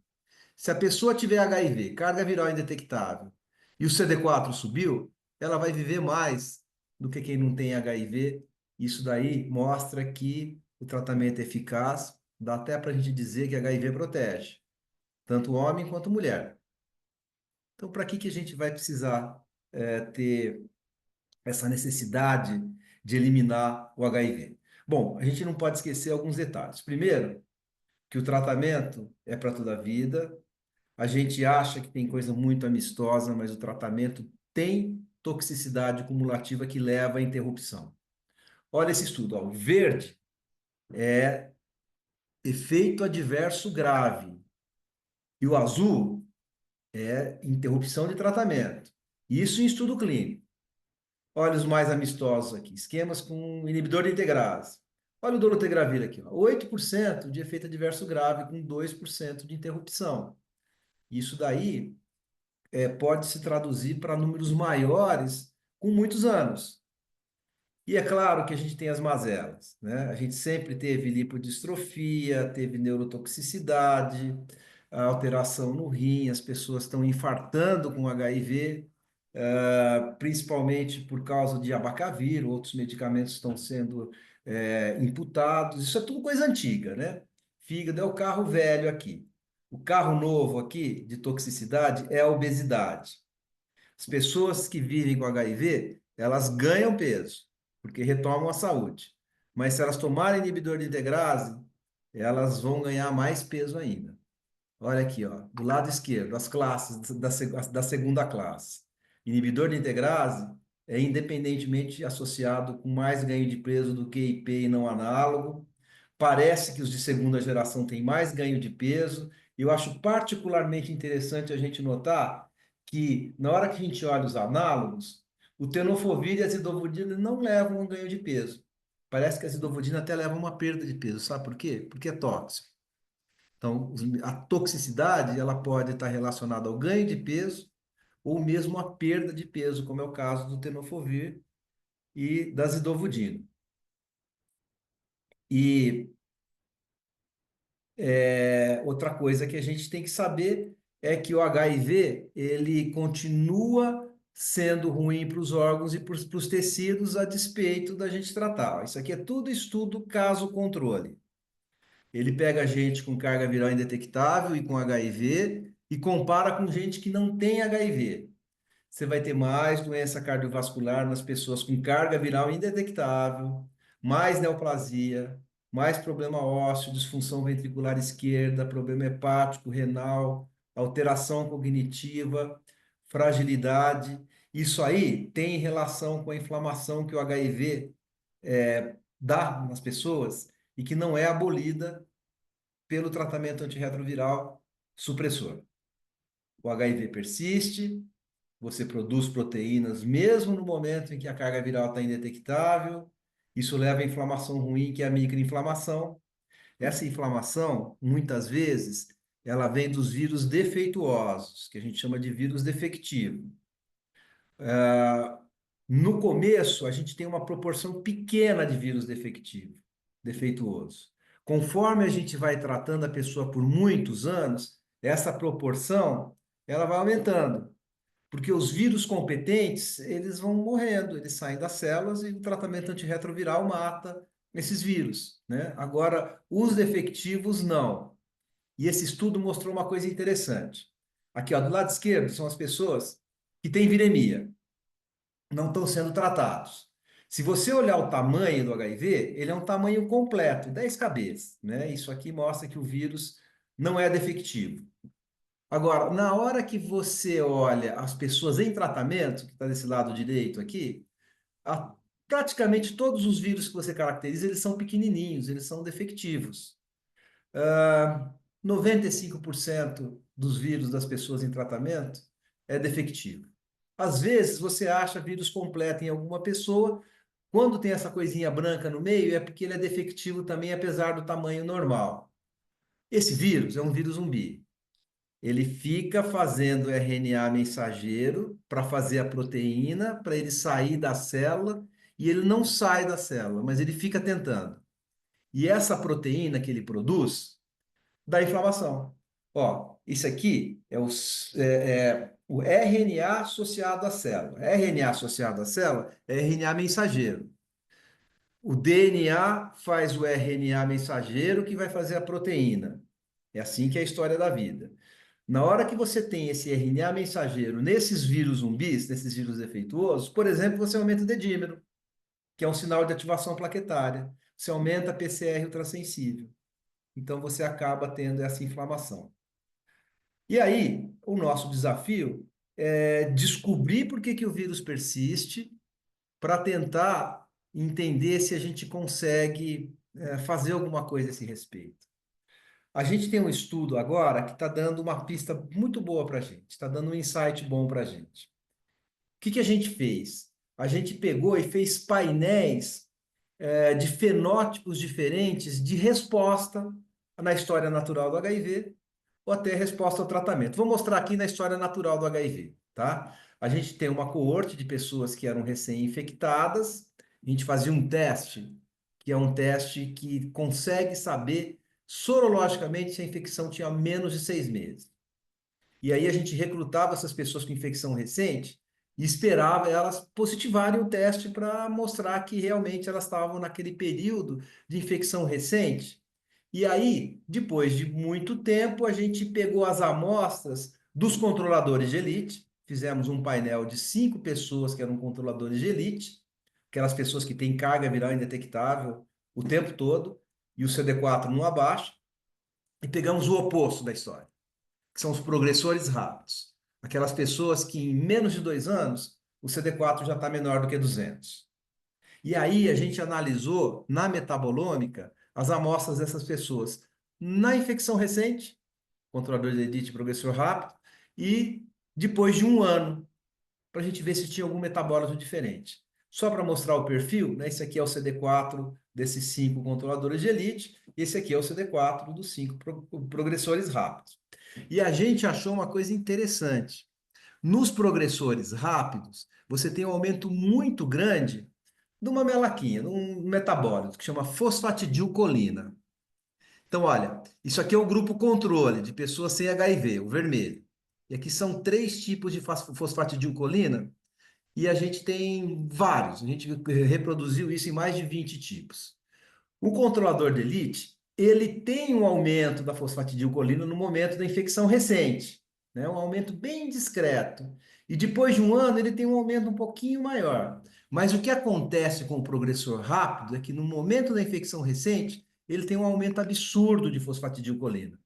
Se a pessoa tiver HIV, carga viral indetectável, e o CD4 subiu, ela vai viver mais do que quem não tem HIV. Isso daí mostra que o tratamento é eficaz, dá até para a gente dizer que HIV protege, tanto homem quanto mulher. Então, para que a gente vai precisar ter essa necessidade de eliminar o HIV? Bom, a gente não pode esquecer alguns detalhes. Primeiro, que o tratamento é para toda a vida. A gente acha que tem coisa muito amistosa, mas o tratamento tem toxicidade cumulativa que leva à interrupção. Olha esse estudo, ó. O verde é efeito adverso grave e o azul é interrupção de tratamento. Isso em estudo clínico. Olha os mais amistosos aqui, esquemas com inibidor de integrase. Olha o dolutegravir aqui, ó. 8% de efeito adverso grave com 2% de interrupção. Isso daí pode se traduzir para números maiores com muitos anos. E é claro que a gente tem as mazelas, né? A gente sempre teve lipodistrofia, teve neurotoxicidade, a alteração no rim, as pessoas estão infartando com HIV, principalmente por causa de abacavir, outros medicamentos estão sendo imputados. Isso é tudo coisa antiga, né? Fígado é o carro velho aqui. O carro novo aqui de toxicidade é a obesidade. As pessoas que vivem com HIV, elas ganham peso, porque retomam a saúde. Mas se elas tomarem inibidor de integrase, elas vão ganhar mais peso ainda. Olha aqui, ó, do lado esquerdo, as classes da segunda classe. Inibidor de integrase é independentemente associado com mais ganho de peso do que IP e não análogo. Parece que os de segunda geração têm mais ganho de peso. Eu acho particularmente interessante a gente notar que, na hora que a gente olha os análogos, o tenofovir e a zidovudina não levam um ganho de peso. Parece que a zidovudina até leva uma perda de peso. Sabe por quê? Porque é tóxico. Então, a toxicidade ela pode estar relacionada ao ganho de peso ou mesmo à perda de peso, como é o caso do tenofovir e da zidovudina. E outra coisa que a gente tem que saber é que o HIV ele continua sendo ruim para os órgãos e para os tecidos a despeito da gente tratar. Isso aqui é tudo estudo caso controle. Ele pega gente com carga viral indetectável e com HIV e compara com gente que não tem HIV. Você vai ter mais doença cardiovascular nas pessoas com carga viral indetectável, mais neoplasia, mais problema ósseo, disfunção ventricular esquerda, problema hepático, renal, alteração cognitiva, fragilidade. Isso aí tem relação com a inflamação que o HIV dá nas pessoas e que não é abolida pelo tratamento antirretroviral supressor. O HIV persiste, você produz proteínas mesmo no momento em que a carga viral está indetectável. Isso leva à inflamação ruim, que é a microinflamação. Essa inflamação, muitas vezes, ela vem dos vírus defeituosos, que a gente chama de vírus defectivo. No começo, a gente tem uma proporção pequena de vírus defeituoso. Conforme a gente vai tratando a pessoa por muitos anos, essa proporção ela vai aumentando. Porque os vírus competentes, eles vão morrendo, eles saem das células e o tratamento antirretroviral mata esses vírus, né? Agora, os defectivos, não. E esse estudo mostrou uma coisa interessante. Aqui, ó, do lado esquerdo, são as pessoas que têm viremia, não estão sendo tratados. Se você olhar o tamanho do HIV, ele é um tamanho completo, 10 cabeças, né? Isso aqui mostra que o vírus não é defectivo. Agora, na hora que você olha as pessoas em tratamento, que está desse lado direito aqui, a- praticamente todos os vírus que você caracteriza, eles são pequenininhos, eles são defectivos. 95% dos vírus das pessoas em tratamento é defectivo. Às vezes, você acha vírus completo em alguma pessoa, quando tem essa coisinha branca no meio, é porque ele é defectivo também, apesar do tamanho normal. Esse vírus é um vírus zumbi. Ele fica fazendo RNA mensageiro para fazer a proteína, para ele sair da célula, e ele não sai da célula, mas ele fica tentando. E essa proteína que ele produz dá inflamação. Ó, isso aqui é o RNA associado à célula. RNA associado à célula é RNA mensageiro. O DNA faz o RNA mensageiro que vai fazer a proteína. É assim que é a história da vida. Na hora que você tem esse RNA mensageiro nesses vírus zumbis, nesses vírus defeituosos, por exemplo, você aumenta o dedímero, que é um sinal de ativação plaquetária. Você aumenta a PCR ultrassensível. Então você acaba tendo essa inflamação. E aí, o nosso desafio é descobrir por que que o vírus persiste para tentar entender se a gente consegue fazer alguma coisa a esse respeito. A gente tem um estudo agora que está dando uma pista muito boa para a gente, está dando um insight bom para a gente. O que que a gente fez? A gente pegou e fez painéis de fenótipos diferentes de resposta na história natural do HIV ou até resposta ao tratamento. Vou mostrar aqui na história natural do HIV, tá? A gente tem uma coorte de pessoas que eram recém-infectadas, a gente fazia um teste, que é um teste que consegue saber sorologicamente se a infecção tinha menos de 6 meses. E aí a gente recrutava essas pessoas com infecção recente e esperava elas positivarem o teste para mostrar que realmente elas estavam naquele período de infecção recente. E aí, depois de muito tempo, a gente pegou as amostras dos controladores de elite, fizemos um painel de 5 pessoas que eram controladores de elite, aquelas pessoas que têm carga viral indetectável o tempo todo, e o CD4 não abaixa, e pegamos o oposto da história, que são os progressores rápidos. Aquelas pessoas que em menos de 2 anos, o CD4 já está menor do que 200. E aí a gente analisou na metabolômica as amostras dessas pessoas na infecção recente, controlador de elite progressor rápido, e depois de um ano, para a gente ver se tinha algum metabólito diferente. Só para mostrar o perfil, né? Esse aqui é o CD4 desses 5 controladores de elite, e esse aqui é o CD4 dos 5 progressores rápidos. E a gente achou uma coisa interessante. Nos progressores rápidos, você tem um aumento muito grande de uma melaquinha, de um metabólito que chama fosfatidilcolina. Então, olha, isso aqui é o grupo controle de pessoas sem HIV, o vermelho. E aqui são 3 tipos de fosfatidilcolina e a gente tem vários. A gente reproduziu isso em mais de 20 tipos. O controlador de elite, ele tem um aumento da fosfatidilcolina no momento da infecção recente, né? Um aumento bem discreto. E depois de um ano, ele tem um aumento um pouquinho maior. Mas o que acontece com o progressor rápido é que no momento da infecção recente, ele tem um aumento absurdo de fosfatidilcolina.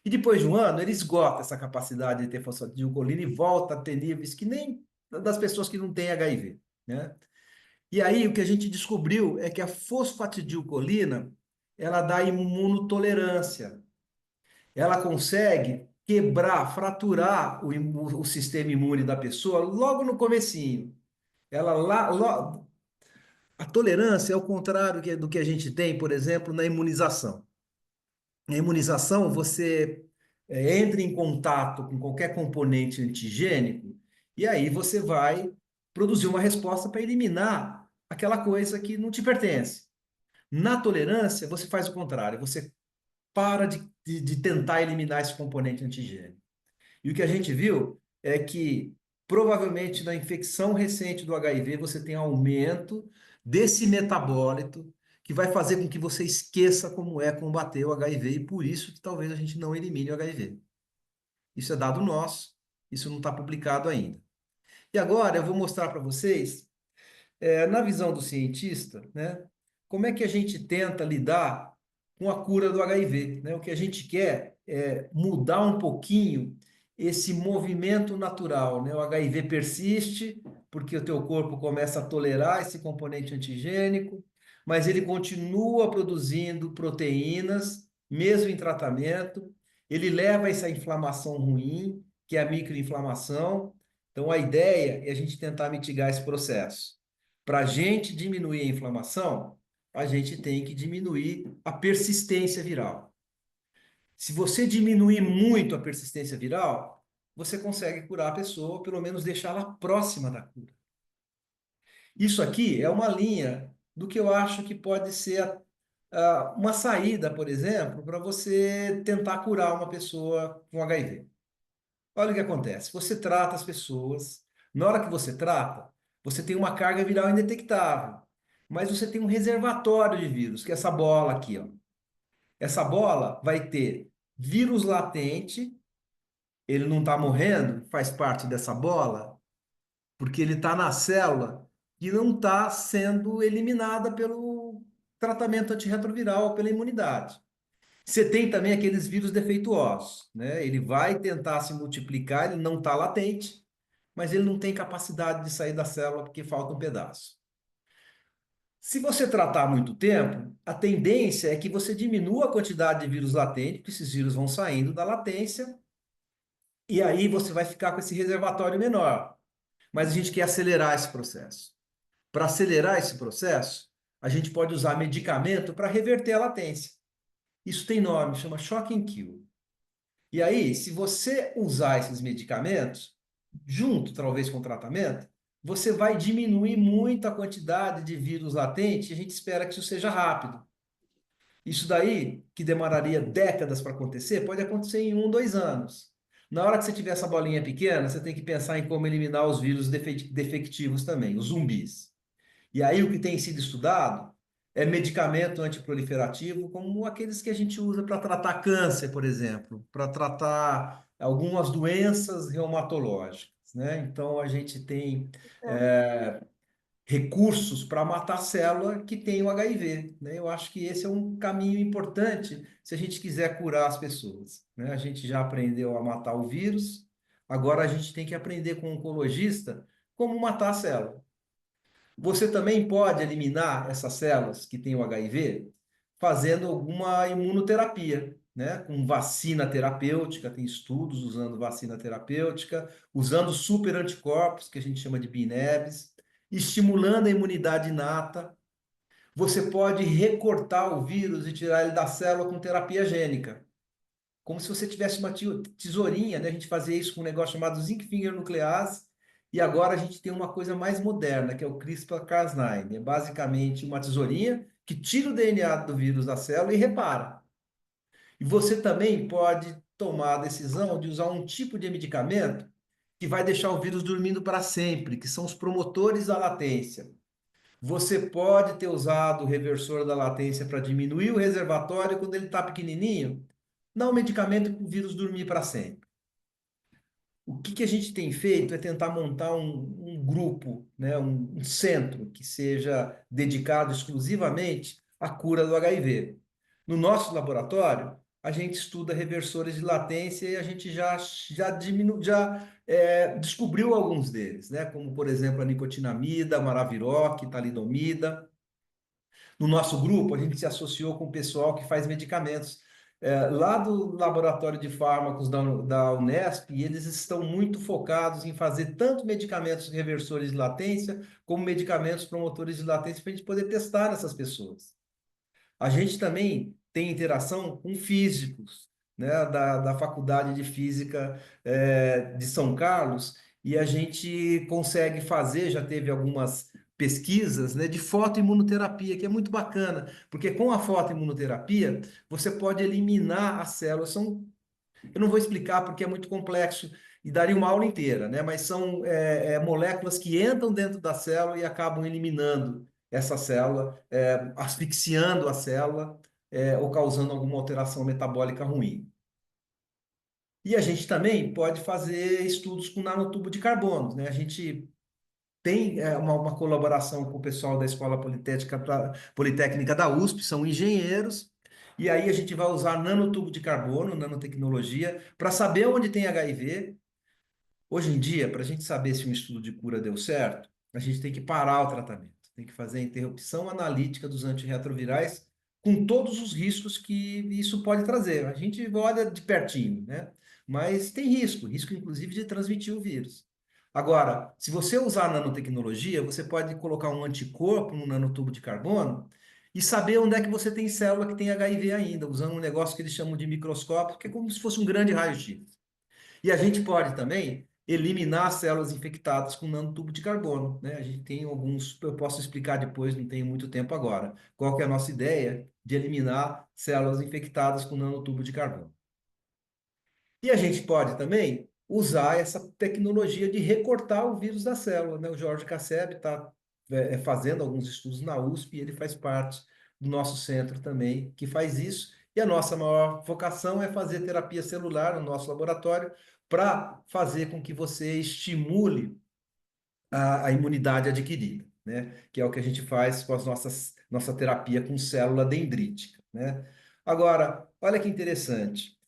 E depois de um ano, ele esgota essa capacidade de ter fosfatidilcolina e volta a ter níveis que nem das pessoas que não têm HIV, né? E aí, o que a gente descobriu é que a fosfatidilcolina, ela dá imunotolerância. Ela consegue quebrar, fraturar o sistema imune da pessoa logo no comecinho. A tolerância é o contrário do que a gente tem, por exemplo, na imunização. Na imunização, você entra em contato com qualquer componente antigênico e aí você vai produzir uma resposta para eliminar aquela coisa que não te pertence. Na tolerância, você faz o contrário, você para de tentar eliminar esse componente antigênico. E o que a gente viu é que provavelmente na infecção recente do HIV você tem aumento desse metabólito que vai fazer com que você esqueça como é combater o HIV e por isso que talvez a gente não elimine o HIV. Isso é dado nosso, isso não está publicado ainda. E agora eu vou mostrar para vocês na visão do cientista, né, como é que a gente tenta lidar com a cura do HIV, né? O que a gente quer é mudar um pouquinho esse movimento natural, né? O HIV persiste porque o teu corpo começa a tolerar esse componente antigênico, mas ele continua produzindo proteínas, mesmo em tratamento. Ele leva essa inflamação ruim, que é a microinflamação. Então, a ideia é a gente tentar mitigar esse processo. Para a gente diminuir a inflamação, a gente tem que diminuir a persistência viral. Se você diminuir muito a persistência viral, você consegue curar a pessoa, pelo menos deixá-la próxima da cura. Isso aqui é uma linha do que eu acho que pode ser uma saída, por exemplo, para você tentar curar uma pessoa com HIV. Olha o que acontece. Você trata as pessoas, na hora que você trata, você tem uma carga viral indetectável, mas você tem um reservatório de vírus, que é essa bola aqui, ó. Essa bola vai ter vírus latente, ele não está morrendo, faz parte dessa bola, porque ele está na célula que não está sendo eliminada pelo tratamento antirretroviral, pela imunidade. Você tem também aqueles vírus defeituosos, né? Ele vai tentar se multiplicar, ele não está latente, mas ele não tem capacidade de sair da célula porque falta um pedaço. Se você tratar há muito tempo, a tendência é que você diminua a quantidade de vírus latente, porque esses vírus vão saindo da latência, e aí você vai ficar com esse reservatório menor. Mas a gente quer acelerar esse processo. Para acelerar esse processo, a gente pode usar medicamento para reverter a latência. Isso tem nome, chama Shock and Kill. E aí, se você usar esses medicamentos, junto talvez com o tratamento, você vai diminuir muito a quantidade de vírus latente e a gente espera que isso seja rápido. Isso daí, que demoraria décadas para acontecer, pode acontecer em 1, 2 anos. Na hora que você tiver essa bolinha pequena, você tem que pensar em como eliminar os vírus defectivos também, os zumbis. E aí o que tem sido estudado é medicamento antiproliferativo, como aqueles que a gente usa para tratar câncer, por exemplo, para tratar algumas doenças reumatológicas, né? Então a gente tem recursos para matar célula que tem o HIV, né? Eu acho que esse é um caminho importante se a gente quiser curar as pessoas, né? A gente já aprendeu a matar o vírus, agora a gente tem que aprender com o oncologista como matar a célula. Você também pode eliminar essas células que têm o HIV fazendo alguma imunoterapia, né? Com vacina terapêutica, tem estudos usando vacina terapêutica, usando super anticorpos, que a gente chama de BNAbs, estimulando a imunidade inata. Você pode recortar o vírus e tirar ele da célula com terapia gênica, como se você tivesse uma tesourinha, né? A gente fazia isso com um negócio chamado zinc finger nuclease, e agora a gente tem uma coisa mais moderna, que é o CRISPR-Cas9. É basicamente uma tesourinha que tira o DNA do vírus da célula e repara. E você também pode tomar a decisão de usar um tipo de medicamento que vai deixar o vírus dormindo para sempre, que são os promotores da latência. Você pode ter usado o reversor da latência para diminuir o reservatório quando ele está pequenininho, dá um medicamento para o vírus dormir para sempre. O que a gente tem feito é tentar montar um grupo, né, um centro que seja dedicado exclusivamente à cura do HIV. No nosso laboratório, a gente estuda reversores de latência e a gente já descobriu alguns deles, né, como, por exemplo, a nicotinamida, a maraviroc, talidomida. No nosso grupo, a gente se associou com o pessoal que faz medicamentos lá do Laboratório de Fármacos da Unesp, e eles estão muito focados em fazer tanto medicamentos reversores de latência, como medicamentos promotores de latência, para a gente poder testar nessas pessoas. A gente também tem interação com físicos, né, da Faculdade de Física de São Carlos, e a gente consegue fazer, já teve algumas pesquisas, né, de fotoimunoterapia, que é muito bacana, porque com a fotoimunoterapia você pode eliminar as células. Eu não vou explicar porque é muito complexo e daria uma aula inteira, né, mas são moléculas que entram dentro da célula e acabam eliminando essa célula, asfixiando a célula, ou causando alguma alteração metabólica ruim. E a gente também pode fazer estudos com nanotubo de carbono, né? A gente tem uma colaboração com o pessoal da Escola Politécnica da USP, são engenheiros, e aí a gente vai usar nanotubo de carbono, nanotecnologia, para saber onde tem HIV. Hoje em dia, para a gente saber se um estudo de cura deu certo, a gente tem que parar o tratamento, tem que fazer a interrupção analítica dos antirretrovirais com todos os riscos que isso pode trazer. A gente olha de pertinho, né? Mas tem risco inclusive de transmitir o vírus. Agora, se você usar a nanotecnologia, você pode colocar um anticorpo no nanotubo de carbono e saber onde é que você tem célula que tem HIV ainda, usando um negócio que eles chamam de microscópio, que é como se fosse um grande raio-x. E a gente pode também eliminar as células infectadas com nanotubo de carbono, né? A gente tem alguns, eu posso explicar depois, não tenho muito tempo agora, qual que é a nossa ideia de eliminar células infectadas com nanotubo de carbono. E a gente pode também usar essa tecnologia de recortar o vírus da célula, né? O Jorge Casseb está fazendo alguns estudos na USP e ele faz parte do nosso centro também, que faz isso. E a nossa maior vocação é fazer terapia celular no nosso laboratório para fazer com que você estimule a imunidade adquirida, né? Que é o que a gente faz com nossa terapia com célula dendrítica, né? Agora, olha que interessante.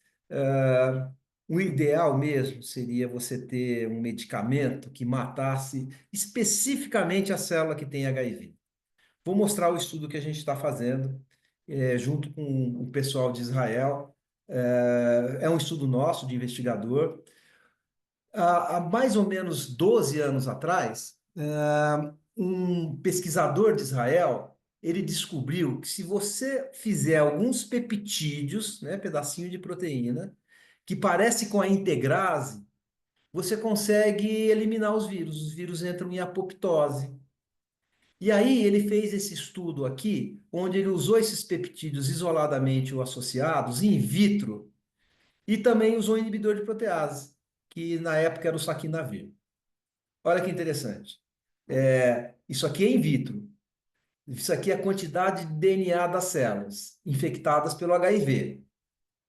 O ideal mesmo seria você ter um medicamento que matasse especificamente a célula que tem HIV. Vou mostrar o estudo que a gente está fazendo junto com o pessoal de Israel. É um estudo nosso, de investigador. Há mais ou menos 12 anos atrás, um pesquisador de Israel, ele descobriu que se você fizer alguns peptídeos, né, pedacinho de proteína, que parece com a integrase, você consegue eliminar os vírus entram em apoptose. E aí ele fez esse estudo aqui, onde ele usou esses peptídeos isoladamente ou associados, in vitro, e também usou inibidor de protease, que na época era o saquinavir. Olha que interessante. Isso aqui é in vitro. Isso aqui é a quantidade de DNA das células infectadas pelo HIV.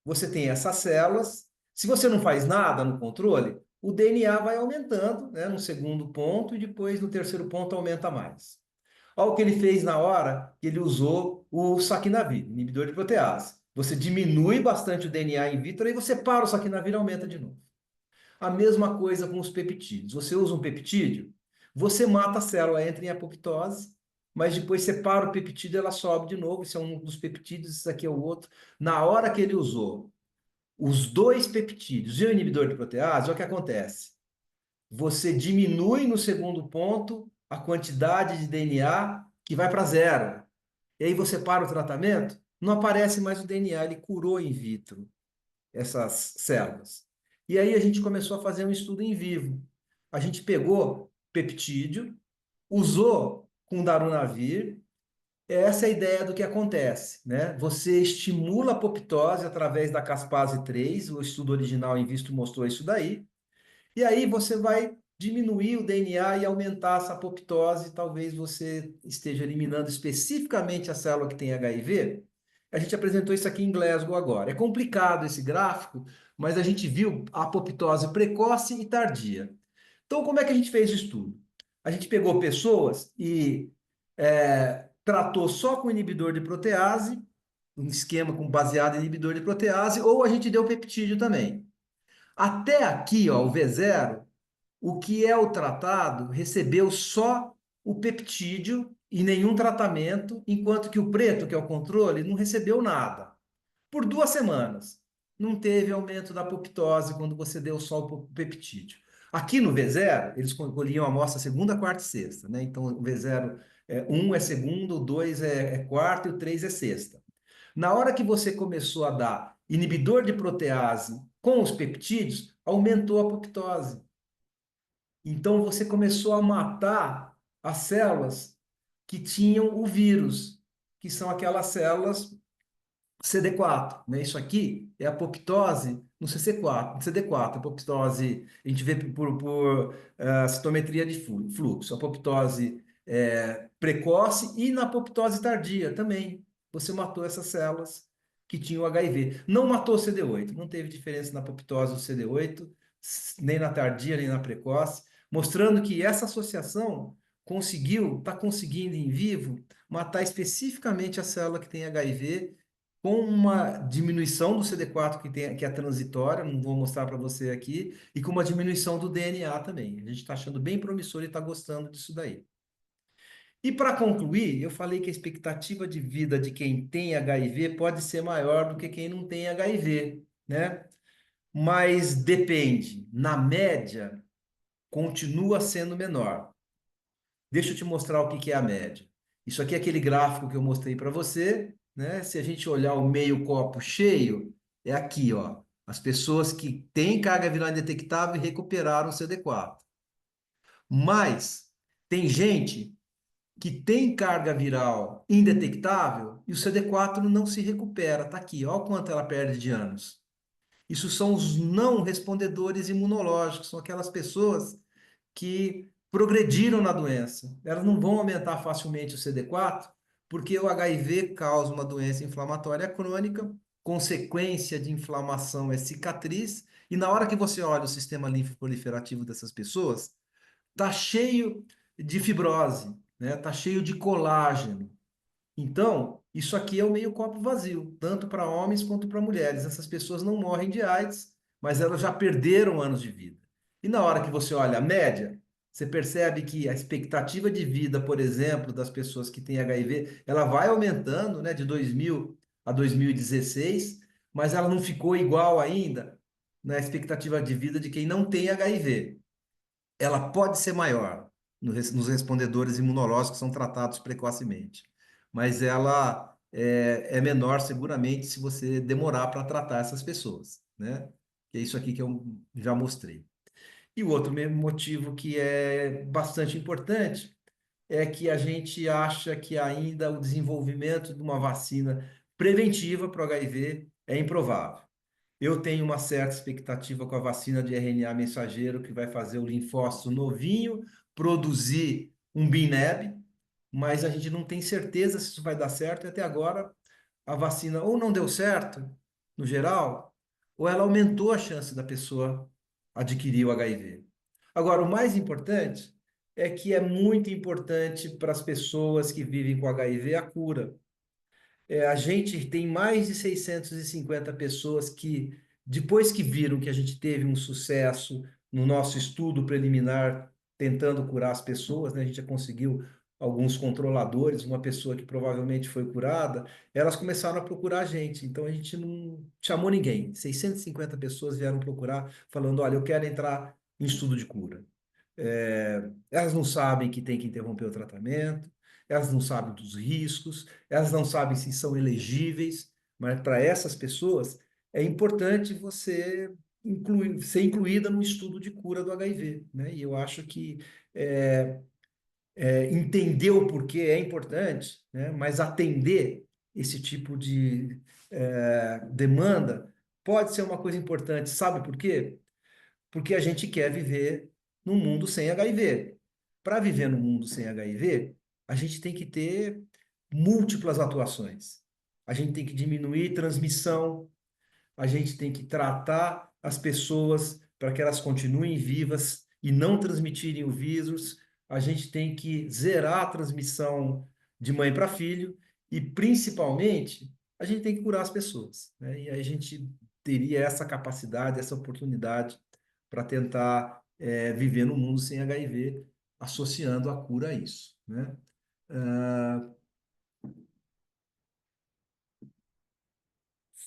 Você tem essas células. Se você não faz nada no controle, o DNA vai aumentando, né, no segundo ponto e depois no terceiro ponto aumenta mais. Olha o que ele fez na hora que ele usou o saquinavir, inibidor de protease. Você diminui bastante o DNA in vitro e você para o saquinavir e aumenta de novo. A mesma coisa com os peptídeos. Você usa um peptídeo, você mata a célula, entra em apoptose, mas depois você para o peptídeo e ela sobe de novo. Esse é um dos peptídeos, esse aqui é o outro. Na hora que ele usou os dois peptídeos e o inibidor de protease, olha o que acontece. Você diminui no segundo ponto a quantidade de DNA que vai para zero. E aí você para o tratamento, não aparece mais o DNA, ele curou in vitro essas células. E aí a gente começou a fazer um estudo em vivo. A gente pegou peptídeo, usou com darunavir. Essa é a ideia do que acontece, né? Você estimula a apoptose através da caspase 3, o estudo original em vitro mostrou isso daí. E aí você vai diminuir o DNA e aumentar essa apoptose, talvez você esteja eliminando especificamente a célula que tem HIV. A gente apresentou isso aqui em Glasgow agora. É complicado esse gráfico, mas a gente viu a apoptose precoce e tardia. Então, como é que a gente fez o estudo? A gente pegou pessoas e tratou só com inibidor de protease, um esquema baseado em inibidor de protease, ou a gente deu peptídeo também. Até aqui, ó, o V0, o que é o tratado recebeu só o peptídeo e nenhum tratamento, enquanto que o preto, que é o controle, não recebeu nada. Por 2 semanas, não teve aumento da apoptose quando você deu só o peptídeo. Aqui no V0, eles colhiam a amostra segunda, quarta e sexta, né? Então, o V0, 1 é segunda, o 2 é quarta e o 3 é sexta. Na hora que você começou a dar inibidor de protease com os peptídeos, aumentou a apoptose. Então você começou a matar as células que tinham o vírus, que são aquelas células CD4, né? Isso aqui é apoptose no CC4, no CD4, apoptose, a gente vê por citometria de fluxo, apoptose precoce e na apoptose tardia também. Você matou essas células que tinham HIV. Não matou o CD8, não teve diferença na apoptose do CD8, nem na tardia, nem na precoce. mostrando que essa associação está conseguindo em vivo matar especificamente a célula que tem HIV com uma diminuição do CD4 que é transitória, não vou mostrar para você aqui, e com uma diminuição do DNA também. A gente está achando bem promissor e está gostando disso daí. E para concluir, eu falei que a expectativa de vida de quem tem HIV pode ser maior do que quem não tem HIV, né? Mas depende. Na média, continua sendo menor. Deixa eu te mostrar o que que é a média. Isso aqui é aquele gráfico que eu mostrei para você, né? Se a gente olhar o meio copo cheio, é aqui, ó. As pessoas que têm carga viral indetectável e recuperaram o CD4. Mas tem gente que tem carga viral indetectável e o CD4 não se recupera. Tá aqui, ó, o quanto ela perde de anos. Isso são os não respondedores imunológicos, são aquelas pessoas que progrediram na doença. Elas não vão aumentar facilmente o CD4, porque o HIV causa uma doença inflamatória crônica, consequência de inflamação é cicatriz, e na hora que você olha o sistema linfoproliferativo dessas pessoas, tá cheio de fibrose, né? Tá cheio de colágeno. Então, isso aqui é o meio copo vazio, tanto para homens quanto para mulheres. Essas pessoas não morrem de AIDS, mas elas já perderam anos de vida. E na hora que você olha a média, você percebe que a expectativa de vida, por exemplo, das pessoas que têm HIV, ela vai aumentando, né, de 2000 a 2016, mas ela não ficou igual ainda na expectativa de vida de quem não tem HIV. Ela pode ser maior nos respondedores imunológicos que são tratados precocemente, mas ela é menor seguramente se você demorar para tratar essas pessoas, né? Que é isso aqui que eu já mostrei. E o outro mesmo motivo que é bastante importante é que a gente acha que ainda o desenvolvimento de uma vacina preventiva para o HIV é improvável. Eu tenho uma certa expectativa com a vacina de RNA mensageiro, que vai fazer o linfócito novinho produzir um BNAb, mas a gente não tem certeza se isso vai dar certo, e até agora a vacina ou não deu certo, no geral, ou ela aumentou a chance da pessoa adquirir o HIV. Agora, o mais importante é que é muito importante para as pessoas que vivem com HIV a cura. A gente tem mais de 650 pessoas que, depois que viram que a gente teve um sucesso no nosso estudo preliminar tentando curar as pessoas, né? A gente já conseguiu alguns controladores, uma pessoa que provavelmente foi curada, elas começaram a procurar a gente. Então a gente não chamou ninguém. 650 pessoas vieram procurar falando: olha, eu quero entrar em estudo de cura. Elas não sabem que tem que interromper o tratamento, elas não sabem dos riscos, elas não sabem se são elegíveis, mas para essas pessoas é importante você ser incluída no estudo de cura do HIV, né? E eu acho que entender o porquê é importante, né? Mas atender esse tipo de demanda pode ser uma coisa importante. Sabe por quê? Porque a gente quer viver num mundo sem HIV. Para viver num mundo sem HIV, a gente tem que ter múltiplas atuações. A gente tem que diminuir transmissão, a gente tem que tratar as pessoas para que elas continuem vivas e não transmitirem o vírus, a gente tem que zerar a transmissão de mãe para filho e, principalmente, a gente tem que curar as pessoas, né? E aí a gente teria essa capacidade, essa oportunidade para tentar viver no mundo sem HIV, associando a cura a isso, né?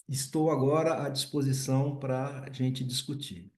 Estou agora à disposição para a gente discutir.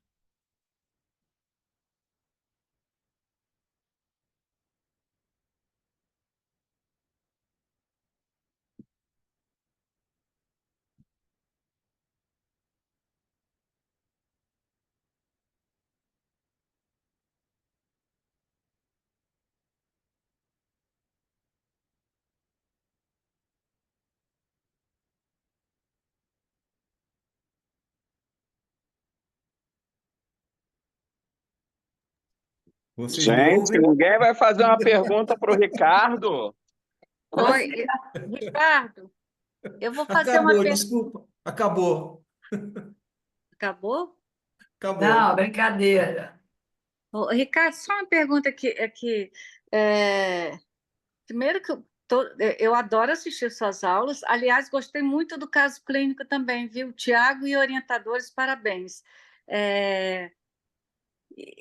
Vocês me Gente, ouvem? ninguém vai fazer uma pergunta para o Ricardo? Oi, Ricardo, eu vou fazer uma Acabou, pergunta. desculpa. Acabou. Acabou? Acabou. Não, brincadeira. Ô, Ricardo, só uma pergunta aqui. É, primeiro que eu adoro assistir suas aulas. Aliás, gostei muito do caso clínico também, viu? Tiago e orientadores, parabéns. É,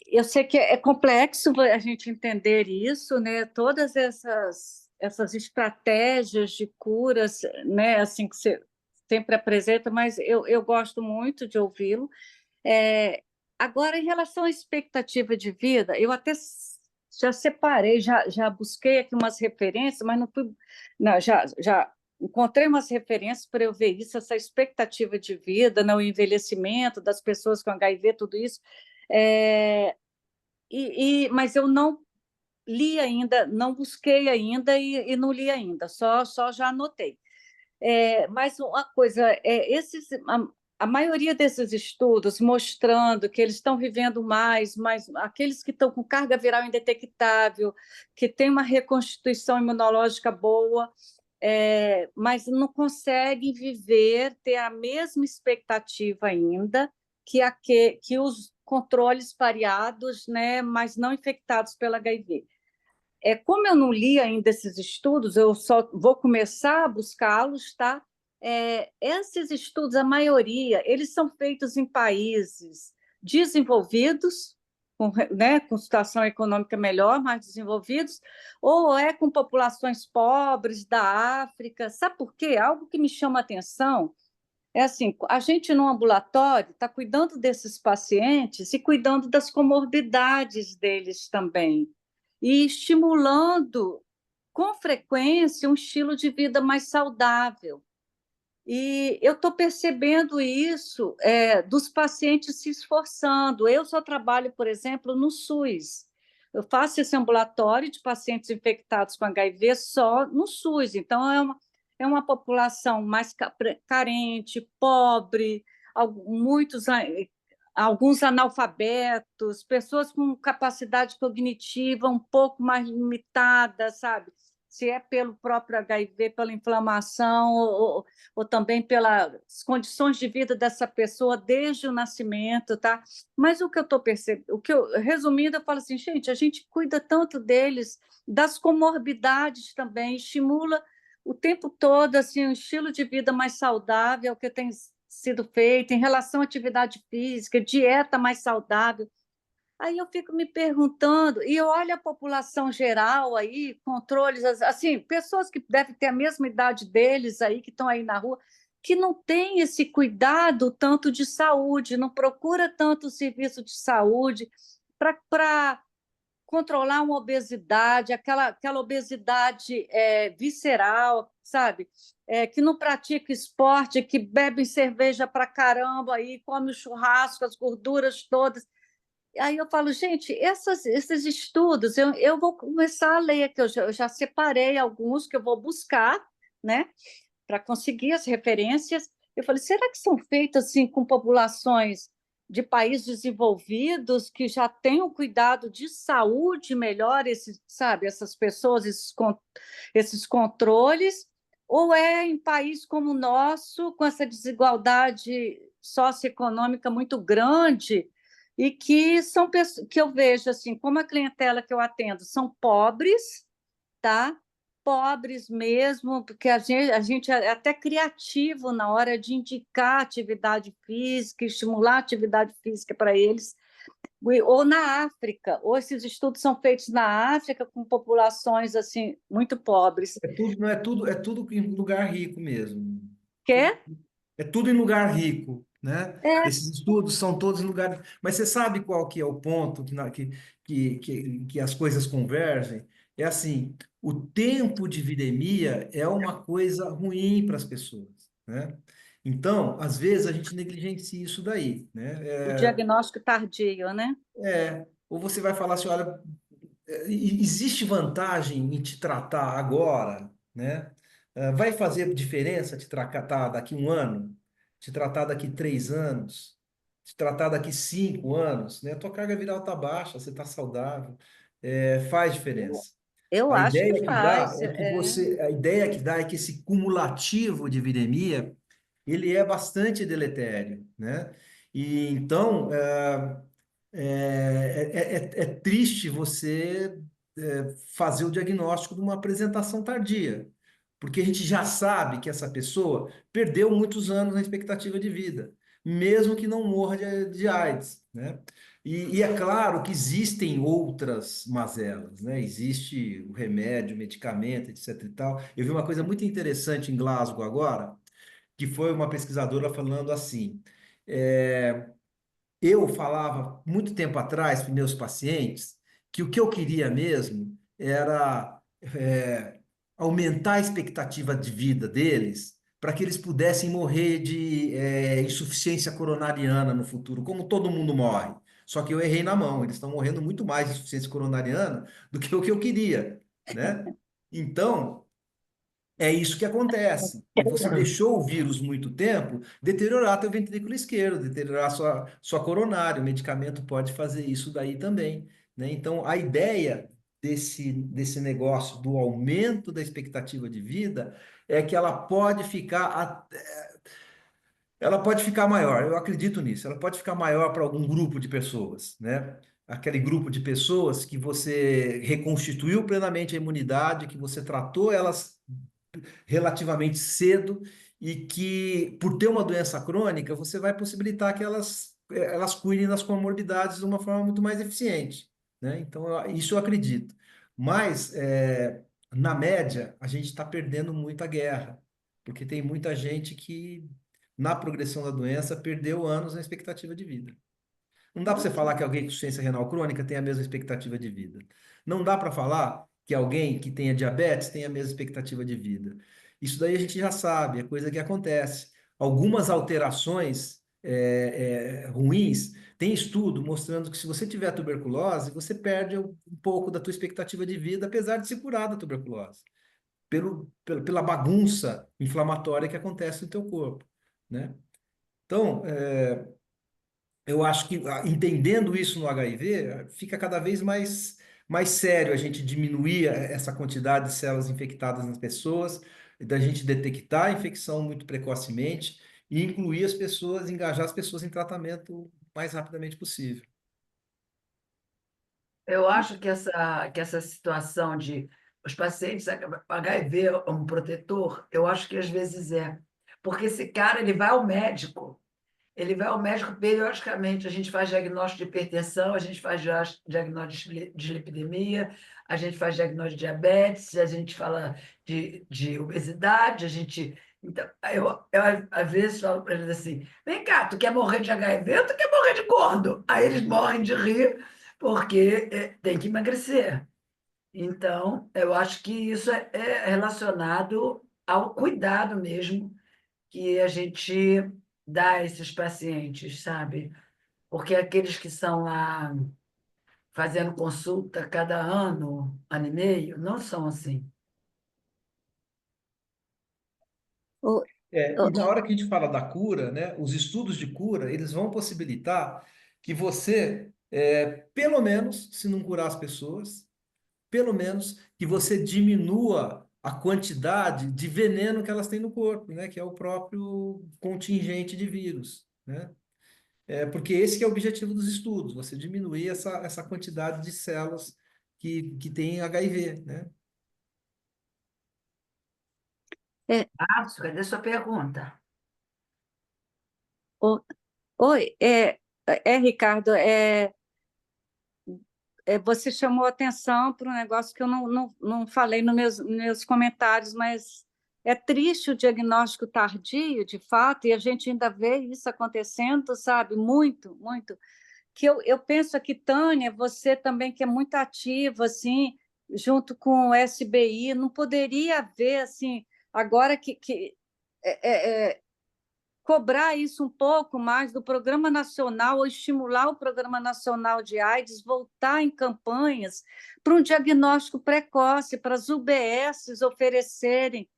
eu sei que é complexo a gente entender isso, né? Todas essas estratégias de curas, né? Assim que você sempre apresenta, mas eu gosto muito de ouvi-lo. É, agora, em relação à expectativa de vida, eu até já separei, já busquei aqui umas referências, mas não fui. Não, já encontrei umas referências para eu ver isso, essa expectativa de vida, né, o envelhecimento das pessoas com HIV, tudo isso. É, mas eu não li ainda, não busquei ainda e não li ainda, só já anotei. Mas uma coisa, a maioria desses estudos mostrando que eles estão vivendo mais aqueles que estão com carga viral indetectável, que têm uma reconstituição imunológica boa, mas não conseguem viver, ter a mesma expectativa ainda que os controles pareados, né, mas não infectados pela HIV. Como eu não li ainda esses estudos, eu só vou começar a buscá-los, tá? Esses estudos, a maioria, eles são feitos em países desenvolvidos, né, com situação econômica melhor, mais desenvolvidos, ou com populações pobres da África. Sabe por quê? Algo que me chama a atenção é assim, a gente no ambulatório está cuidando desses pacientes e cuidando das comorbidades deles também, e estimulando com frequência um estilo de vida mais saudável. E eu estou percebendo isso dos pacientes se esforçando. Eu só trabalho, por exemplo, no SUS. Eu faço esse ambulatório de pacientes infectados com HIV só no SUS. Então, é uma população mais carente, pobre, alguns analfabetos, pessoas com capacidade cognitiva um pouco mais limitada, sabe? Se é pelo próprio HIV, pela inflamação, ou também pelas condições de vida dessa pessoa desde o nascimento, tá? Mas o que eu estou percebendo, resumindo, eu falo assim, gente, a gente cuida tanto deles, das comorbidades também, estimula o tempo todo assim, um estilo de vida mais saudável que tem sido feito em relação à atividade física, dieta mais saudável. Aí eu fico me perguntando, e eu olho a população geral aí, controles, assim, pessoas que devem ter a mesma idade deles aí, que estão aí na rua, que não tem esse cuidado tanto de saúde, não procura tanto o serviço de saúde para controlar uma obesidade, aquela obesidade visceral, sabe? Que não pratica esporte, que bebe cerveja para caramba, aí come o churrasco, as gorduras todas. Aí eu falo, gente, esses estudos, eu vou começar a ler, que eu já separei alguns que eu vou buscar, né, para conseguir as referências. Eu falei, será que são feitos assim com populações de países desenvolvidos que já têm um cuidado de saúde melhor, sabe, essas pessoas, esses controles, ou em país como o nosso, com essa desigualdade socioeconômica muito grande, e que são pessoas que eu vejo assim, como a clientela que eu atendo são pobres, tá? Pobres mesmo, porque a gente é até criativo na hora de indicar atividade física, estimular atividade física para eles, ou na África, ou esses estudos são feitos na África com populações assim muito pobres. É tudo em lugar rico mesmo. Quer? É tudo em lugar rico, né? É, Esses estudos são todos em lugar. Mas você sabe qual que é o ponto que as coisas convergem? É assim, o tempo de viremia é uma coisa ruim para as pessoas, né? Então, às vezes a gente negligencia isso daí, né? o diagnóstico tardio, né? Ou você vai falar assim, olha, existe vantagem em te tratar agora, né? Vai fazer diferença te tratar daqui 1 ano, te tratar daqui 3 anos, te tratar daqui 5 anos, né? A tua carga viral tá baixa, você tá saudável, faz diferença. Eu A acho que ideia que dá faz. é que a ideia que dá é que esse cumulativo de viremia, ele é bastante deletério, né? E então, é triste você fazer o diagnóstico de uma apresentação tardia, porque a gente já sabe que essa pessoa perdeu muitos anos na expectativa de vida, mesmo que não morra de AIDS, né? E é claro que existem outras mazelas, né? Existe o remédio, o medicamento, etc e tal. Eu vi uma coisa muito interessante em Glasgow agora, que foi uma pesquisadora falando assim, é, eu falava muito tempo atrás para meus pacientes que o que eu queria mesmo era aumentar a expectativa de vida deles para que eles pudessem morrer de insuficiência coronariana no futuro, como todo mundo morre. Só que eu errei na mão, eles estão morrendo muito mais de insuficiência coronariana do que o que eu queria, né? Então, é isso que acontece. E você deixou o vírus muito tempo deteriorar teu ventrículo esquerdo, deteriorar sua coronária. O medicamento pode fazer isso daí também, né? Então, a ideia desse negócio do aumento da expectativa de vida é que ela pode ficar maior, eu acredito nisso. Ela pode ficar maior para algum grupo de pessoas, né? Aquele grupo de pessoas que você reconstituiu plenamente a imunidade, que você tratou elas relativamente cedo e que, por ter uma doença crônica, você vai possibilitar que elas cuidem das comorbidades de uma forma muito mais eficiente, né? Então, isso eu acredito. Mas, na média, a gente está perdendo muita guerra, porque tem muita gente que, na progressão da doença, perdeu anos na expectativa de vida. Não dá para você falar que alguém com insuficiência renal crônica tem a mesma expectativa de vida. Não dá para falar que alguém que tenha diabetes tem a mesma expectativa de vida. Isso daí a gente já sabe, é coisa que acontece. Algumas alterações ruins, tem estudo mostrando que se você tiver tuberculose, você perde um pouco da tua expectativa de vida, apesar de se curar da tuberculose, pela bagunça inflamatória que acontece no teu corpo, né? Então, eu acho que entendendo isso no HIV, fica cada vez mais sério a gente diminuir essa quantidade de células infectadas nas pessoas, da gente detectar a infecção muito precocemente e incluir as pessoas, engajar as pessoas em tratamento o mais rapidamente possível. Eu acho que essa situação de os pacientes HIV é um protetor, eu acho que às vezes é. Porque esse cara, ele vai ao médico periodicamente, a gente faz diagnóstico de hipertensão, a gente faz diagnóstico de dislipidemia, a gente faz diagnóstico de diabetes, a gente fala de obesidade, a gente... Então, eu às vezes falo para eles assim, vem cá, tu quer morrer de HIV ou tu quer morrer de gordo? Aí eles morrem de rir, porque tem que emagrecer. Então, eu acho que isso é relacionado ao cuidado mesmo que a gente dá a esses pacientes, sabe? Porque aqueles que são lá fazendo consulta cada ano e meio, não são assim. O- E na hora que a gente fala da cura, né, os estudos de cura, eles vão possibilitar que você, pelo menos, se não curar as pessoas, pelo menos que você diminua a quantidade de veneno que elas têm no corpo, né? Que é o próprio contingente de vírus, né? Porque esse que é o objetivo dos estudos, você diminuir essa quantidade de células que têm HIV, né? Márcio, cadê sua pergunta? o- Oi, Ricardo, você chamou atenção para um negócio que eu não falei nos meus comentários, mas é triste o diagnóstico tardio, de fato, e a gente ainda vê isso acontecendo, sabe? Muito, muito. Que eu penso aqui, Tânia, você também que é muito ativa, assim, junto com o SBI, não poderia haver, assim, agora que é, é, cobrar isso um pouco mais do Programa Nacional, ou estimular o Programa Nacional de AIDS, voltar em campanhas para um diagnóstico precoce, para as UBSs oferecerem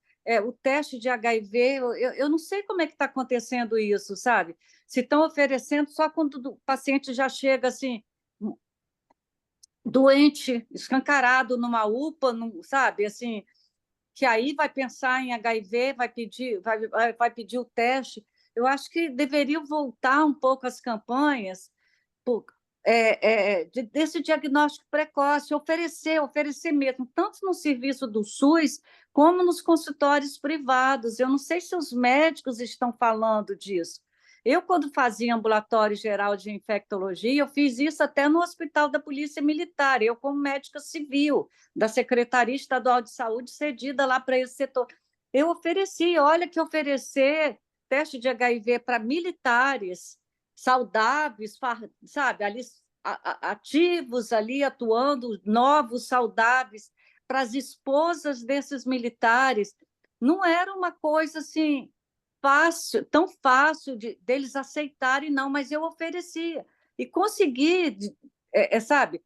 o teste de HIV. Eu não sei como é que está acontecendo isso, sabe? Se estão oferecendo só quando o paciente já chega assim, doente, escancarado numa UPA, sabe? Assim, que aí vai pensar em HIV, vai pedir o teste. Eu acho que deveriam voltar um pouco as campanhas desse diagnóstico precoce, oferecer mesmo, tanto no serviço do SUS como nos consultórios privados. Eu não sei se os médicos estão falando disso. Eu, quando fazia ambulatório geral de infectologia, eu fiz isso até no Hospital da Polícia Militar, eu como médica civil, da Secretaria Estadual de Saúde, cedida lá para esse setor. Eu ofereci, olha que oferecer teste de HIV para militares saudáveis, sabe, ali ativos ali atuando, novos, saudáveis, para as esposas desses militares, não era uma coisa assim fácil, tão fácil deles aceitarem, não, mas eu oferecia e consegui, sabe?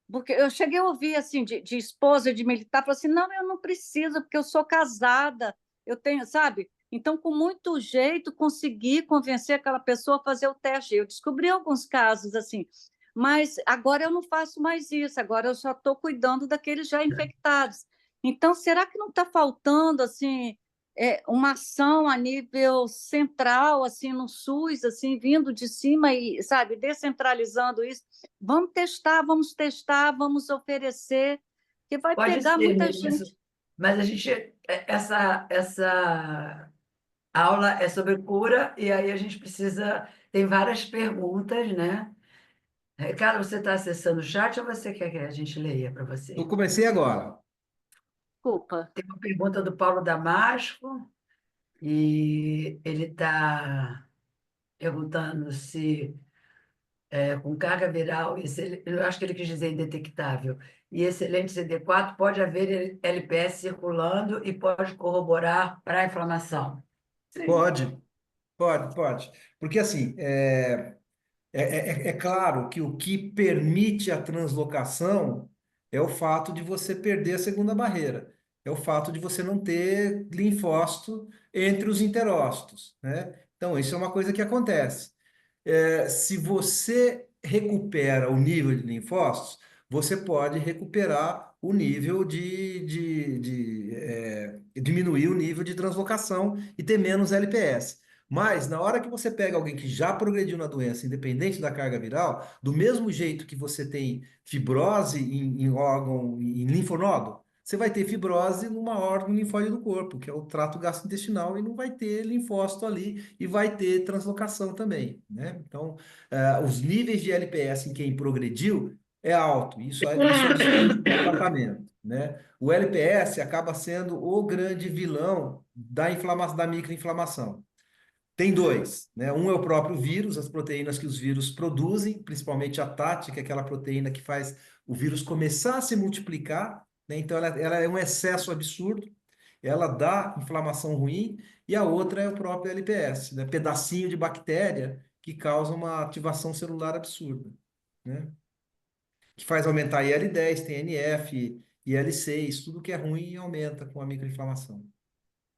Porque eu cheguei a ouvir assim de esposa de militar, falou assim, não, eu não preciso, porque eu sou casada, eu tenho, sabe? Então, com muito jeito, consegui convencer aquela pessoa a fazer o teste. Eu descobri alguns casos assim, mas agora eu não faço mais isso, agora eu só estou cuidando daqueles já infectados. Então, será que não está faltando assim uma ação a nível central, assim, no SUS, assim, vindo de cima e, sabe, descentralizando isso? Vamos testar, vamos oferecer, que vai Pode pegar ser muita mesmo, gente. mas a gente, essa aula é sobre cura, e aí a gente precisa, tem várias perguntas, né? Ricardo, você está acessando o chat ou você quer que a gente leia para você? Eu comecei agora. Desculpa. Tem uma pergunta do Paulo Damasco, e ele está perguntando se com carga viral, eu acho que ele quis dizer indetectável, e excelente CD4, pode haver LPS circulando e pode corroborar para a inflamação. Sim. Pode. Porque, assim, é claro que o que permite a translocação é o fato de você perder a segunda barreira. É o fato de você não ter linfócito entre os interócitos, né? Então, isso é uma coisa que acontece. Se você recupera o nível de linfócitos, você pode recuperar o nível diminuir o nível de translocação e ter menos LPS. Mas, na hora que você pega alguém que já progrediu na doença, independente da carga viral, do mesmo jeito que você tem fibrose em órgão, em linfonodo, você vai ter fibrose numa órgão linfóide do corpo, que é o trato gastrointestinal, e não vai ter linfócito ali, e vai ter translocação também, né? Então, os níveis de LPS em quem progrediu é alto, isso absorve o tratamento, né? O LPS acaba sendo o grande vilão da microinflamação. Tem dois, né? Um é o próprio vírus, as proteínas que os vírus produzem, principalmente a TAT, que é aquela proteína que faz o vírus começar a se multiplicar, né? Então ela é um excesso absurdo, ela dá inflamação ruim, e a outra é o próprio LPS, né? Pedacinho de bactéria que causa uma ativação celular absurda, né? Que faz aumentar IL-10, TNF, IL-6, tudo que é ruim aumenta com a microinflamação.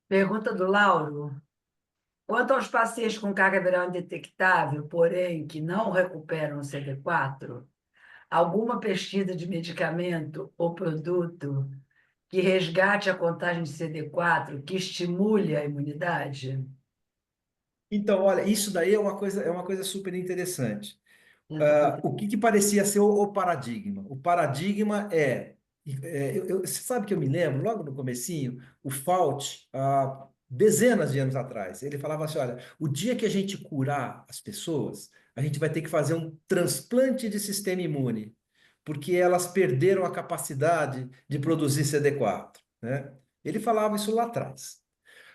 Pergunta do Lauro. Quanto aos pacientes com carga viral indetectável, porém que não recuperam o CD4, alguma pesquisa de medicamento ou produto que resgate a contagem de CD4, que estimule a imunidade? Então, olha, isso daí é uma coisa super interessante. O que parecia ser o paradigma? O paradigma você sabe que eu me lembro, logo no comecinho, o Fauci, há dezenas de anos atrás, ele falava assim, olha, o dia que a gente curar as pessoas, a gente vai ter que fazer um transplante de sistema imune, porque elas perderam a capacidade de produzir CD4, né? Ele falava isso lá atrás.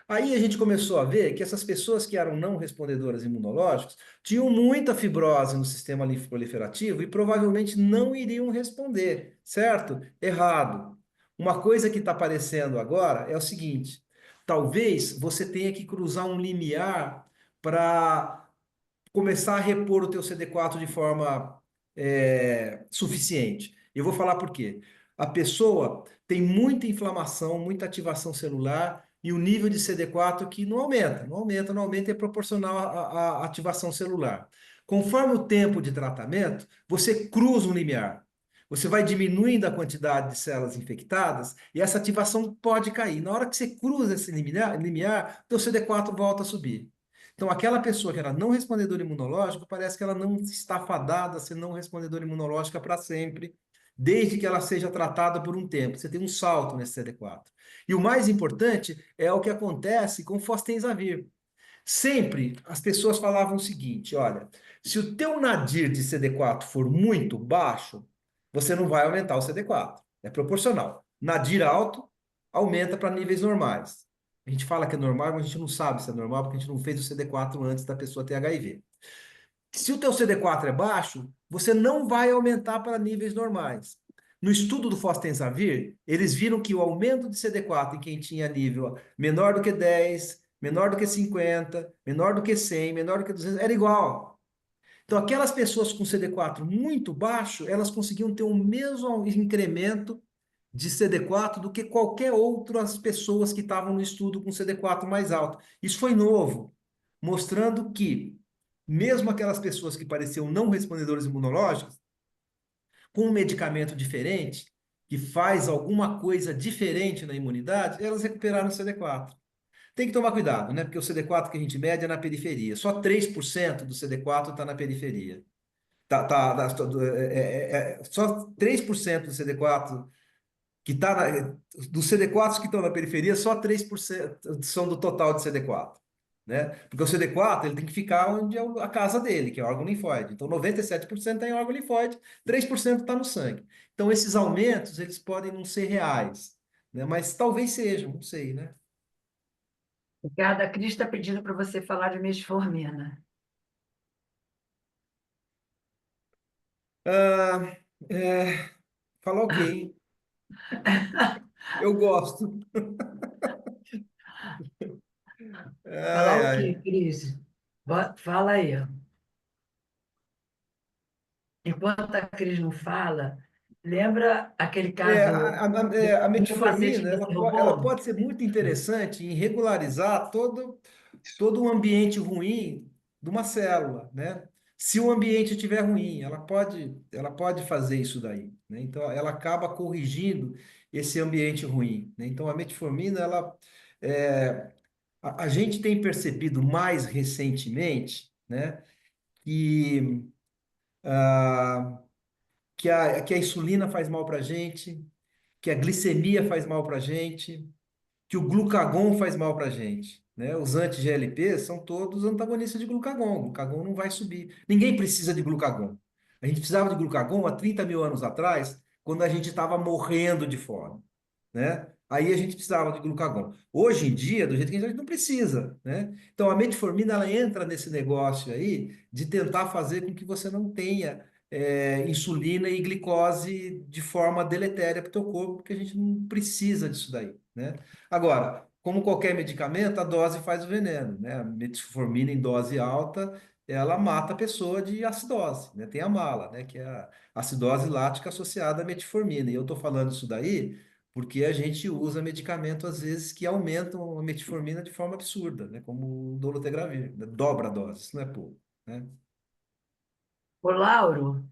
Aí a gente começou a ver que essas pessoas que eram não respondedoras imunológicas tinham muita fibrose no sistema linfoproliferativo e provavelmente não iriam responder, certo? Errado. Uma coisa que está aparecendo agora é o seguinte: talvez você tenha que cruzar um limiar para começar a repor o teu CD4 de forma suficiente. Eu vou falar por quê. A pessoa tem muita inflamação, muita ativação celular e o nível de CD4 que não aumenta, é proporcional à ativação celular. Conforme o tempo de tratamento, você cruza um limiar. Você vai diminuindo a quantidade de células infectadas e essa ativação pode cair. Na hora que você cruza esse limiar, o teu CD4 volta a subir. Então, aquela pessoa que era não respondedora imunológica, parece que ela não está fadada a ser não respondedora imunológica para sempre, desde que ela seja tratada por um tempo. Você tem um salto nesse CD4. E o mais importante é o que acontece com o Fostenzavir. Sempre as pessoas falavam o seguinte: olha, se o teu nadir de CD4 for muito baixo, você não vai aumentar o CD4. É proporcional. Nadir alto, aumenta para níveis normais. A gente fala que é normal, mas a gente não sabe se é normal, porque a gente não fez o CD4 antes da pessoa ter HIV. Se o teu CD4 é baixo, você não vai aumentar para níveis normais. No estudo do Fostenzavir, eles viram que o aumento de CD4 em quem tinha nível menor do que 10, menor do que 50, menor do que 100, menor do que 200, era igual. Então, aquelas pessoas com CD4 muito baixo, elas conseguiam ter o mesmo incremento de CD4 do que qualquer outras pessoas que estavam no estudo com CD4 mais alto. Isso foi novo, mostrando que mesmo aquelas pessoas que pareciam não respondedores imunológicos, com um medicamento diferente, que faz alguma coisa diferente na imunidade, elas recuperaram o CD4. Tem que tomar cuidado, né? Porque o CD4 que a gente mede é na periferia. Só 3% do CD4 está na periferia. Só 3% do CD4 que está dos CD4s que estão na periferia, só 3% são do total de CD4, né? Porque o CD4 ele tem que ficar onde é a casa dele, que é o órgão linfóide. Então, 97% está em órgão linfóide, 3% está no sangue. Então, esses aumentos, eles podem não ser reais, né? Mas talvez sejam, não sei, né? Ricardo, a Cris está pedindo para você falar de metformina. Ah, é, falar o quê, hein? Eu gosto. Ai, Falar o quê, ai. Cris? Fala aí. Enquanto a Cris não fala, lembra aquele caso A do paciente metformina, que você ela roubou? pode ser muito interessante em regularizar todo o ambiente ruim de uma célula, né? Se o ambiente estiver ruim, ela pode fazer isso daí, né? Então, ela acaba corrigindo esse ambiente ruim, né? Então, a metformina, é, a gente tem percebido mais recentemente, né, que, ah, que a insulina faz mal para a gente, que a glicemia faz mal para a gente, que o glucagon faz mal para a gente, né? Os anti-GLP são todos antagonistas de glucagon. O glucagon não vai subir. Ninguém precisa de glucagon. A gente precisava de glucagon há 30 mil anos atrás, quando a gente estava morrendo de fome, né? Aí a gente precisava de glucagon. Hoje em dia, do jeito que a gente não precisa, né? Então a metformina ela entra nesse negócio aí de tentar fazer com que você não tenha insulina e glicose de forma deletéria para o teu corpo, porque a gente não precisa disso daí, né? Agora, como qualquer medicamento, a dose faz o veneno, né? A metformina em dose alta, ela mata a pessoa de acidose, né? Tem a mala, né? Que é a acidose lática associada à metformina. E eu estou falando isso daí porque a gente usa medicamento, às vezes, que aumentam a metformina de forma absurda, né? Como o dolutegravir, né? Dobra a dose, isso não é pouco, né? Ô, Lauro,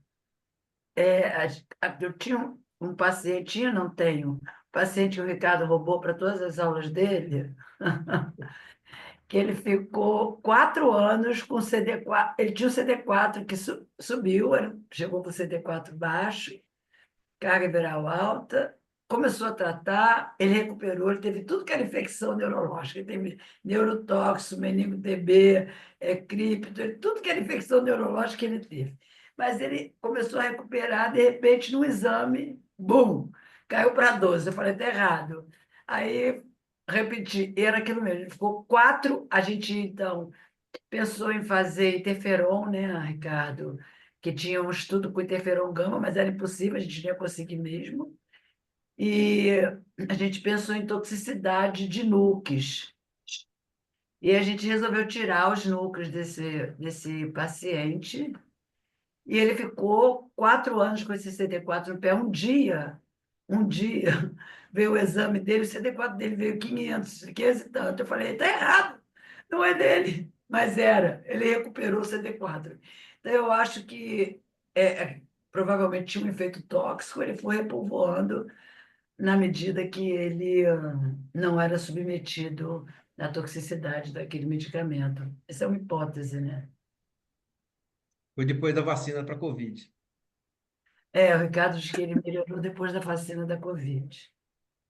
eu tinha um paciente, não tenho, paciente que o Ricardo roubou para todas as aulas dele, que ele ficou 4 anos com CD4. Ele tinha o CD4 que subiu, ele chegou com o CD4 baixo, carga viral alta, começou a tratar, ele recuperou, ele teve tudo que era infecção neurológica, ele teve neurotóxico, meningo-TB, cripto, tudo que era infecção neurológica ele teve. Mas ele começou a recuperar, de repente, no exame, bum, caiu para 12. Eu falei, está errado. Aí, repeti, era aquilo mesmo. Ele ficou 4, a gente, então, pensou em fazer interferon, né, Ricardo? Que tinha um estudo com interferon gama, mas era impossível, a gente não ia conseguir mesmo. E a gente pensou em toxicidade de núcleos. E a gente resolveu tirar os núcleos desse paciente. E ele ficou 4 anos com esse CD4 no pé. Um dia, veio o exame dele, o CD4 dele veio 500 e tanto. Eu falei, está errado, não é dele. Mas era, ele recuperou o CD4. Então, eu acho que provavelmente tinha um efeito tóxico, ele foi repovoando na medida que ele não era submetido na toxicidade daquele medicamento. Essa é uma hipótese, né? Foi depois da vacina para Covid. O Ricardo diz que ele melhorou depois da vacina da Covid.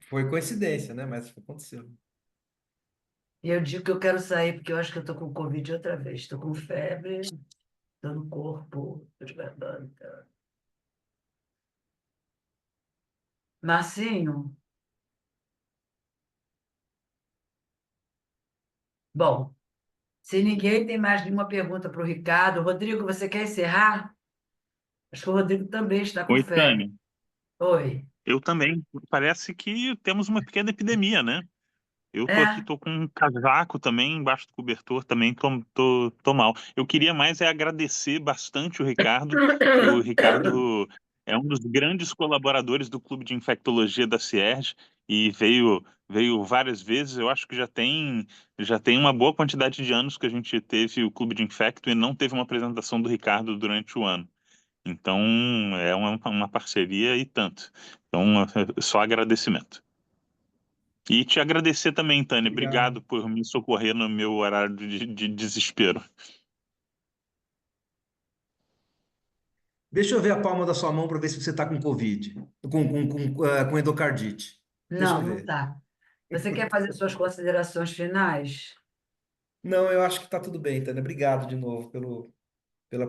Foi coincidência, né? Mas aconteceu. E eu digo que eu quero sair porque eu acho que eu estou com Covid outra vez. Estou com febre, estou no corpo, estou de garganta. Marcinho, bom, se ninguém tem mais nenhuma pergunta para o Ricardo, Rodrigo, você quer encerrar? Acho que o Rodrigo também está com Oi, febre. Tânia. Oi. Eu também. Parece que temos uma pequena epidemia, né? Eu tô aqui, É? tô com um casaco também embaixo do cobertor, também tô mal. Eu queria mais agradecer bastante o Ricardo. O Ricardo é um dos grandes colaboradores do Clube de Infectologia da Cierj e veio várias vezes. Eu acho que já tem uma boa quantidade de anos que a gente teve o Clube de Infecto e não teve uma apresentação do Ricardo durante o ano. Então, é uma parceria e tanto. Então, só agradecimento. E te agradecer também, Tânia. Obrigado. Obrigado por me socorrer no meu horário de desespero. Deixa eu ver a palma da sua mão para ver se você está com Covid, com endocardite. Deixa eu Não, não ver. tá. Você quer fazer suas considerações finais? Não, eu acho que está tudo bem, Tânia. Obrigado de novo pela